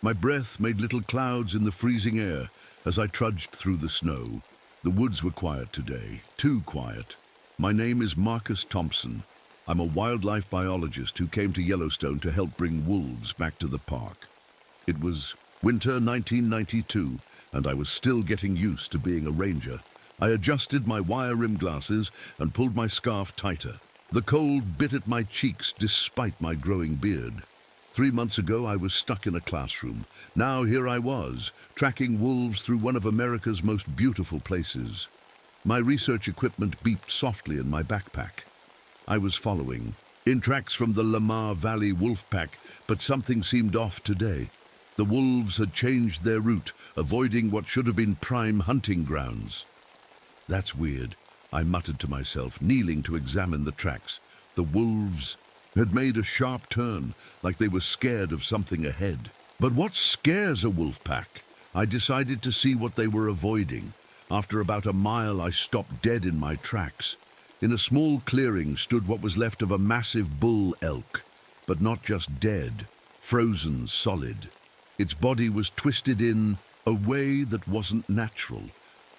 My breath made little clouds in the freezing air as I trudged through the snow. The woods were quiet today, too quiet. My name is Marcus Thompson. I'm a wildlife biologist who came to Yellowstone to help bring wolves back to the park. It was winter 1992, and I was still getting used to being a ranger. I adjusted my wire rim glasses and pulled my scarf tighter. The cold bit at my cheeks despite my growing beard. 3 months ago, I was stuck in a classroom. Now here I was, tracking wolves through one of America's most beautiful places. My research equipment beeped softly in my backpack. I was following, in tracks from the Lamar Valley wolf pack, but something seemed off today. The wolves had changed their route, avoiding what should have been prime hunting grounds. "That's weird," I muttered to myself, kneeling to examine the tracks. The wolves had made a sharp turn, like they were scared of something ahead. But what scares a wolf pack? I decided to see what they were avoiding. After about a mile, I stopped dead in my tracks. In a small clearing stood what was left of a massive bull elk, but not just dead, frozen solid. Its body was twisted in a way that wasn't natural,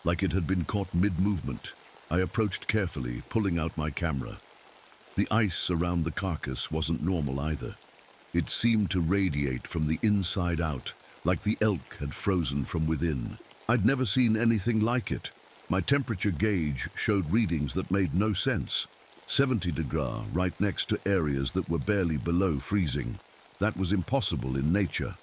like it had been caught mid-movement. I approached carefully, pulling out my camera. The ice around the carcass wasn't normal either. It seemed to radiate from the inside out, like the elk had frozen from within. I'd never seen anything like it. My temperature gauge showed readings that made no sense. 70 degrees right next to areas that were barely below freezing. That was impossible in nature.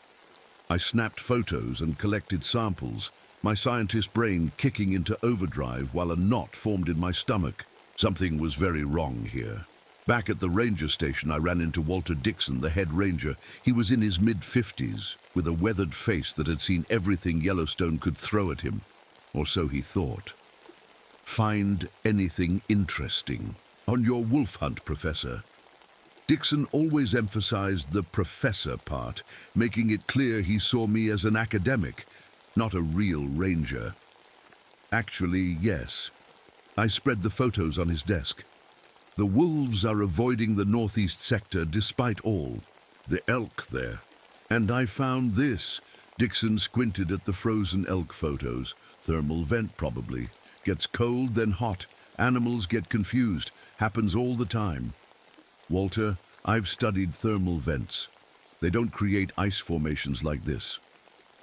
I snapped photos and collected samples, my scientist brain kicking into overdrive while a knot formed in my stomach. Something was very wrong here. Back at the ranger station, I ran into Walter Dixon, the head ranger. He was in his mid-50s, with a weathered face that had seen everything Yellowstone could throw at him. Or so he thought. "Find anything interesting on your wolf hunt, Professor?" Dixon always emphasized the professor part, making it clear he saw me as an academic, not a real ranger. Actually, yes. I spread the photos on his desk. The wolves are avoiding the northeast sector despite all. The elk there. And I found this. Dixon squinted at the frozen elk photos. Thermal vent, probably. Gets cold, then hot. Animals get confused. Happens all the time. Walter, I've studied thermal vents. They don't create ice formations like this.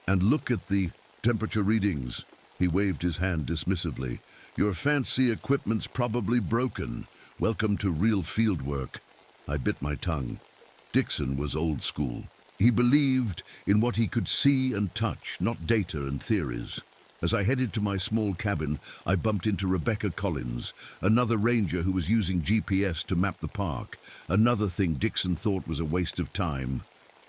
And look at the temperature readings. He waved his hand dismissively. Your fancy equipment's probably broken. Welcome to real field work. I bit my tongue. Dixon was old school. He believed in what he could see and touch, not data and theories. As I headed to my small cabin, I bumped into Rebecca Collins, another ranger who was using GPS to map the park. Another thing Dixon thought was a waste of time.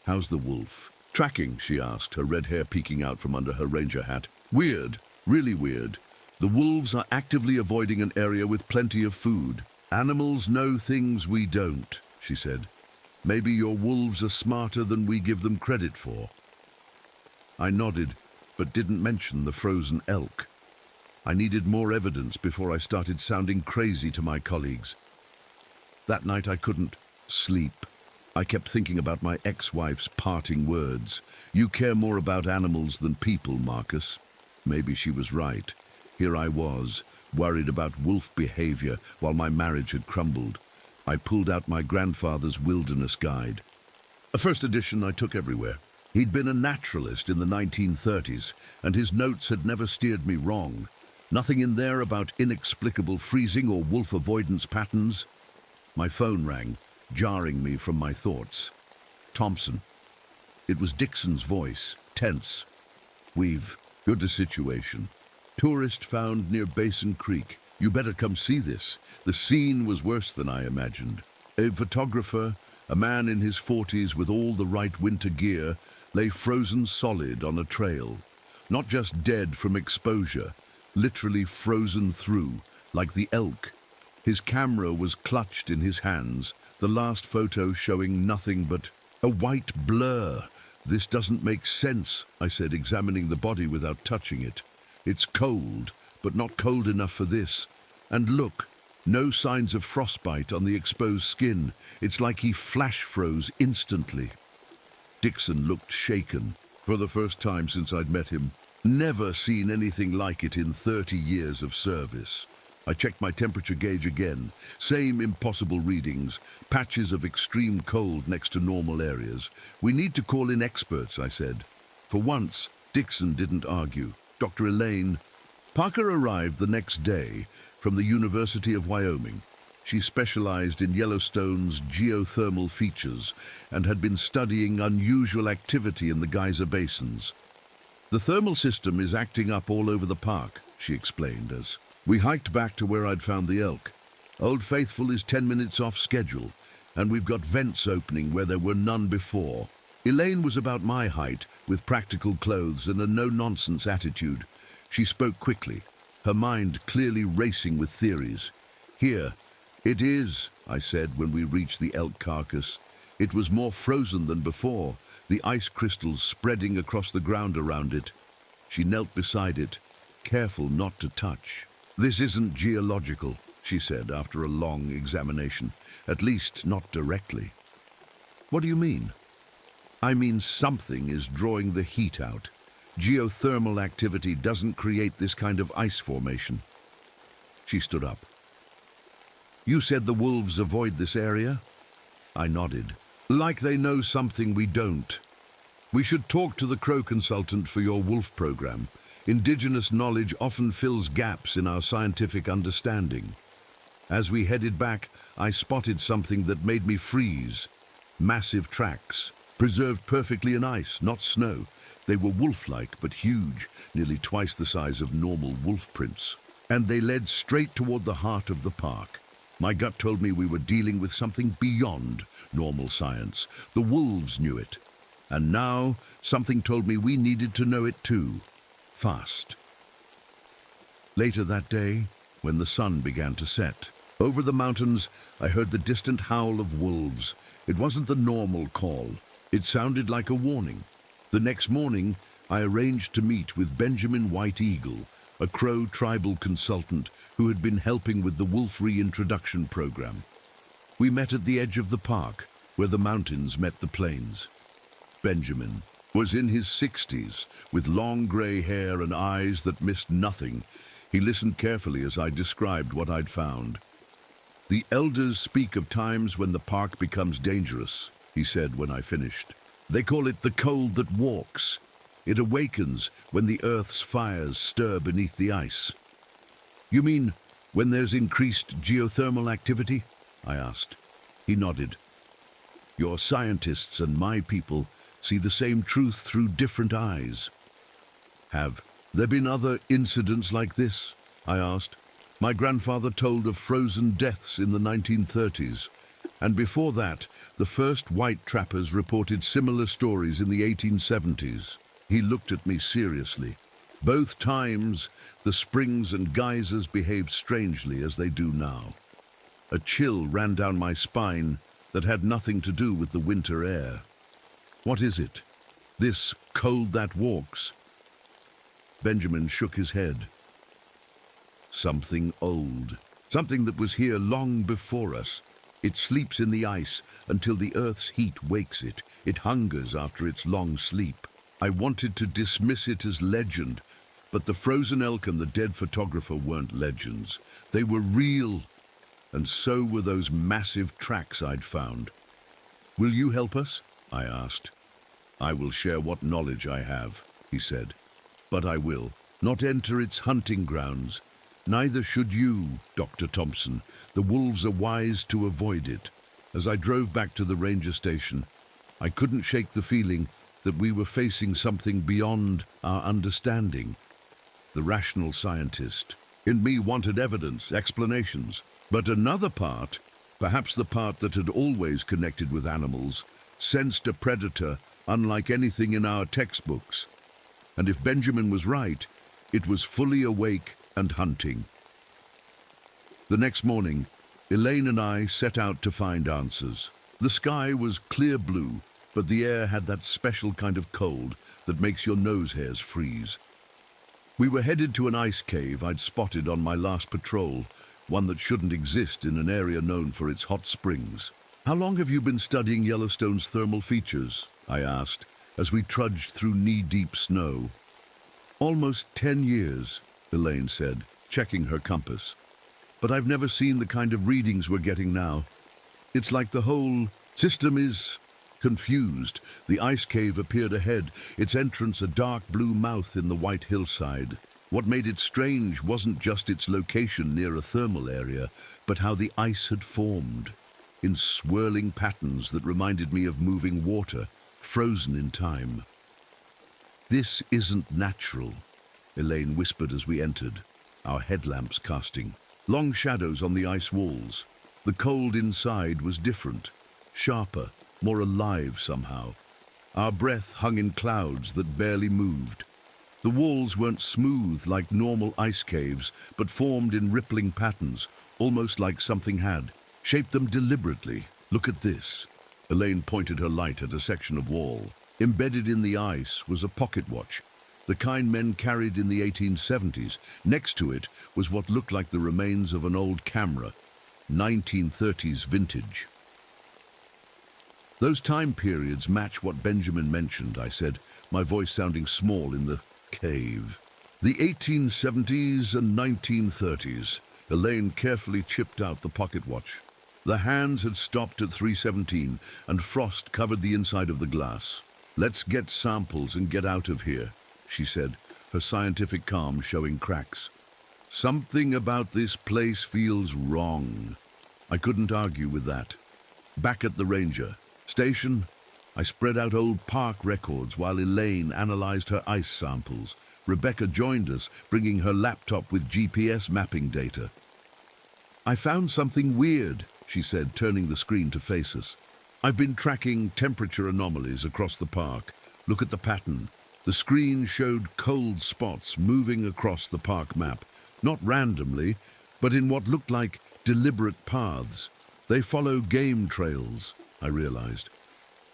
How's the wolf? Tracking, she asked, her red hair peeking out from under her ranger hat. Weird, really weird. The wolves are actively avoiding an area with plenty of food. Animals know things we don't, she said. Maybe your wolves are smarter than we give them credit for. I nodded, but didn't mention the frozen elk. I needed more evidence before I started sounding crazy to my colleagues. That night I couldn't sleep. I kept thinking about my ex-wife's parting words. You care more about animals than people, Marcus. Maybe she was right. Here I was, worried about wolf behavior while my marriage had crumbled. I pulled out my grandfather's wilderness guide. A first edition I took everywhere. He'd been a naturalist in the 1930s, and his notes had never steered me wrong. Nothing in there about inexplicable freezing or wolf avoidance patterns. My phone rang, jarring me from my thoughts. Thompson. It was Dixon's voice, tense. We've got a situation. Tourist found near Basin Creek. You better come see this. The scene was worse than I imagined. A photographer, a man in his 40s with all the right winter gear, lay frozen solid on a trail. Not just dead from exposure, literally frozen through, like the elk. His camera was clutched in his hands, the last photo showing nothing but a white blur. This doesn't make sense, I said, examining the body without touching it. It's cold, but not cold enough for this. And look, no signs of frostbite on the exposed skin. It's like he flash froze instantly. Dixon looked shaken, for the first time since I'd met him. Never seen anything like it in 30 years of service. I checked my temperature gauge again. Same impossible readings, patches of extreme cold next to normal areas. We need to call in experts, I said. For once, Dixon didn't argue. Dr. Elaine Parker arrived the next day from the University of Wyoming. She specialized in Yellowstone's geothermal features and had been studying unusual activity in the geyser basins. The thermal system is acting up all over the park, she explained as we hiked back to where I'd found the elk. Old Faithful is 10 minutes off schedule, and we've got vents opening where there were none before. Elaine was about my height, with practical clothes and a no-nonsense attitude. She spoke quickly, her mind clearly racing with theories. Here, it is, I said when we reached the elk carcass. It was more frozen than before, the ice crystals spreading across the ground around it. She knelt beside it, careful not to touch. This isn't geological, she said after a long examination. At least not directly. What do you mean? I mean something is drawing the heat out. Geothermal activity doesn't create this kind of ice formation. She stood up. You said the wolves avoid this area? I nodded. Like they know something we don't. We should talk to the Crow consultant for your wolf program. Indigenous knowledge often fills gaps in our scientific understanding. As we headed back, I spotted something that made me freeze. Massive tracks, preserved perfectly in ice, not snow. They were wolf-like, but huge, nearly twice the size of normal wolf prints. And they led straight toward the heart of the park. My gut told me we were dealing with something beyond normal science. The wolves knew it. And now, something told me we needed to know it too. Fast. Later that day, when the sun began to set, over the mountains, I heard the distant howl of wolves. It wasn't the normal call. It sounded like a warning. The next morning, I arranged to meet with Benjamin White Eagle, a Crow tribal consultant who had been helping with the wolf reintroduction program. We met at the edge of the park, where the mountains met the plains. Benjamin was in his 60s, with long gray hair and eyes that missed nothing. He listened carefully as I described what I'd found. The elders speak of times when the park becomes dangerous, he said when I finished. They call it the cold that walks. It awakens when the Earth's fires stir beneath the ice. You mean when there's increased geothermal activity? I asked. He nodded. Your scientists and my people see the same truth through different eyes. Have there been other incidents like this? I asked. My grandfather told of frozen deaths in the 1930s, and before that, the first white trappers reported similar stories in the 1870s. He looked at me seriously. Both times, the springs and geysers behaved strangely as they do now. A chill ran down my spine that had nothing to do with the winter air. What is it? This cold that walks? Benjamin shook his head. Something old. Something that was here long before us. It sleeps in the ice until the Earth's heat wakes it. It hungers after its long sleep. I wanted to dismiss it as legend, but the frozen elk and the dead photographer weren't legends. They were real, and so were those massive tracks I'd found. Will you help us? I asked. I will share what knowledge I have, he said. But I will not enter its hunting grounds. Neither should you, Dr. Thompson. The wolves are wise to avoid it. As I drove back to the ranger station, I couldn't shake the feeling that we were facing something beyond our understanding. The rational scientist in me wanted evidence, explanations. But another part, perhaps the part that had always connected with animals, sensed a predator unlike anything in our textbooks. And if Benjamin was right, it was fully awake and hunting. The next morning, Elaine and I set out to find answers. The sky was clear blue, but the air had that special kind of cold that makes your nose hairs freeze. We were headed to an ice cave I'd spotted on my last patrol, one that shouldn't exist in an area known for its hot springs. How long have you been studying Yellowstone's thermal features? I asked, as we trudged through knee-deep snow. Almost 10 years, Elaine said, checking her compass. But I've never seen the kind of readings we're getting now. It's like the whole system is confused. The ice cave appeared ahead, its entrance a dark blue mouth in the white hillside. What made it strange wasn't just its location near a thermal area, but how the ice had formed, in swirling patterns that reminded me of moving water, frozen in time. This isn't natural, Elaine whispered as we entered, our headlamps casting long shadows on the ice walls. The cold inside was different, sharper, more alive somehow. Our breath hung in clouds that barely moved. The walls weren't smooth like normal ice caves, but formed in rippling patterns, almost like something had shaped them deliberately. Look at this. Elaine pointed her light at a section of wall. Embedded in the ice was a pocket watch, the kind men carried in the 1870s. Next to it was what looked like the remains of an old camera, 1930s vintage. Those time periods match what Benjamin mentioned, I said, my voice sounding small in the cave. The 1870s and 1930s. Elaine carefully chipped out the pocket watch. The hands had stopped at 3:17, and frost covered the inside of the glass. Let's get samples and get out of here, she said, her scientific calm showing cracks. Something about this place feels wrong. I couldn't argue with that. Back at the ranger station, I spread out old park records while Elaine analyzed her ice samples. Rebecca joined us, bringing her laptop with GPS mapping data. I found something weird, she said, turning the screen to face us. I've been tracking temperature anomalies across the park. Look at the pattern. The screen showed cold spots moving across the park map, not randomly, but in what looked like deliberate paths. They follow game trails, I realized.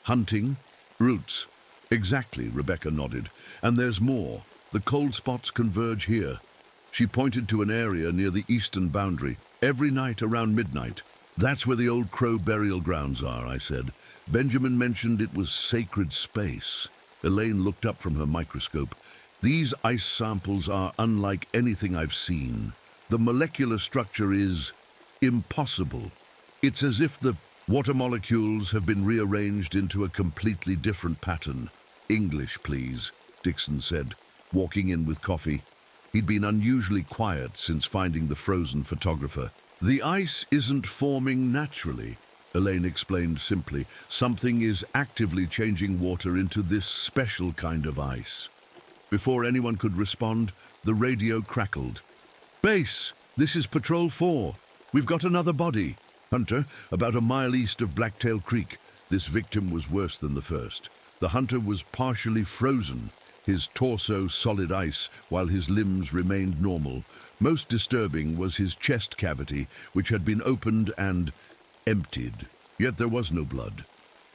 Hunting, routes. Exactly, Rebecca nodded. And there's more. The cold spots converge here. She pointed to an area near the eastern boundary. Every night around midnight. That's where the old Crow burial grounds are, I said. Benjamin mentioned it was sacred space. Elaine looked up from her microscope. These ice samples are unlike anything I've seen. The molecular structure is impossible. It's as if the water molecules have been rearranged into a completely different pattern. English, please. Dixon said, walking in with coffee. He'd been unusually quiet since finding the frozen photographer. The ice isn't forming naturally, Elaine explained simply. Something is actively changing water into this special kind of ice. Before anyone could respond, the radio crackled. Base, this is Patrol 4. We've got another body. Hunter, about a mile east of Blacktail Creek. This victim was worse than the first. The hunter was partially frozen, his torso solid ice, while his limbs remained normal. Most disturbing was his chest cavity, which had been opened and emptied. Yet there was no blood.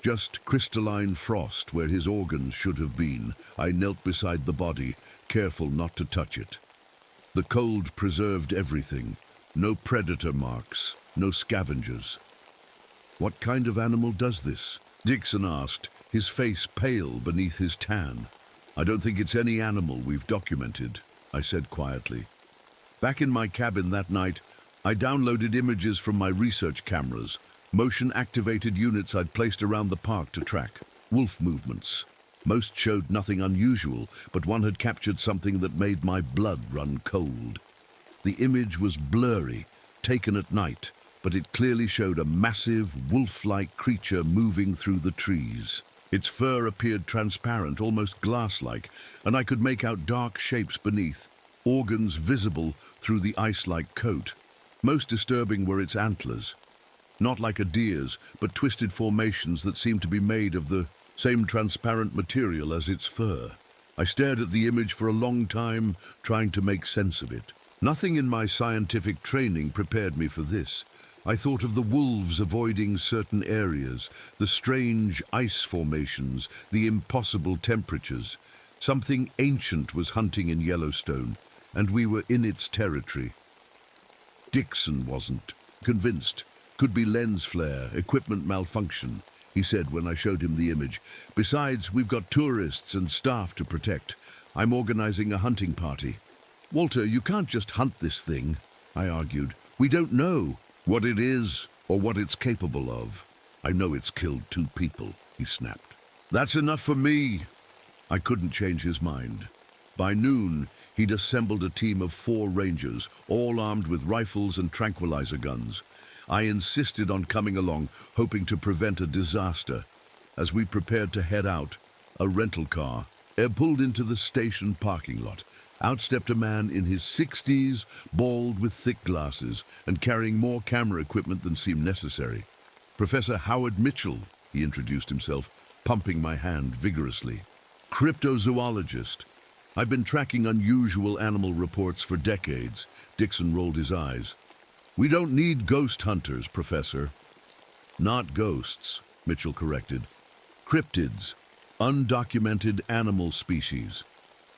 Just crystalline frost where his organs should have been. I knelt beside the body, careful not to touch it. The cold preserved everything. No predator marks, no scavengers. What kind of animal does this? Dixon asked, his face pale beneath his tan. I don't think it's any animal we've documented, I said quietly. Back in my cabin that night, I downloaded images from my research cameras, motion-activated units I'd placed around the park to track wolf movements. Most showed nothing unusual, but one had captured something that made my blood run cold. The image was blurry, taken at night, but it clearly showed a massive, wolf-like creature moving through the trees. Its fur appeared transparent, almost glass-like, and I could make out dark shapes beneath, organs visible through the ice-like coat. Most disturbing were its antlers. Not like a deer's, but twisted formations that seemed to be made of the same transparent material as its fur. I stared at the image for a long time, trying to make sense of it. Nothing in my scientific training prepared me for this. I thought of the wolves avoiding certain areas, the strange ice formations, the impossible temperatures. Something ancient was hunting in Yellowstone, and we were in its territory. Dixon wasn't. Convinced. Could be lens flare, equipment malfunction, he said when I showed him the image. Besides, we've got tourists and staff to protect. I'm organizing a hunting party. Walter, you can't just hunt this thing, I argued. We don't know what it is or what it's capable of. I know it's killed 2 people, he snapped. That's enough for me. I couldn't change his mind. By noon, he'd assembled a team of 4 rangers, all armed with rifles and tranquilizer guns. I insisted on coming along, hoping to prevent a disaster. As we prepared to head out, a rental car pulled into the station parking lot. Out stepped a man in his 60s, bald with thick glasses, and carrying more camera equipment than seemed necessary. Professor Howard Mitchell, he introduced himself, pumping my hand vigorously. Cryptozoologist. I've been tracking unusual animal reports for decades. Dixon rolled his eyes. We don't need ghost hunters, Professor. Not ghosts, Mitchell corrected. Cryptids, undocumented animal species.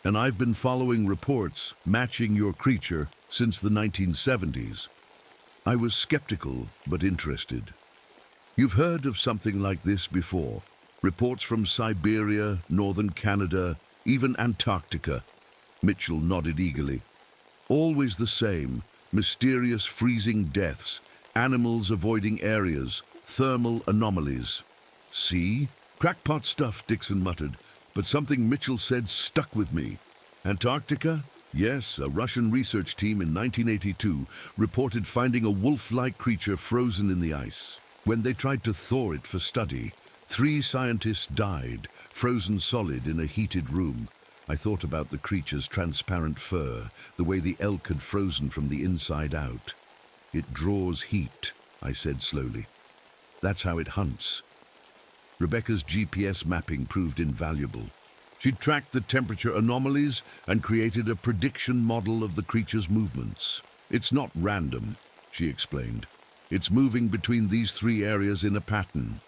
And I've been following reports matching your creature since the 1970s. I was skeptical, but interested. You've heard of something like this before. Reports from Siberia, northern Canada, even Antarctica. Mitchell nodded eagerly. Always the same. Mysterious freezing deaths, animals avoiding areas, thermal anomalies. See? Crackpot stuff, Dixon muttered, but something Mitchell said stuck with me. Antarctica? Yes, a Russian research team in 1982 reported finding a wolf-like creature frozen in the ice. When they tried to thaw it for study, 3 scientists died, frozen solid in a heated room. I thought about the creature's transparent fur, the way the elk had frozen from the inside out. It draws heat, I said slowly. That's how it hunts. Rebecca's GPS mapping proved invaluable. She'd tracked the temperature anomalies and created a prediction model of the creature's movements. It's not random, she explained. It's moving between these 3 areas in a pattern.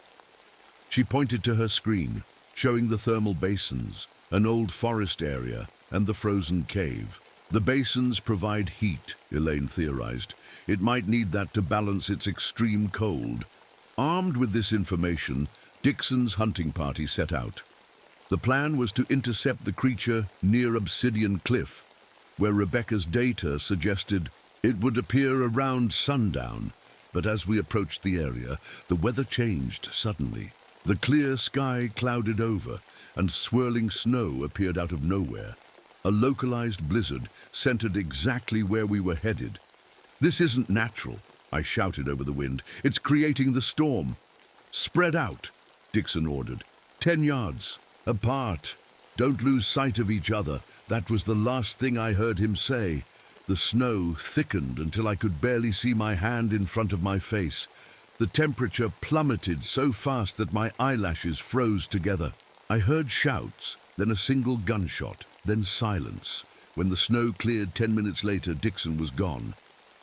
She pointed to her screen, showing the thermal basins, an old forest area, and the frozen cave. The basins provide heat, Elaine theorized. It might need that to balance its extreme cold. Armed with this information, Dixon's hunting party set out. The plan was to intercept the creature near Obsidian Cliff, where Rebecca's data suggested it would appear around sundown. But as we approached the area, the weather changed suddenly. The clear sky clouded over, and swirling snow appeared out of nowhere. A localized blizzard centered exactly where we were headed. "This isn't natural," I shouted over the wind. "It's creating the storm." "Spread out," Dixon ordered. 10 yards, apart. Don't lose sight of each other." That was the last thing I heard him say. The snow thickened until I could barely see my hand in front of my face. The temperature plummeted so fast that my eyelashes froze together. I heard shouts, then a single gunshot, then silence. When the snow cleared 10 minutes later, Dixon was gone.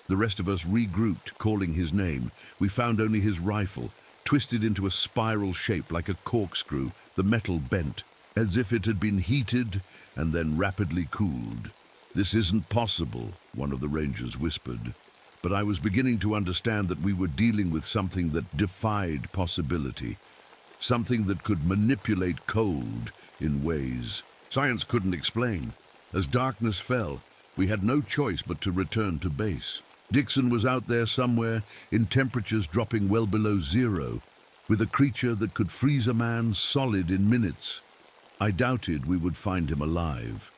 The rest of us regrouped, calling his name. We found only his rifle, twisted into a spiral shape like a corkscrew, the metal bent, as if it had been heated and then rapidly cooled. "This isn't possible," one of the rangers whispered. But I was beginning to understand that we were dealing with something that defied possibility, something that could manipulate cold in ways science couldn't explain. As darkness fell, we had no choice but to return to base. Dixon was out there somewhere, in temperatures dropping well below zero, with a creature that could freeze a man solid in minutes. I doubted we would find him alive.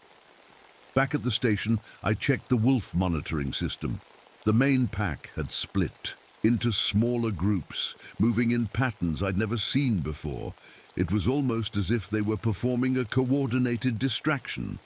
Back at the station, I checked the wolf monitoring system. The main pack had split into smaller groups, moving in patterns I'd never seen before. It was almost as if they were performing a coordinated distraction.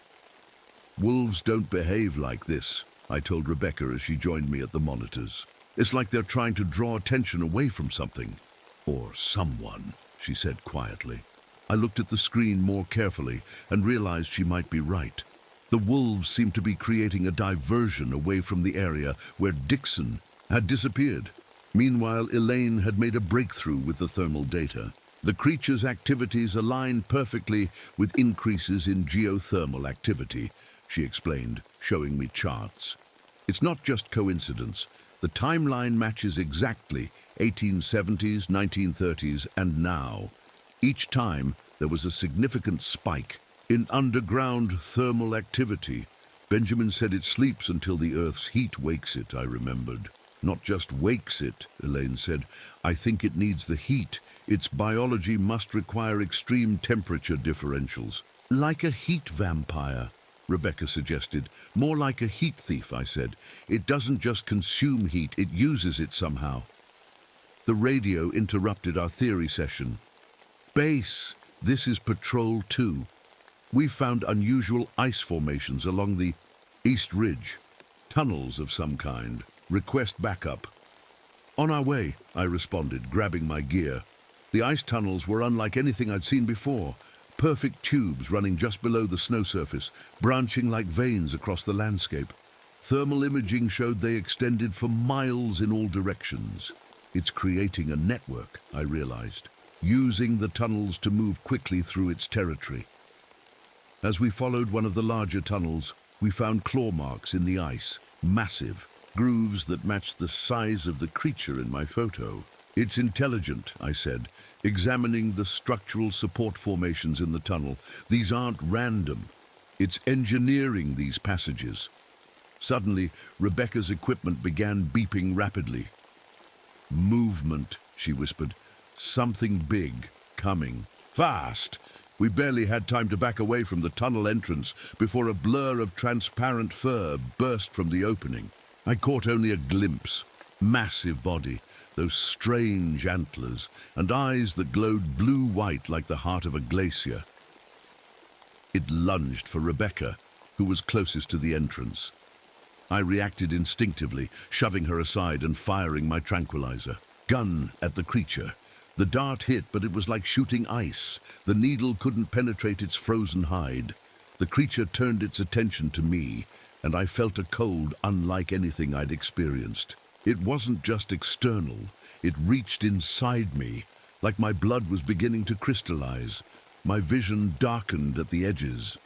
"Wolves don't behave like this," I told Rebecca as she joined me at the monitors. "It's like they're trying to draw attention away from something. Or someone," she said quietly. I looked at the screen more carefully and realized she might be right. The wolves seemed to be creating a diversion away from the area where Dixon had disappeared. Meanwhile, Elaine had made a breakthrough with the thermal data. The creature's activities aligned perfectly with increases in geothermal activity, she explained, showing me charts. "It's not just coincidence. The timeline matches exactly 1870s, 1930s, and now. Each time, there was a significant spike in underground thermal activity. Benjamin said it sleeps until the Earth's heat wakes it," I remembered. "Not just wakes it," Elaine said. "I think it needs the heat. Its biology must require extreme temperature differentials." "Like a heat vampire," Rebecca suggested. "More like a heat thief," I said. "It doesn't just consume heat, it uses it somehow." The radio interrupted our theory session. "Base, this is Patrol 2. We found unusual ice formations along the East Ridge. Tunnels of some kind. Request backup." "On our way," I responded, grabbing my gear. The ice tunnels were unlike anything I'd seen before. Perfect tubes running just below the snow surface, branching like veins across the landscape. Thermal imaging showed they extended for miles in all directions. "It's creating a network," I realized, using the tunnels to move quickly through its territory. As we followed one of the larger tunnels, we found claw marks in the ice, massive, grooves that matched the size of the creature in my photo. "It's intelligent," I said, examining the structural support formations in the tunnel. "These aren't random. It's engineering these passages." Suddenly, Rebecca's equipment began beeping rapidly. "Movement," she whispered. "Something big, coming. Fast!" We barely had time to back away from the tunnel entrance before a blur of transparent fur burst from the opening. I caught only a glimpse. Massive body, those strange antlers, and eyes that glowed blue-white like the heart of a glacier. It lunged for Rebecca, who was closest to the entrance. I reacted instinctively, shoving her aside and firing my tranquilizer. Gun at the creature. The dart hit, but it was like shooting ice. The needle couldn't penetrate its frozen hide. The creature turned its attention to me, and I felt a cold unlike anything I'd experienced. It wasn't just external. It reached inside me, like my blood was beginning to crystallize. My vision darkened at the edges.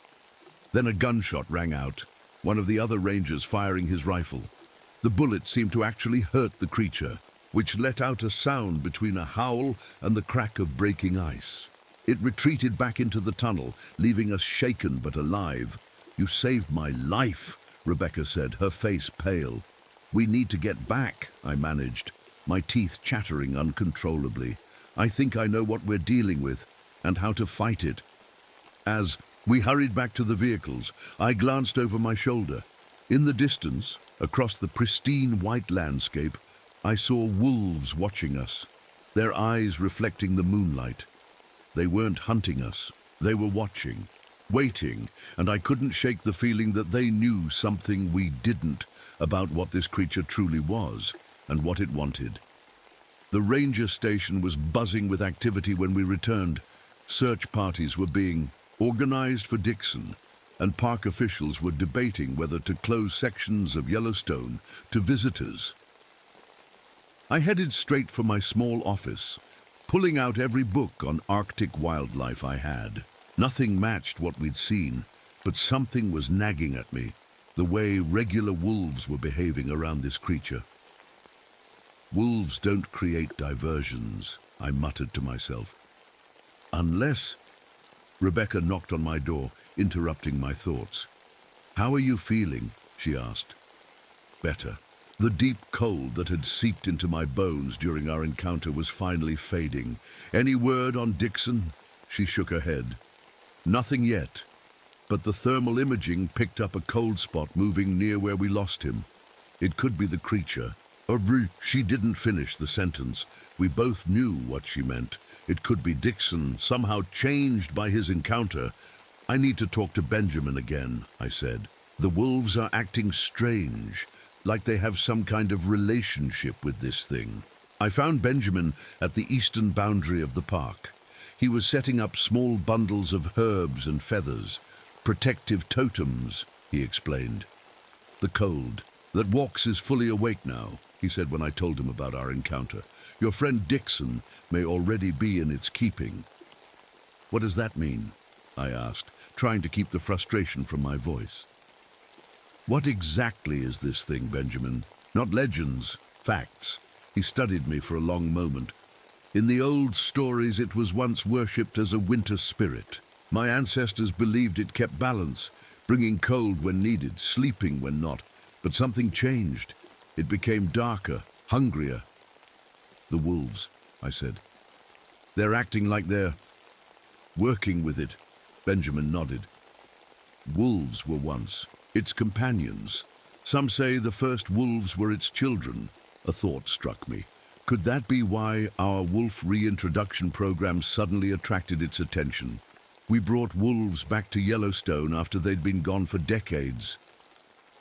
Then a gunshot rang out, one of the other rangers firing his rifle. The bullet seemed to actually hurt the creature, which let out a sound between a howl and the crack of breaking ice. It retreated back into the tunnel, leaving us shaken but alive. "You saved my life," Rebecca said, her face pale. "We need to get back," I managed, my teeth chattering uncontrollably. I think I know what we're dealing with and how to fight it. As we hurried back to the vehicles, I glanced over my shoulder. In the distance, across the pristine white landscape, I saw wolves watching us, their eyes reflecting the moonlight. They weren't hunting us. They were watching, waiting, and I couldn't shake the feeling that they knew something we didn't about what this creature truly was and what it wanted. The ranger station was buzzing with activity when we returned. Search parties were being organized for Dixon, and park officials were debating whether to close sections of Yellowstone to visitors. I headed straight for my small office, pulling out every book on Arctic wildlife I had. Nothing matched what we'd seen, but something was nagging at me, the way regular wolves were behaving around this creature. Wolves don't create diversions, I muttered to myself. Unless... Rebecca knocked on my door, interrupting my thoughts. "How are you feeling?" she asked. Better. The deep cold that had seeped into my bones during our encounter was finally fading. "Any word on Dixon?" She shook her head. "Nothing yet, but the thermal imaging picked up a cold spot moving near where we lost him. It could be the creature." She didn't finish the sentence. We both knew what she meant. It could be Dixon, somehow changed by his encounter. "I need to talk to Benjamin again," I said. "The wolves are acting strange, like they have some kind of relationship with this thing." I found Benjamin at the eastern boundary of the park. He was setting up small bundles of herbs and feathers, protective totems, he explained. "The cold that walks is fully awake now," he said when I told him about our encounter. "Your friend Dixon may already be in its keeping." "What does that mean?" I asked, trying to keep the frustration from my voice. "What exactly is this thing, Benjamin? Not legends, facts." He studied me for a long moment. "In the old stories, it was once worshipped as a winter spirit. My ancestors believed it kept balance, bringing cold when needed, sleeping when not. But something changed. It became darker, hungrier." "The wolves," I said. "They're acting like they're working with it." Benjamin nodded. "Wolves were once its companions. Some say the first wolves were its children." A thought struck me. Could that be why our wolf reintroduction program suddenly attracted its attention? We brought wolves back to Yellowstone after they'd been gone for decades.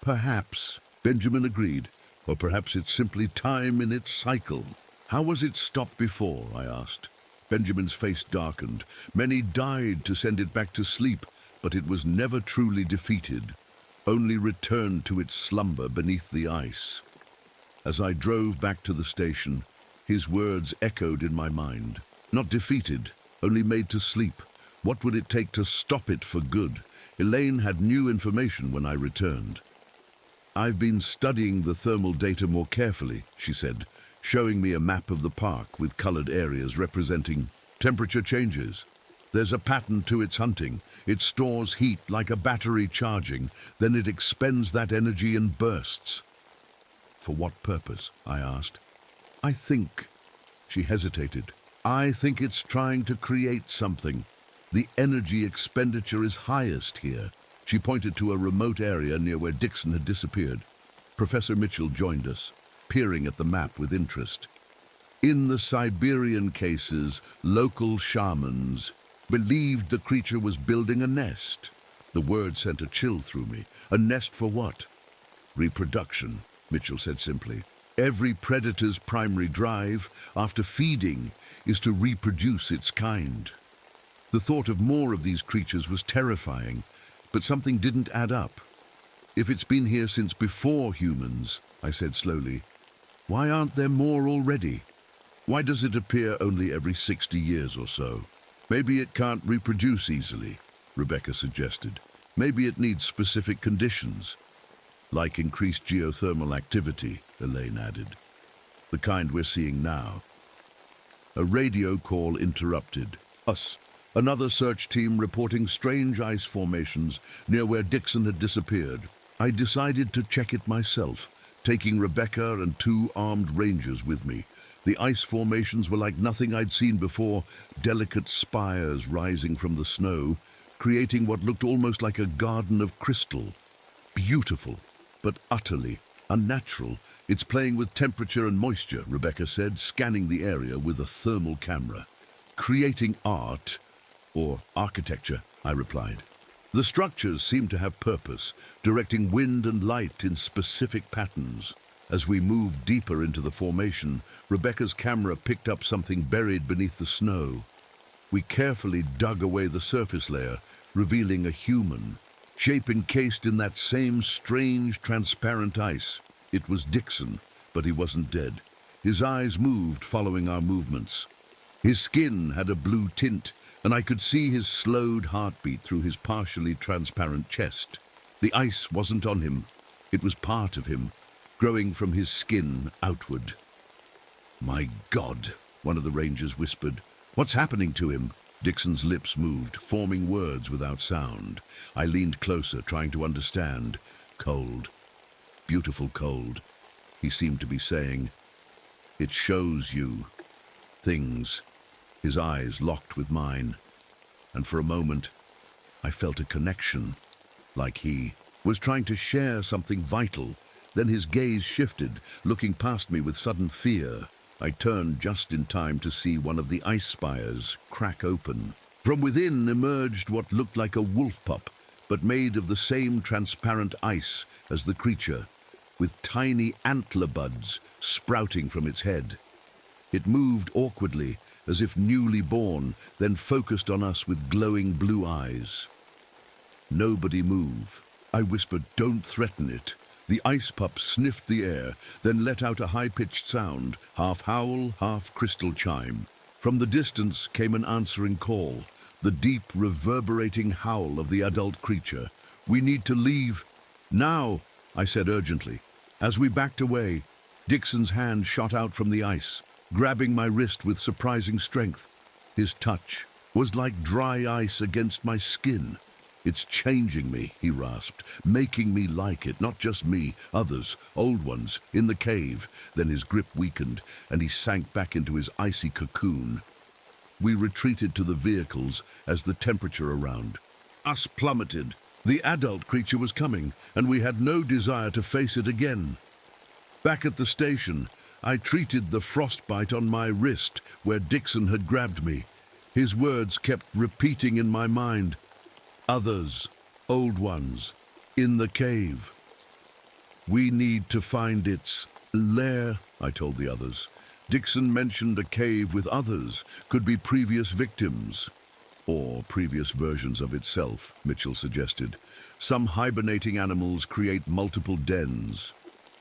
"Perhaps," Benjamin agreed. "Or perhaps it's simply time in its cycle." "How was it stopped before?" I asked. Benjamin's face darkened. "Many died to send it back to sleep, but it was never truly defeated, only returned to its slumber beneath the ice." As I drove back to the station, his words echoed in my mind. Not defeated, only made to sleep. What would it take to stop it for good? Elaine had new information when I returned. "I've been studying the thermal data more carefully," she said, showing me a map of the park with colored areas representing temperature changes. "There's a pattern to its hunting. It stores heat like a battery charging, then it expends that energy in bursts." "For what purpose?" I asked. "I think," she hesitated, "I think it's trying to create something. The energy expenditure is highest here." She pointed to a remote area near where Dixon had disappeared. Professor Mitchell joined us, peering at the map with interest. "In the Siberian cases, local shamans believed the creature was building a nest." The word sent a chill through me. "A nest for what?" "Reproduction," Mitchell said simply. "Every predator's primary drive, after feeding, is to reproduce its kind." The thought of more of these creatures was terrifying, but something didn't add up. "If it's been here since before humans," I said slowly, "why aren't there more already? Why does it appear only every 60 years or so?" "Maybe it can't reproduce easily," Rebecca suggested. "Maybe it needs specific conditions." "Like increased geothermal activity," Elaine added. "The kind we're seeing now." A radio call interrupted. "Us. Another search team reporting strange ice formations near where Dixon had disappeared. I decided to check it myself, taking Rebecca and two armed rangers with me. The ice formations were like nothing I'd seen before, delicate spires rising from the snow, creating what looked almost like a garden of crystal. Beautiful, but utterly unnatural. It's playing with temperature and moisture, Rebecca said, scanning the area with a thermal camera. Creating art, or architecture, I replied. The structures seem to have purpose, directing wind and light in specific patterns. As we moved deeper into the formation, Rebecca's camera picked up something buried beneath the snow. We carefully dug away the surface layer, revealing a human, shape encased in that same strange, transparent ice. It was Dixon, but he wasn't dead. His eyes moved following our movements. His skin had a blue tint, and I could see his slowed heartbeat through his partially transparent chest. The ice wasn't on him. It was part of him, growing from his skin outward. "My God," one of the rangers whispered. "What's happening to him?" Dixon's lips moved, forming words without sound. I leaned closer, trying to understand. "Cold. Beautiful cold," he seemed to be saying. "It shows you things." His eyes locked with mine, and for a moment I felt a connection, like he was trying to share something vital. Then his gaze shifted, looking past me with sudden fear. I turned just in time to see one of the ice spires crack open. From within emerged what looked like a wolf pup, but made of the same transparent ice as the creature, with tiny antler buds sprouting from its head. It moved awkwardly, as if newly born, then focused on us with glowing blue eyes. "Nobody move," I whispered. "Don't threaten it." The ice pup sniffed the air, then let out a high-pitched sound, half howl, half crystal chime. From the distance came an answering call, the deep, reverberating howl of the adult creature. "We need to leave now," I said urgently. As we backed away, Dixon's hand shot out from the ice, grabbing my wrist with surprising strength. His touch was like dry ice against my skin. "It's changing me," he rasped, "making me like it, not just me, others, old ones, in the cave." Then his grip weakened, and he sank back into his icy cocoon. We retreated to the vehicles as the temperature around us plummeted. The adult creature was coming, and we had no desire to face it again. Back at the station, I treated the frostbite on my wrist where Dixon had grabbed me. His words kept repeating in my mind. "Others, old ones, in the cave. We need to find its lair," I told the others. Dixon mentioned a cave with others, could be previous victims. "Or previous versions of itself," Mitchell suggested. "Some hibernating animals create multiple dens."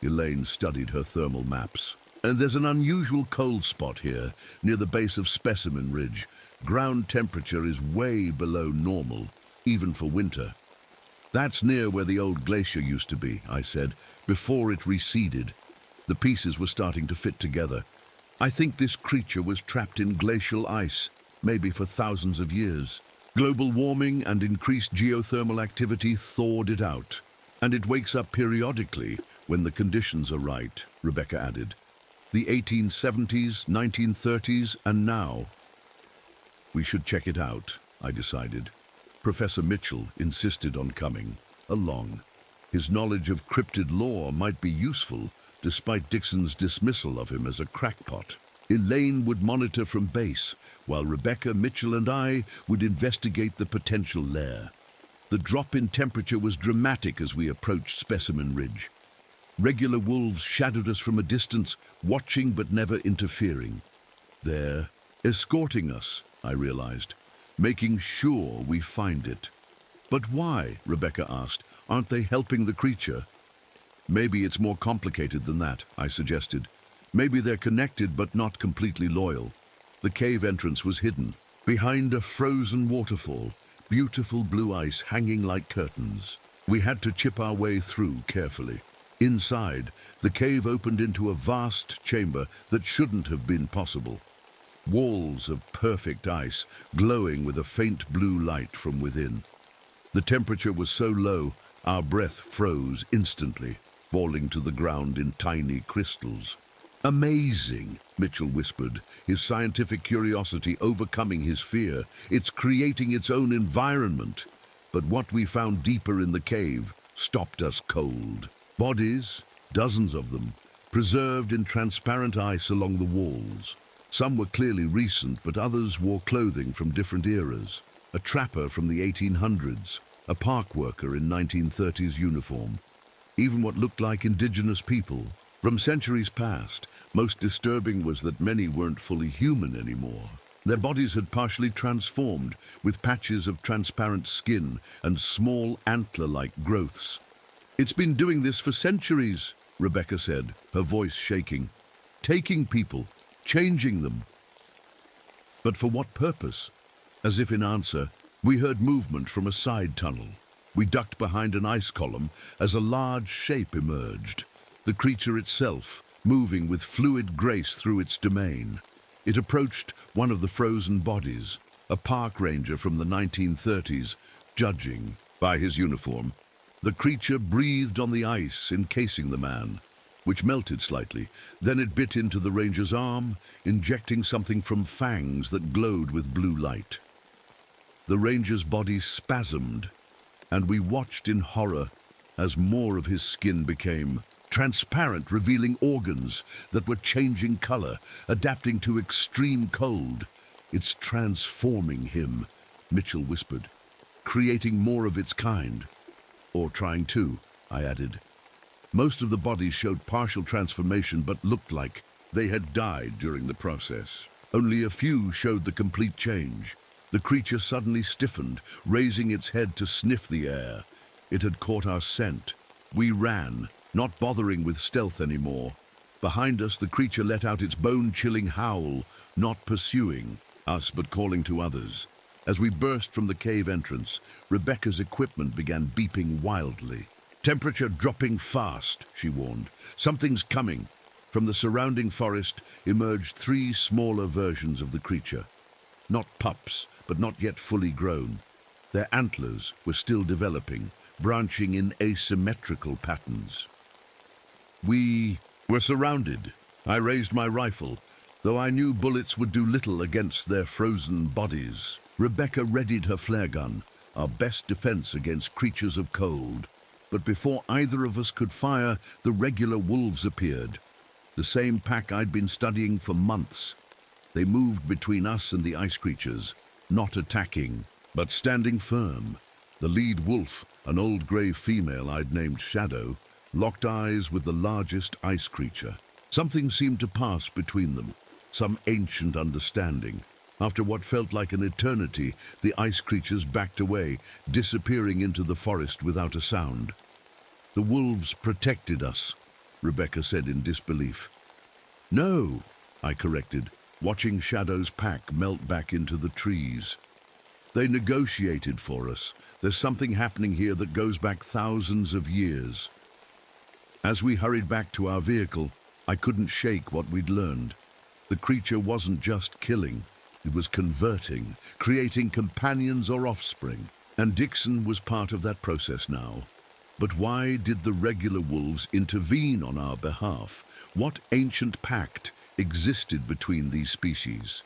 Elaine studied her thermal maps. "And there's an unusual cold spot here, near the base of Specimen Ridge. Ground temperature is way below normal, even for winter." "That's near where the old glacier used to be," I said, "before it receded." The pieces were starting to fit together. "I think this creature was trapped in glacial ice, maybe for thousands of years. Global warming and increased geothermal activity thawed it out. And it wakes up periodically when the conditions are right," Rebecca added. "The 1870s, 1930s, and now." "We should check it out," I decided. Professor Mitchell insisted on coming along. His knowledge of cryptid lore might be useful, despite Dixon's dismissal of him as a crackpot. Elaine would monitor from base, while Rebecca, Mitchell, and I would investigate the potential lair. The drop in temperature was dramatic as we approached Specimen Ridge. Regular wolves shadowed us from a distance, watching but never interfering. They're escorting us, I realized, making sure we find it. "But why?" Rebecca asked. "Aren't they helping the creature?" "Maybe it's more complicated than that," I suggested. "Maybe they're connected but not completely loyal." The cave entrance was hidden, behind a frozen waterfall, beautiful blue ice hanging like curtains. We had to chip our way through carefully. Inside, the cave opened into a vast chamber that shouldn't have been possible. Walls of perfect ice, glowing with a faint blue light from within. The temperature was so low, our breath froze instantly. falling to the ground in tiny crystals. Amazing, Mitchell whispered, his scientific curiosity overcoming his fear. It's creating its own environment. But what we found deeper in the cave stopped us cold. Bodies, dozens of them, preserved in transparent ice along the walls. Some were clearly recent, but others wore clothing from different eras. A trapper from the 1800s, a park worker in 1930s uniform, even what looked like indigenous people from centuries past. Most disturbing was that many weren't fully human anymore. Their bodies had partially transformed, with patches of transparent skin and small antler-like growths. "It's been doing this for centuries," Rebecca said, her voice shaking. "Taking people, changing them." But for what purpose? As if in answer, we heard movement from a side tunnel. We ducked behind an ice column as a large shape emerged, the creature itself moving with fluid grace through its domain. It approached one of the frozen bodies, a park ranger from the 1930s, judging by his uniform. The creature breathed on the ice encasing the man, which melted slightly. Then it bit into the ranger's arm, injecting something from fangs that glowed with blue light. The ranger's body spasmed, and we watched in horror as more of his skin became transparent, revealing organs that were changing color, adapting to extreme cold. "It's transforming him," Mitchell whispered, "creating more of its kind." "Or trying to," I added. Most of the bodies showed partial transformation but looked like they had died during the process. Only a few showed the complete change. The creature suddenly stiffened, raising its head to sniff the air. It had caught our scent. We ran, not bothering with stealth anymore. Behind us, the creature let out its bone-chilling howl, not pursuing us but calling to others. As we burst from the cave entrance, Rebecca's equipment began beeping wildly. "Temperature dropping fast," she warned. "Something's coming." From the surrounding forest emerged 3 smaller versions of the creature. Not pups, but not yet fully grown. Their antlers were still developing, branching in asymmetrical patterns. We were surrounded. I raised my rifle, though I knew bullets would do little against their frozen bodies. Rebecca readied her flare gun, our best defense against creatures of cold. But before either of us could fire, the regular wolves appeared. The same pack I'd been studying for months. They moved between us and the ice creatures, not attacking, but standing firm. The lead wolf, an old grey female I'd named Shadow, locked eyes with the largest ice creature. Something seemed to pass between them, some ancient understanding. After what felt like an eternity, the ice creatures backed away, disappearing into the forest without a sound. "The wolves protected us," Rebecca said in disbelief. "No," I corrected, watching Shadow's pack melt back into the trees. "They negotiated for us. There's something happening here that goes back thousands of years." As we hurried back to our vehicle, I couldn't shake what we'd learned. The creature wasn't just killing, it was converting, creating companions or offspring. And Dixon was part of that process now. But why did the regular wolves intervene on our behalf? What ancient pact existed between these species?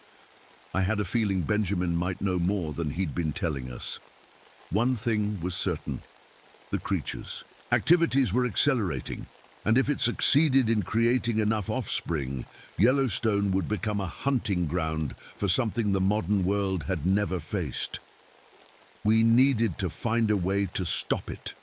I had a feeling Benjamin might know more than he'd been telling us. One thing was certain: the creatures. Activities were accelerating, and if it succeeded in creating enough offspring, Yellowstone would become a hunting ground for something the modern world had never faced. We needed to find a way to stop it.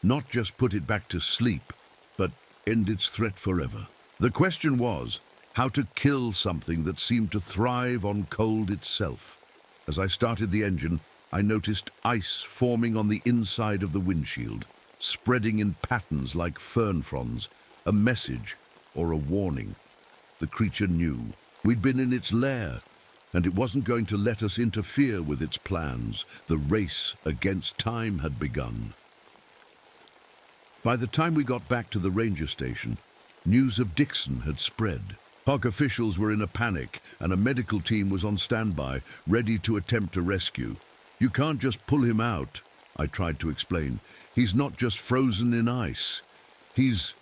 Not just put it back to sleep, but end its threat forever. The question was, how to kill something that seemed to thrive on cold itself. As I started the engine, I noticed ice forming on the inside of the windshield, spreading in patterns like fern fronds, a message or a warning. The creature knew. We'd been in its lair, and it wasn't going to let us interfere with its plans. The race against time had begun. By the time we got back to the ranger station, news of Dixon had spread. Park officials were in a panic, and a medical team was on standby, ready to attempt a rescue. "You can't just pull him out," I tried to explain. "He's not just frozen in ice. He's..."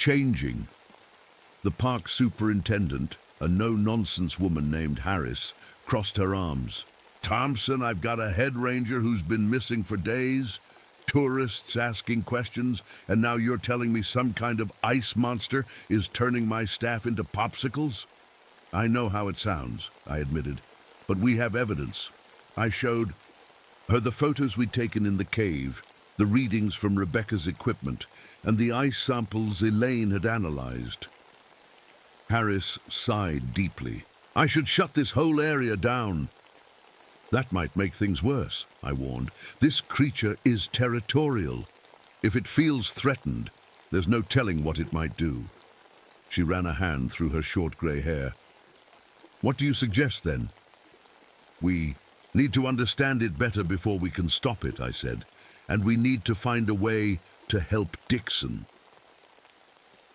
changing. The park superintendent, a no-nonsense woman named Harris, crossed her arms. Thompson, I've got a head ranger who's been missing for days, tourists asking questions, and now you're telling me some kind of ice monster is turning my staff into popsicles? I know how it sounds, I admitted, but we have evidence. I showed her the photos we'd taken in the cave, the readings from Rebecca's equipment, and the ice samples Elaine had analyzed. Harris sighed deeply. I should shut this whole area down. That might make things worse, I warned. This creature is territorial. If it feels threatened, there's no telling what it might do. She ran a hand through her short grey hair. What do you suggest, then? We need to understand it better before we can stop it, I said, and we need to find a way to help Dixon.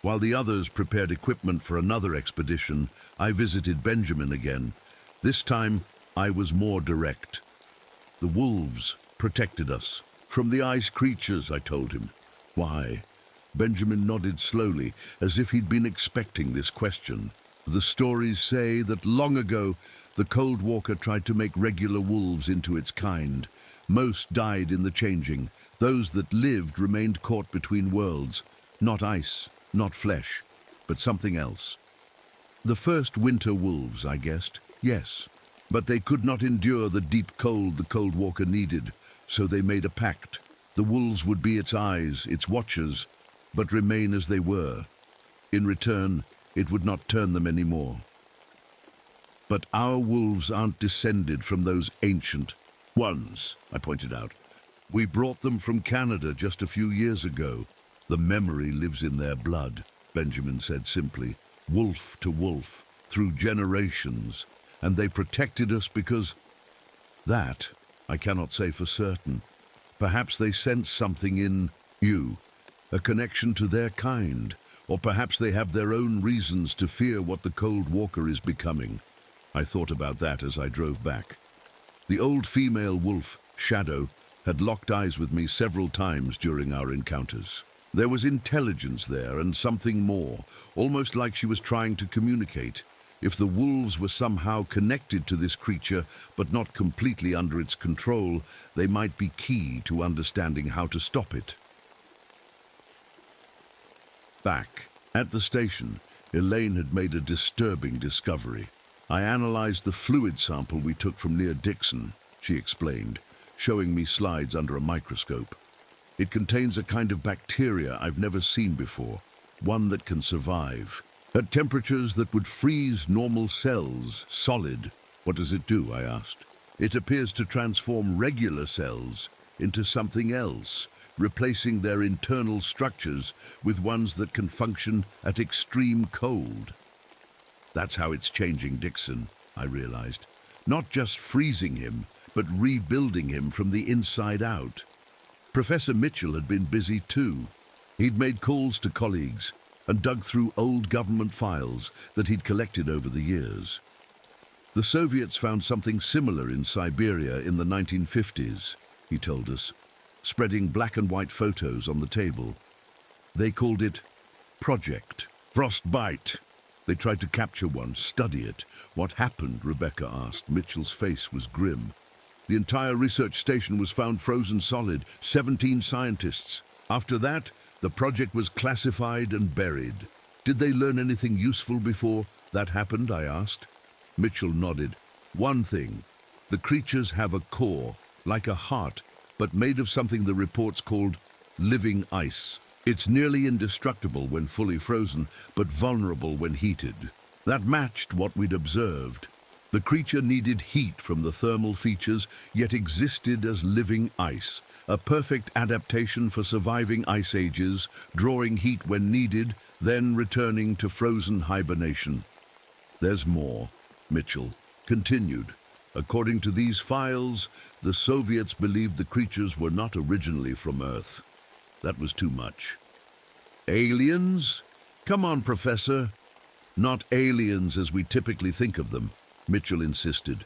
While the others prepared equipment for another expedition, I visited Benjamin again. This time, I was more direct. The wolves protected us from the ice creatures, I told him. Why? Benjamin nodded slowly, as if he'd been expecting this question. The stories say that long ago, the Cold Walker tried to make regular wolves into its kind. Most died in the changing. Those that lived remained caught between worlds. Not ice, not flesh, but something else. The first winter wolves, I guessed, yes. But they could not endure the deep cold the Cold Walker needed, so they made a pact. The wolves would be its eyes, its watchers, but remain as they were. In return, it would not turn them anymore. But our wolves aren't descended from those ancient ones, I pointed out. We brought them from Canada just a few years ago. The memory lives in their blood, Benjamin said simply, wolf to wolf, through generations. And they protected us because... That, I cannot say for certain. Perhaps they sense something in you, a connection to their kind, or perhaps they have their own reasons to fear what the Cold Walker is becoming. I thought about that as I drove back. The old female wolf, Shadow, had locked eyes with me several times during our encounters. There was intelligence there and something more, almost like she was trying to communicate. If the wolves were somehow connected to this creature, but not completely under its control, they might be key to understanding how to stop it. Back at the station, Elaine had made a disturbing discovery. I analyzed the fluid sample we took from near Dixon, she explained, showing me slides under a microscope. It contains a kind of bacteria I've never seen before, one that can survive. At temperatures that would freeze normal cells solid. What does it do? I asked. It appears to transform regular cells into something else, replacing their internal structures with ones that can function at extreme cold. That's how it's changing Dixon, I realized. Not just freezing him, but rebuilding him from the inside out. Professor Mitchell had been busy too. He'd made calls to colleagues and dug through old government files that he'd collected over the years. The Soviets found something similar in Siberia in the 1950s, he told us, spreading black and white photos on the table. They called it Project Frostbite. They tried to capture one, study it. What happened, Rebecca asked. Mitchell's face was grim. The entire research station was found frozen solid, 17 scientists. After that, the project was classified and buried. Did they learn anything useful before that happened, I asked. Mitchell nodded. One thing, the creatures have a core, like a heart, but made of something the reports called living ice. It's nearly indestructible when fully frozen, but vulnerable when heated. That matched what we'd observed. The creature needed heat from the thermal features, yet existed as living ice. A perfect adaptation for surviving ice ages, drawing heat when needed, then returning to frozen hibernation. There's more, Mitchell continued. According to these files, the Soviets believed the creatures were not originally from Earth. That was too much. Aliens? Come on, Professor. Not aliens as we typically think of them, Mitchell insisted.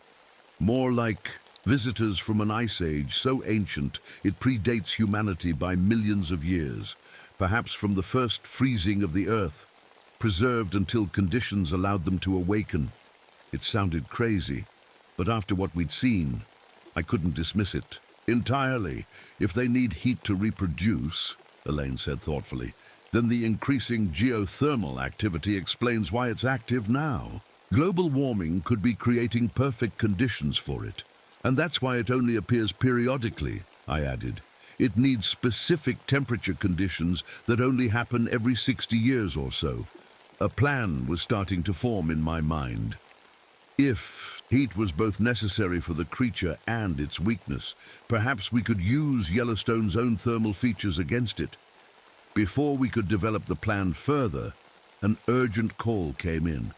More like visitors from an ice age so ancient it predates humanity by millions of years. perhaps from the first freezing of the earth, preserved until conditions allowed them to awaken. It sounded crazy, but after what we'd seen, I couldn't dismiss it entirely. If they need heat to reproduce, Elaine said thoughtfully, then the increasing geothermal activity explains why it's active now. Global warming could be creating perfect conditions for it, and that's why it only appears periodically, I added. It needs specific temperature conditions that only happen every 60 years or so. A plan was starting to form in my mind. If heat was both necessary for the creature and its weakness, perhaps we could use Yellowstone's own thermal features against it. Before we could develop the plan further, an urgent call came in.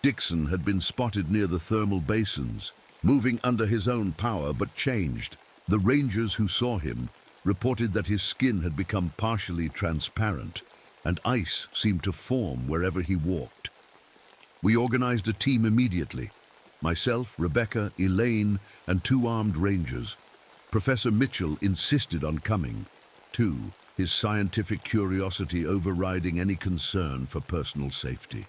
Dixon had been spotted near the thermal basins, moving under his own power but changed. The rangers who saw him reported that his skin had become partially transparent, and ice seemed to form wherever he walked. We organized a team immediately. Myself, Rebecca, Elaine, and 2 armed rangers. Professor Mitchell insisted on coming, too, his scientific curiosity overriding any concern for personal safety.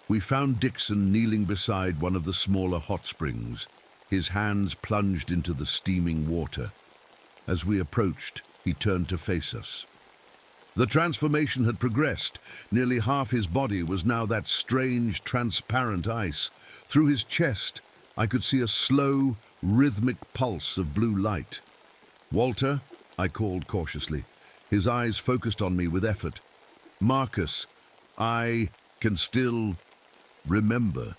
We found Dixon kneeling beside one of the smaller hot springs, his hands plunged into the steaming water. As we approached, he turned to face us. The transformation had progressed. Nearly half his body was now that strange, transparent ice. Through his chest, I could see a slow, rhythmic pulse of blue light. "Walter," I called cautiously, his eyes focused on me with effort. "Marcus, I can still remember,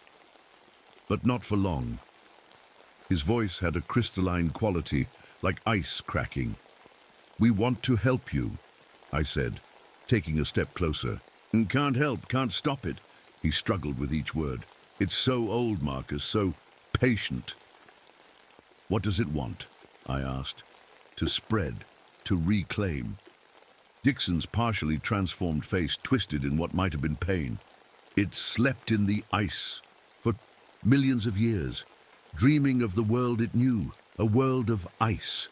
but not for long." His voice had a crystalline quality, like ice cracking. "We want to help you," I said, taking a step closer. "Can't help, can't stop it." He struggled with each word. "It's so old, Marcus, so patient." "What does it want?" I asked. "To spread, to reclaim." Dixon's partially transformed face twisted in what might have been pain. "It slept in the ice for millions of years, dreaming of the world it knew, a world of ice.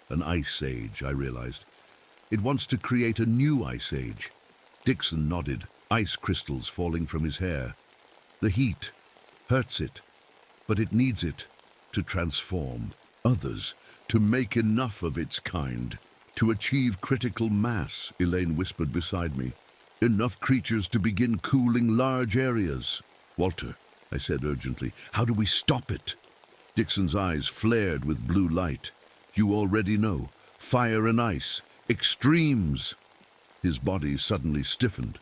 An ice age," I realized. "It wants to create a new ice age." Dixon nodded, ice crystals falling from his hair. "The heat hurts it, but it needs it to transform others, to make enough of its kind, to achieve critical mass," Elaine whispered beside me. "Enough creatures to begin cooling large areas." "Walter," I said urgently, "how do we stop it?" Dixon's eyes flared with blue light. "You already know. Fire and ice. Extremes." His body suddenly stiffened.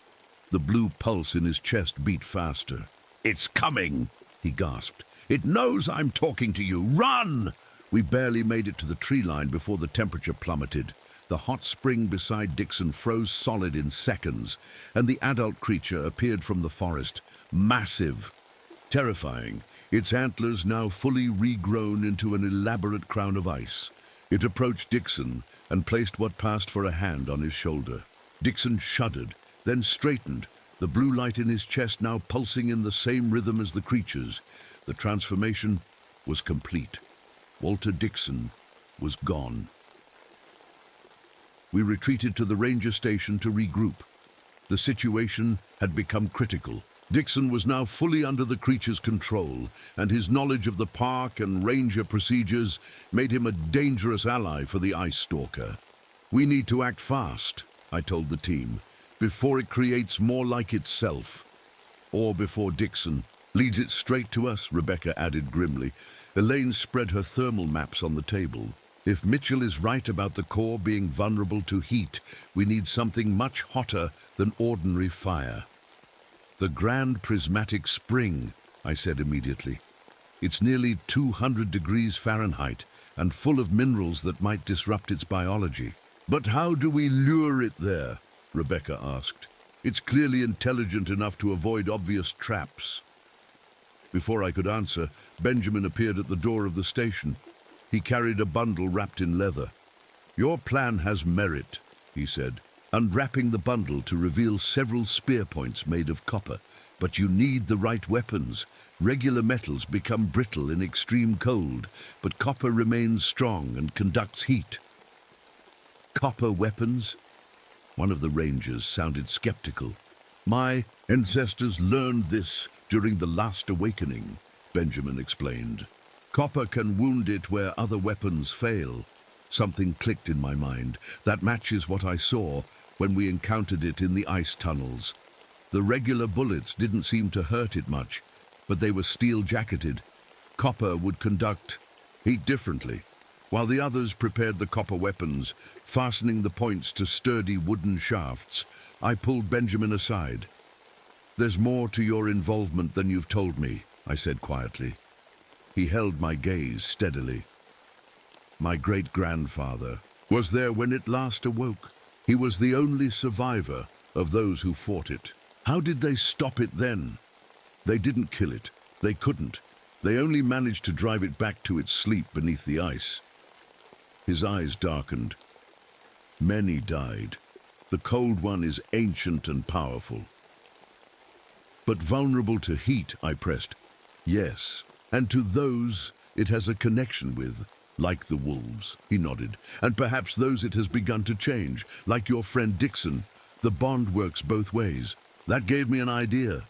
The blue pulse in his chest beat faster. "It's coming," he gasped. "It knows I'm talking to you. Run!" We barely made it to the tree line before the temperature plummeted. The hot spring beside Dixon froze solid in seconds, and the adult creature appeared from the forest, massive, terrifying, its antlers now fully regrown into an elaborate crown of ice. It approached Dixon and placed what passed for a hand on his shoulder. Dixon shuddered, then straightened, the blue light in his chest now pulsing in the same rhythm as the creature's. The transformation was complete. Walter Dixon was gone. We retreated to the ranger station to regroup. The situation had become critical. Dixon was now fully under the creature's control, and his knowledge of the park and ranger procedures made him a dangerous ally for the Ice Stalker. "We need to act fast," I told the team, "before it creates more like itself. Or before Dixon leads it straight to us," Rebecca added grimly. Elaine spread her thermal maps on the table. "If Mitchell is right about the core being vulnerable to heat, we need something much hotter than ordinary fire." "The Grand Prismatic Spring," I said immediately. "It's nearly 200 degrees Fahrenheit and full of minerals that might disrupt its biology." "But how do we lure it there?" Rebecca asked. "It's clearly intelligent enough to avoid obvious traps." Before I could answer, Benjamin appeared at the door of the station. He carried a bundle wrapped in leather. "Your plan has merit," he said, unwrapping the bundle to reveal several spear points made of copper. "But you need the right weapons. Regular metals become brittle in extreme cold, but copper remains strong and conducts heat." "Copper weapons?" One of the rangers sounded skeptical. My ancestors learned this during the last awakening, Benjamin explained. Copper can wound it where other weapons fail. Something clicked in my mind. That matches what I saw when we encountered it in the ice tunnels. The regular bullets didn't seem to hurt it much, but they were steel-jacketed. Copper would conduct heat differently, while the others prepared the copper weapons, fastening the points to sturdy wooden shafts. I pulled Benjamin aside. "There's more to your involvement than you've told me," I said quietly. He held my gaze steadily. "My great-grandfather was there when it last awoke. He was the only survivor of those who fought it. How did they stop it then? They didn't kill it. They couldn't. They only managed to drive it back to its sleep beneath the ice." His eyes darkened. "Many died. The Cold One is ancient and powerful." "But vulnerable to heat," I pressed. "Yes, and to those it has a connection with, like the wolves," he nodded. "And perhaps those it has begun to change, like your friend Dixon. The bond works both ways." That gave me an idea.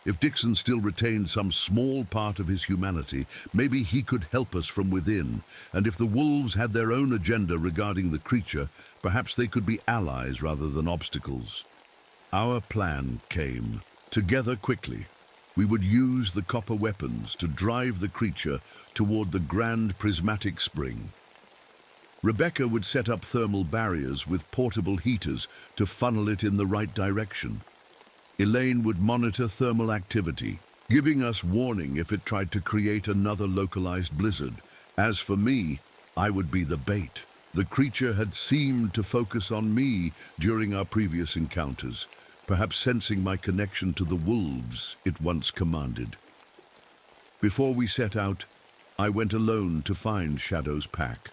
If Dixon still retained some small part of his humanity, maybe he could help us from within. And if the wolves had their own agenda regarding the creature, perhaps they could be allies rather than obstacles. Our plan came together quickly. We would use the copper weapons to drive the creature toward the grand prismatic spring. Rebecca would set up thermal barriers with portable heaters to funnel it in the right direction. Elaine would monitor thermal activity, giving us warning if it tried to create another localized blizzard. As for me, I would be the bait. The creature had seemed to focus on me during our previous encounters, perhaps sensing my connection to the wolves it once commanded. Before we set out, I went alone to find Shadow's pack.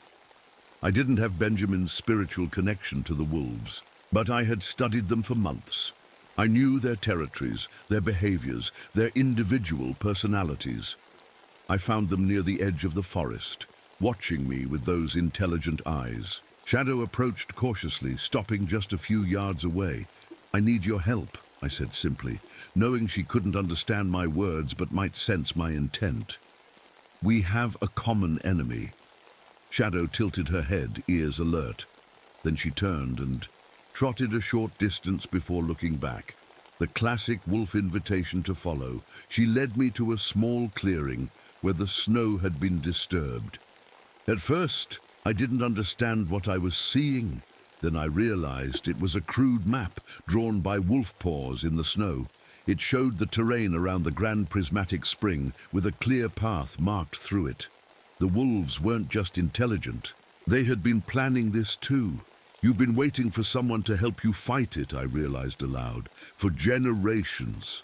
I didn't have Benjamin's spiritual connection to the wolves, but I had studied them for months. I knew their territories, their behaviors, their individual personalities. I found them near the edge of the forest, watching me with those intelligent eyes. Shadow approached cautiously, stopping just a few yards away. "I need your help," I said simply, knowing she couldn't understand my words but might sense my intent. "We have a common enemy." Shadow tilted her head, ears alert. Then she turned and trotted a short distance before looking back. The classic wolf invitation to follow. She led me to a small clearing where the snow had been disturbed. At first, I didn't understand what I was seeing. Then I realized it was a crude map drawn by wolf paws in the snow. It showed the terrain around the Grand Prismatic Spring with a clear path marked through it. The wolves weren't just intelligent. They had been planning this too. "You've been waiting for someone to help you fight it," I realized aloud, "for generations."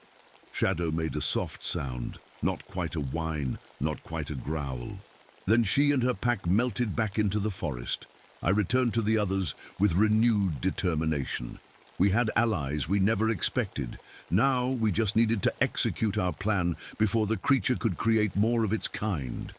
Shadow made a soft sound, not quite a whine, not quite a growl. Then she and her pack melted back into the forest. I returned to the others with renewed determination. We had allies we never expected. Now we just needed to execute our plan before the creature could create more of its kind.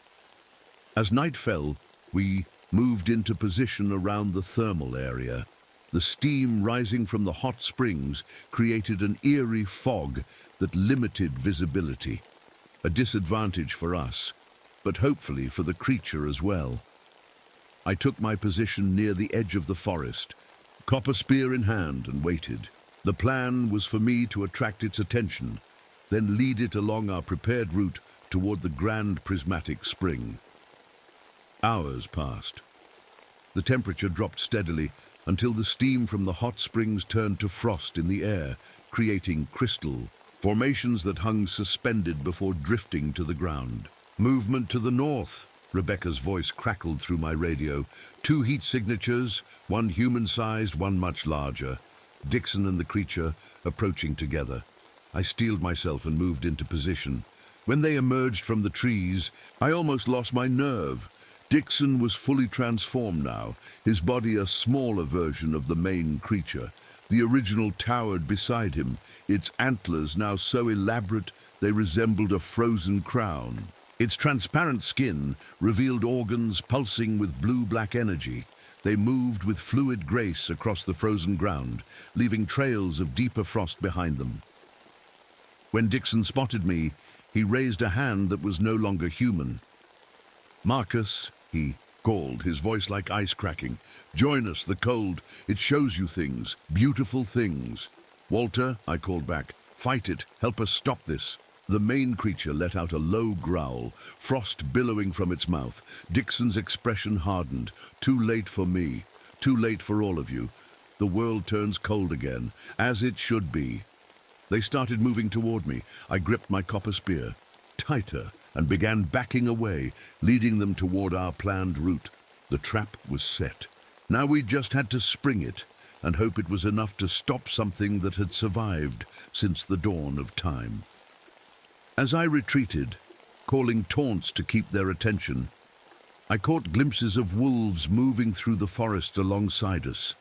As night fell, we moved into position around the thermal area. The steam rising from the hot springs created an eerie fog that limited visibility. A disadvantage for us, but hopefully for the creature as well. I took my position near the edge of the forest, copper spear in hand, and waited. The plan was for me to attract its attention, then lead it along our prepared route toward the Grand Prismatic Spring. Hours passed. The temperature dropped steadily until the steam from the hot springs turned to frost in the air, creating crystal formations that hung suspended before drifting to the ground. "Movement to the north," Rebecca's voice crackled through my radio. "2 heat signatures, one human-sized, one much larger. Dixon and the creature approaching together." I steeled myself and moved into position. When they emerged from the trees, I almost lost my nerve. Dixon was fully transformed now, his body a smaller version of the main creature. The original towered beside him, its antlers now so elaborate they resembled a frozen crown. Its transparent skin revealed organs pulsing with blue-black energy. They moved with fluid grace across the frozen ground, leaving trails of deeper frost behind them. When Dixon spotted me, he raised a hand that was no longer human. "Marcus," he called, his voice like ice cracking. "Join us, the cold. It shows you things, beautiful things." "Walter," I called back, "fight it. Help us stop this." The main creature let out a low growl, frost billowing from its mouth. Dixon's expression hardened. Too late for me. Too late for all of you. The world turns cold again, as it should be. They started moving toward me. I gripped my copper spear tighter and began backing away, leading them toward our planned route. The trap was set. Now we just had to spring it and hope it was enough to stop something that had survived since the dawn of time. As I retreated, calling taunts to keep their attention, I caught glimpses of wolves moving through the forest alongside us.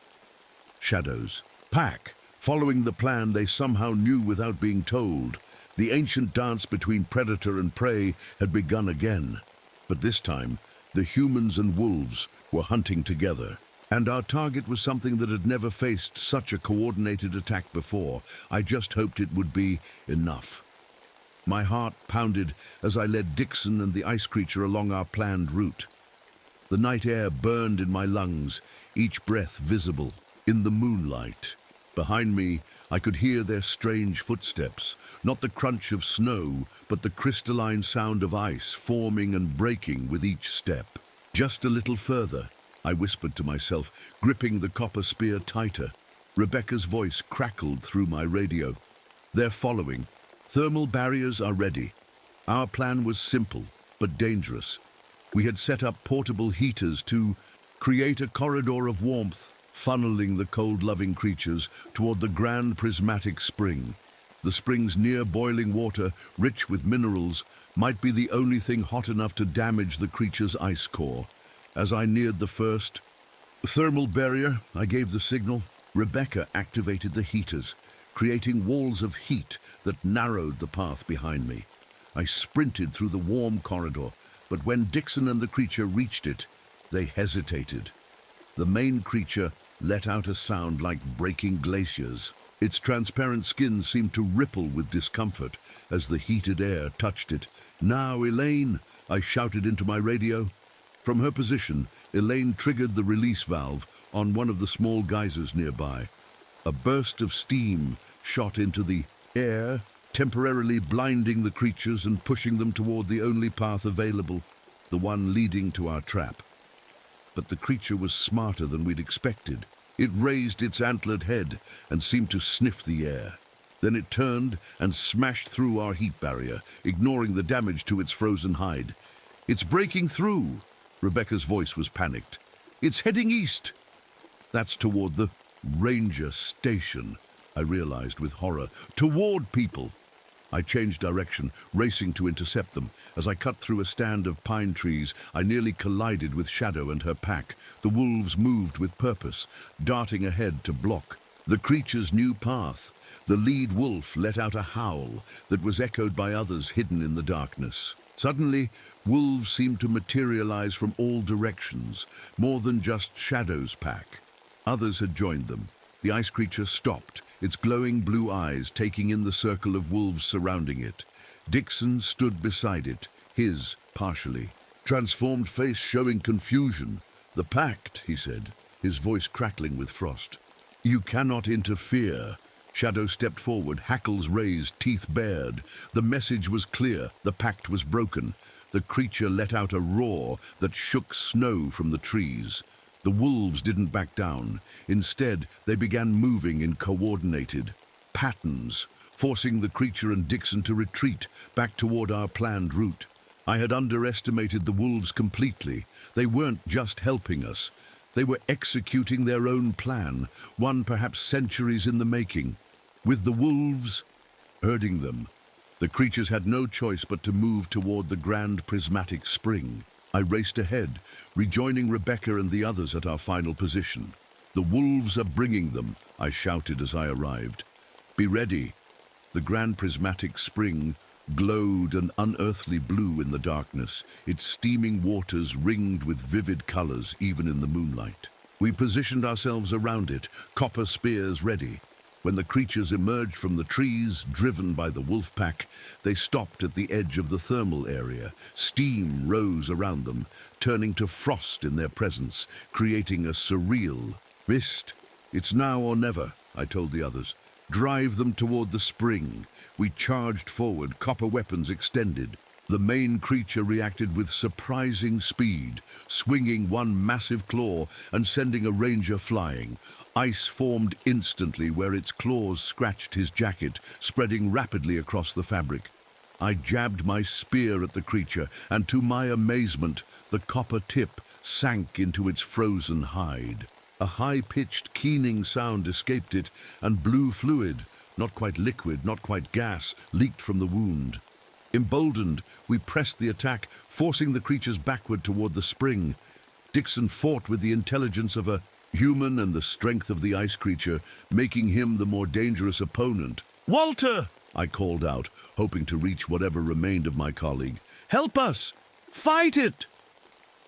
Shadows. Pack, following the plan they somehow knew without being told. The ancient dance between predator and prey had begun again. But this time, the humans and wolves were hunting together. And our target was something that had never faced such a coordinated attack before. I just hoped it would be enough. My heart pounded as I led Dixon and the ice creature along our planned route. The night air burned in my lungs, each breath visible. In the moonlight, behind me, I could hear their strange footsteps, not the crunch of snow, but the crystalline sound of ice forming and breaking with each step. "Just a little further," I whispered to myself, gripping the copper spear tighter. Rebecca's voice crackled through my radio. "They're following. Thermal barriers are ready." Our plan was simple, but dangerous. We had set up portable heaters to create a corridor of warmth, funneling the cold-loving creatures toward the grand prismatic spring. The spring's near boiling water, rich with minerals, might be the only thing hot enough to damage the creature's ice core. As I neared the first thermal barrier, I gave the signal. Rebecca activated the heaters, creating walls of heat that narrowed the path behind me. I sprinted through the warm corridor, but when Dixon and the creature reached it, they hesitated. The main creature let out a sound like breaking glaciers. Its transparent skin seemed to ripple with discomfort as the heated air touched it. "Now, Elaine!" I shouted into my radio. From her position, Elaine triggered the release valve on one of the small geysers nearby. A burst of steam shot into the air, temporarily blinding the creatures and pushing them toward the only path available, the one leading to our trap. But the creature was smarter than we'd expected. It raised its antlered head and seemed to sniff the air. Then it turned and smashed through our heat barrier, ignoring the damage to its frozen hide. "It's breaking through!" Rebecca's voice was panicked. "It's heading east!" "That's toward the ranger station," I realized with horror. "Toward people!" I changed direction, racing to intercept them. As I cut through a stand of pine trees, I nearly collided with Shadow and her pack. The wolves moved with purpose, darting ahead to block the creature's new path. The lead wolf let out a howl that was echoed by others hidden in the darkness. Suddenly, wolves seemed to materialize from all directions, more than just Shadow's pack. Others had joined them. The ice creature stopped, its glowing blue eyes taking in the circle of wolves surrounding it. Dixon stood beside it, his partially transformed face showing confusion. "The pact," he said, his voice crackling with frost. "You cannot interfere." Shadow stepped forward, hackles raised, teeth bared. The message was clear. The pact was broken. The creature let out a roar that shook snow from the trees. The wolves didn't back down. Instead, they began moving in coordinated patterns, forcing the creature and Dixon to retreat back toward our planned route. I had underestimated the wolves completely. They weren't just helping us. They were executing their own plan, one perhaps centuries in the making. With the wolves herding them, the creatures had no choice but to move toward the grand prismatic spring. I raced ahead, rejoining Rebecca and the others at our final position. "The wolves are bringing them," I shouted as I arrived. "Be ready." The grand prismatic spring glowed an unearthly blue in the darkness, its steaming waters ringed with vivid colors even in the moonlight. We positioned ourselves around it, copper spears ready. When the creatures emerged from the trees, driven by the wolf pack, they stopped at the edge of the thermal area. Steam rose around them, turning to frost in their presence, creating a surreal mist. It's now or never, I told the others. Drive them toward the spring. We charged forward, copper weapons extended. The main creature reacted with surprising speed, swinging one massive claw and sending a ranger flying. Ice formed instantly where its claws scratched his jacket, spreading rapidly across the fabric. I jabbed my spear at the creature, and to my amazement, the copper tip sank into its frozen hide. A high-pitched, keening sound escaped it, and blue fluid, not quite liquid, not quite gas, leaked from the wound. Emboldened, we pressed the attack, forcing the creatures backward toward the spring. Dixon fought with the intelligence of a human and the strength of the ice creature, making him the more dangerous opponent. "Walter!" I called out, hoping to reach whatever remained of my colleague. "Help us! Fight it!"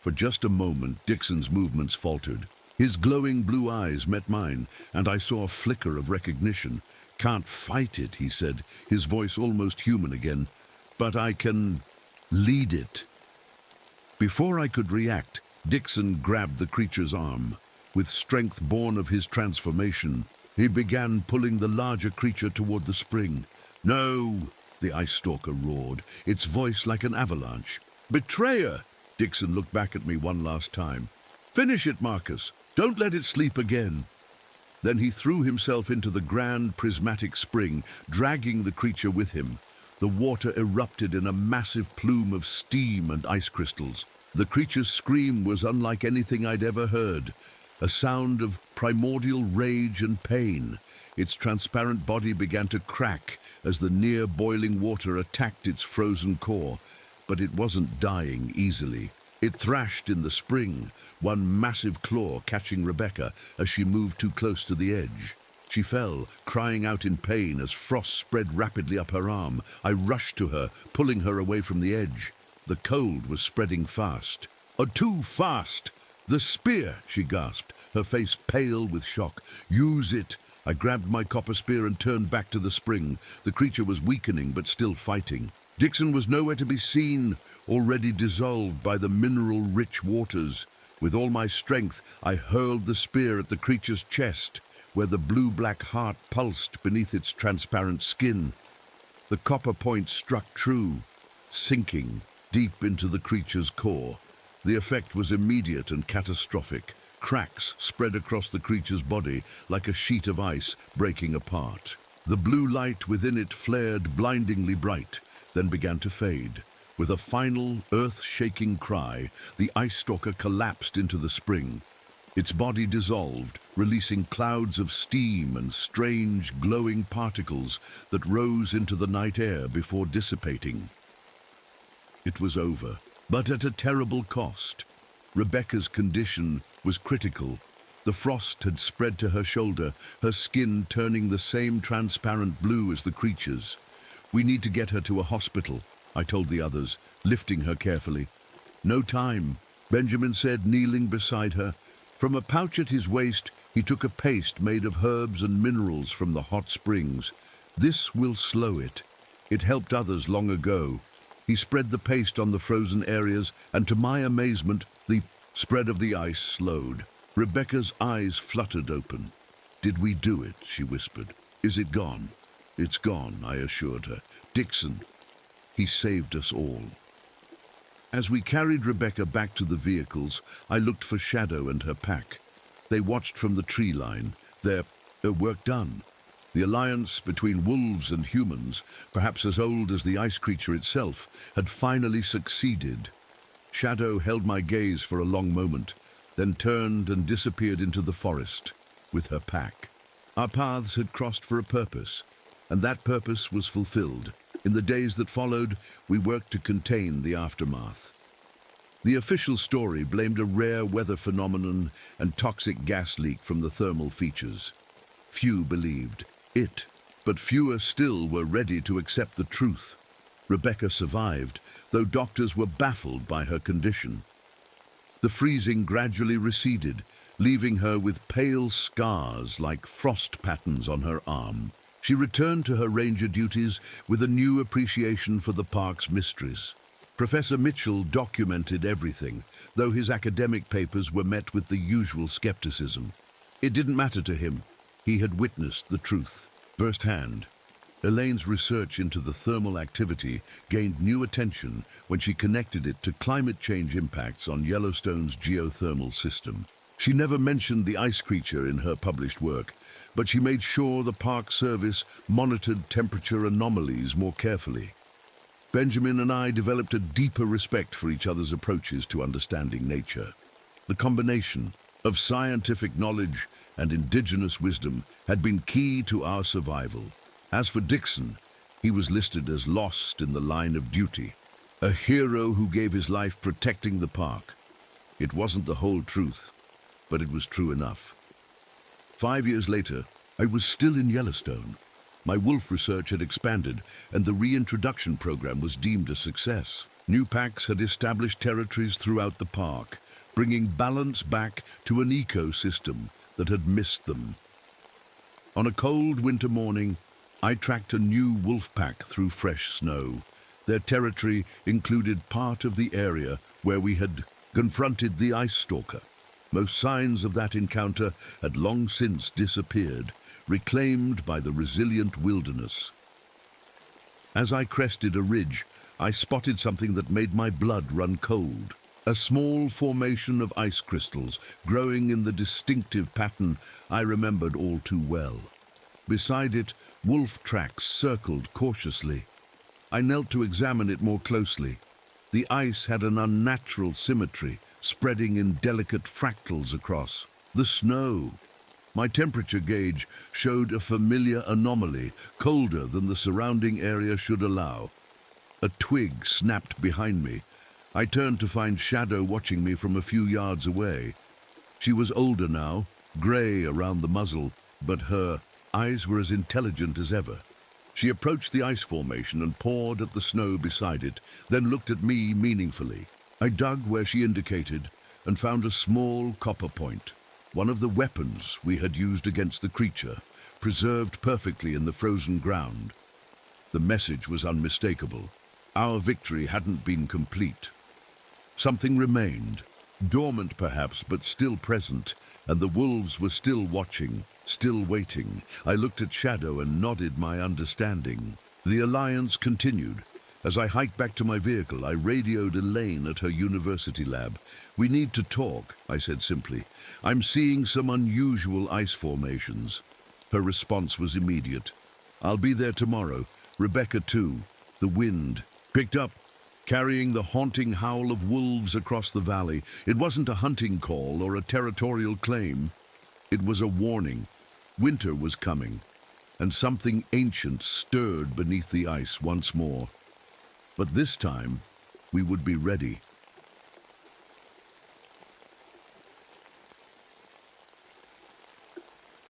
For just a moment, Dixon's movements faltered. His glowing blue eyes met mine, and I saw a flicker of recognition. "Can't fight it," he said, his voice almost human again. "But I can lead it." Before I could react, Dixon grabbed the creature's arm. With strength born of his transformation, he began pulling the larger creature toward the spring. "No!" the ice stalker roared, its voice like an avalanche. "Betrayer!" Dixon looked back at me one last time. "Finish it, Marcus. Don't let it sleep again." Then he threw himself into the grand prismatic spring, dragging the creature with him. The water erupted in a massive plume of steam and ice crystals. The creature's scream was unlike anything I'd ever heard, a sound of primordial rage and pain. Its transparent body began to crack as the near-boiling water attacked its frozen core, but it wasn't dying easily. It thrashed in the spring, one massive claw catching Rebecca as she moved too close to the edge. She fell, crying out in pain as frost spread rapidly up her arm. I rushed to her, pulling her away from the edge. The cold was spreading fast. "Oh, too fast!" "The spear!" she gasped, her face pale with shock. "Use it!" I grabbed my copper spear and turned back to the spring. The creature was weakening, but still fighting. Dixon was nowhere to be seen, already dissolved by the mineral-rich waters. With all my strength, I hurled the spear at the creature's chest, where the blue-black heart pulsed beneath its transparent skin. The copper point struck true, sinking deep into the creature's core. The effect was immediate and catastrophic. Cracks spread across the creature's body like a sheet of ice breaking apart. The blue light within it flared blindingly bright, then began to fade. With a final, earth-shaking cry, the ice stalker collapsed into the spring. Its body dissolved, releasing clouds of steam and strange, glowing particles that rose into the night air before dissipating. It was over, but at a terrible cost. Rebecca's condition was critical. The frost had spread to her shoulder, her skin turning the same transparent blue as the creature's. "We need to get her to a hospital," I told the others, lifting her carefully. "No time," Benjamin said, kneeling beside her. From a pouch at his waist, he took a paste made of herbs and minerals from the hot springs. "This will slow it. It helped others long ago." He spread the paste on the frozen areas, and to my amazement, the spread of the ice slowed. Rebecca's eyes fluttered open. "Did we do it?" she whispered. "Is it gone?" "It's gone," I assured her. "Dixon, he saved us all." As we carried Rebecca back to the vehicles, I looked for Shadow and her pack. They watched from the tree line, their work done. The alliance between wolves and humans, perhaps as old as the ice creature itself, had finally succeeded. Shadow held my gaze for a long moment, then turned and disappeared into the forest with her pack. Our paths had crossed for a purpose, and that purpose was fulfilled. In the days that followed, we worked to contain the aftermath. The official story blamed a rare weather phenomenon and toxic gas leak from the thermal features. Few believed it, but fewer still were ready to accept the truth. Rebecca survived, though doctors were baffled by her condition. The freezing gradually receded, leaving her with pale scars like frost patterns on her arm. She returned to her ranger duties with a new appreciation for the park's mysteries. Professor Mitchell documented everything, though his academic papers were met with the usual skepticism. It didn't matter to him. He had witnessed the truth firsthand. Elaine's research into the thermal activity gained new attention when she connected it to climate change impacts on Yellowstone's geothermal system. She never mentioned the ice creature in her published work, but she made sure the Park Service monitored temperature anomalies more carefully. Benjamin and I developed a deeper respect for each other's approaches to understanding nature. The combination of scientific knowledge and indigenous wisdom had been key to our survival. As for Dixon, he was listed as lost in the line of duty, a hero who gave his life protecting the park. It wasn't the whole truth, but it was true enough. 5 years later, I was still in Yellowstone. My wolf research had expanded, and the reintroduction program was deemed a success. New packs had established territories throughout the park, bringing balance back to an ecosystem that had missed them. On a cold winter morning, I tracked a new wolf pack through fresh snow. Their territory included part of the area where we had confronted the ice stalker. Most signs of that encounter had long since disappeared, reclaimed by the resilient wilderness. As I crested a ridge, I spotted something that made my blood run cold. A small formation of ice crystals, growing in the distinctive pattern I remembered all too well. Beside it, wolf tracks circled cautiously. I knelt to examine it more closely. The ice had an unnatural symmetry, spreading in delicate fractals across. The snow. My temperature gauge showed a familiar anomaly, colder than the surrounding area should allow. A twig snapped behind me. I turned to find Shadow watching me from a few yards away. She was older now, gray around the muzzle, but her eyes were as intelligent as ever. She approached the ice formation and pawed at the snow beside it, then looked at me meaningfully. I dug where she indicated and found a small copper point, one of the weapons we had used against the creature, preserved perfectly in the frozen ground. The message was unmistakable. Our victory hadn't been complete. Something remained, dormant perhaps, but still present, and the wolves were still watching, still waiting. I looked at Shadow and nodded my understanding. The alliance continued. As I hiked back to my vehicle, I radioed Elaine at her university lab. "We need to talk," I said simply. "I'm seeing some unusual ice formations." Her response was immediate. "I'll be there tomorrow. Rebecca too." The wind picked up, carrying the haunting howl of wolves across the valley. It wasn't a hunting call or a territorial claim. It was a warning. Winter was coming, and something ancient stirred beneath the ice once more. But this time, we would be ready.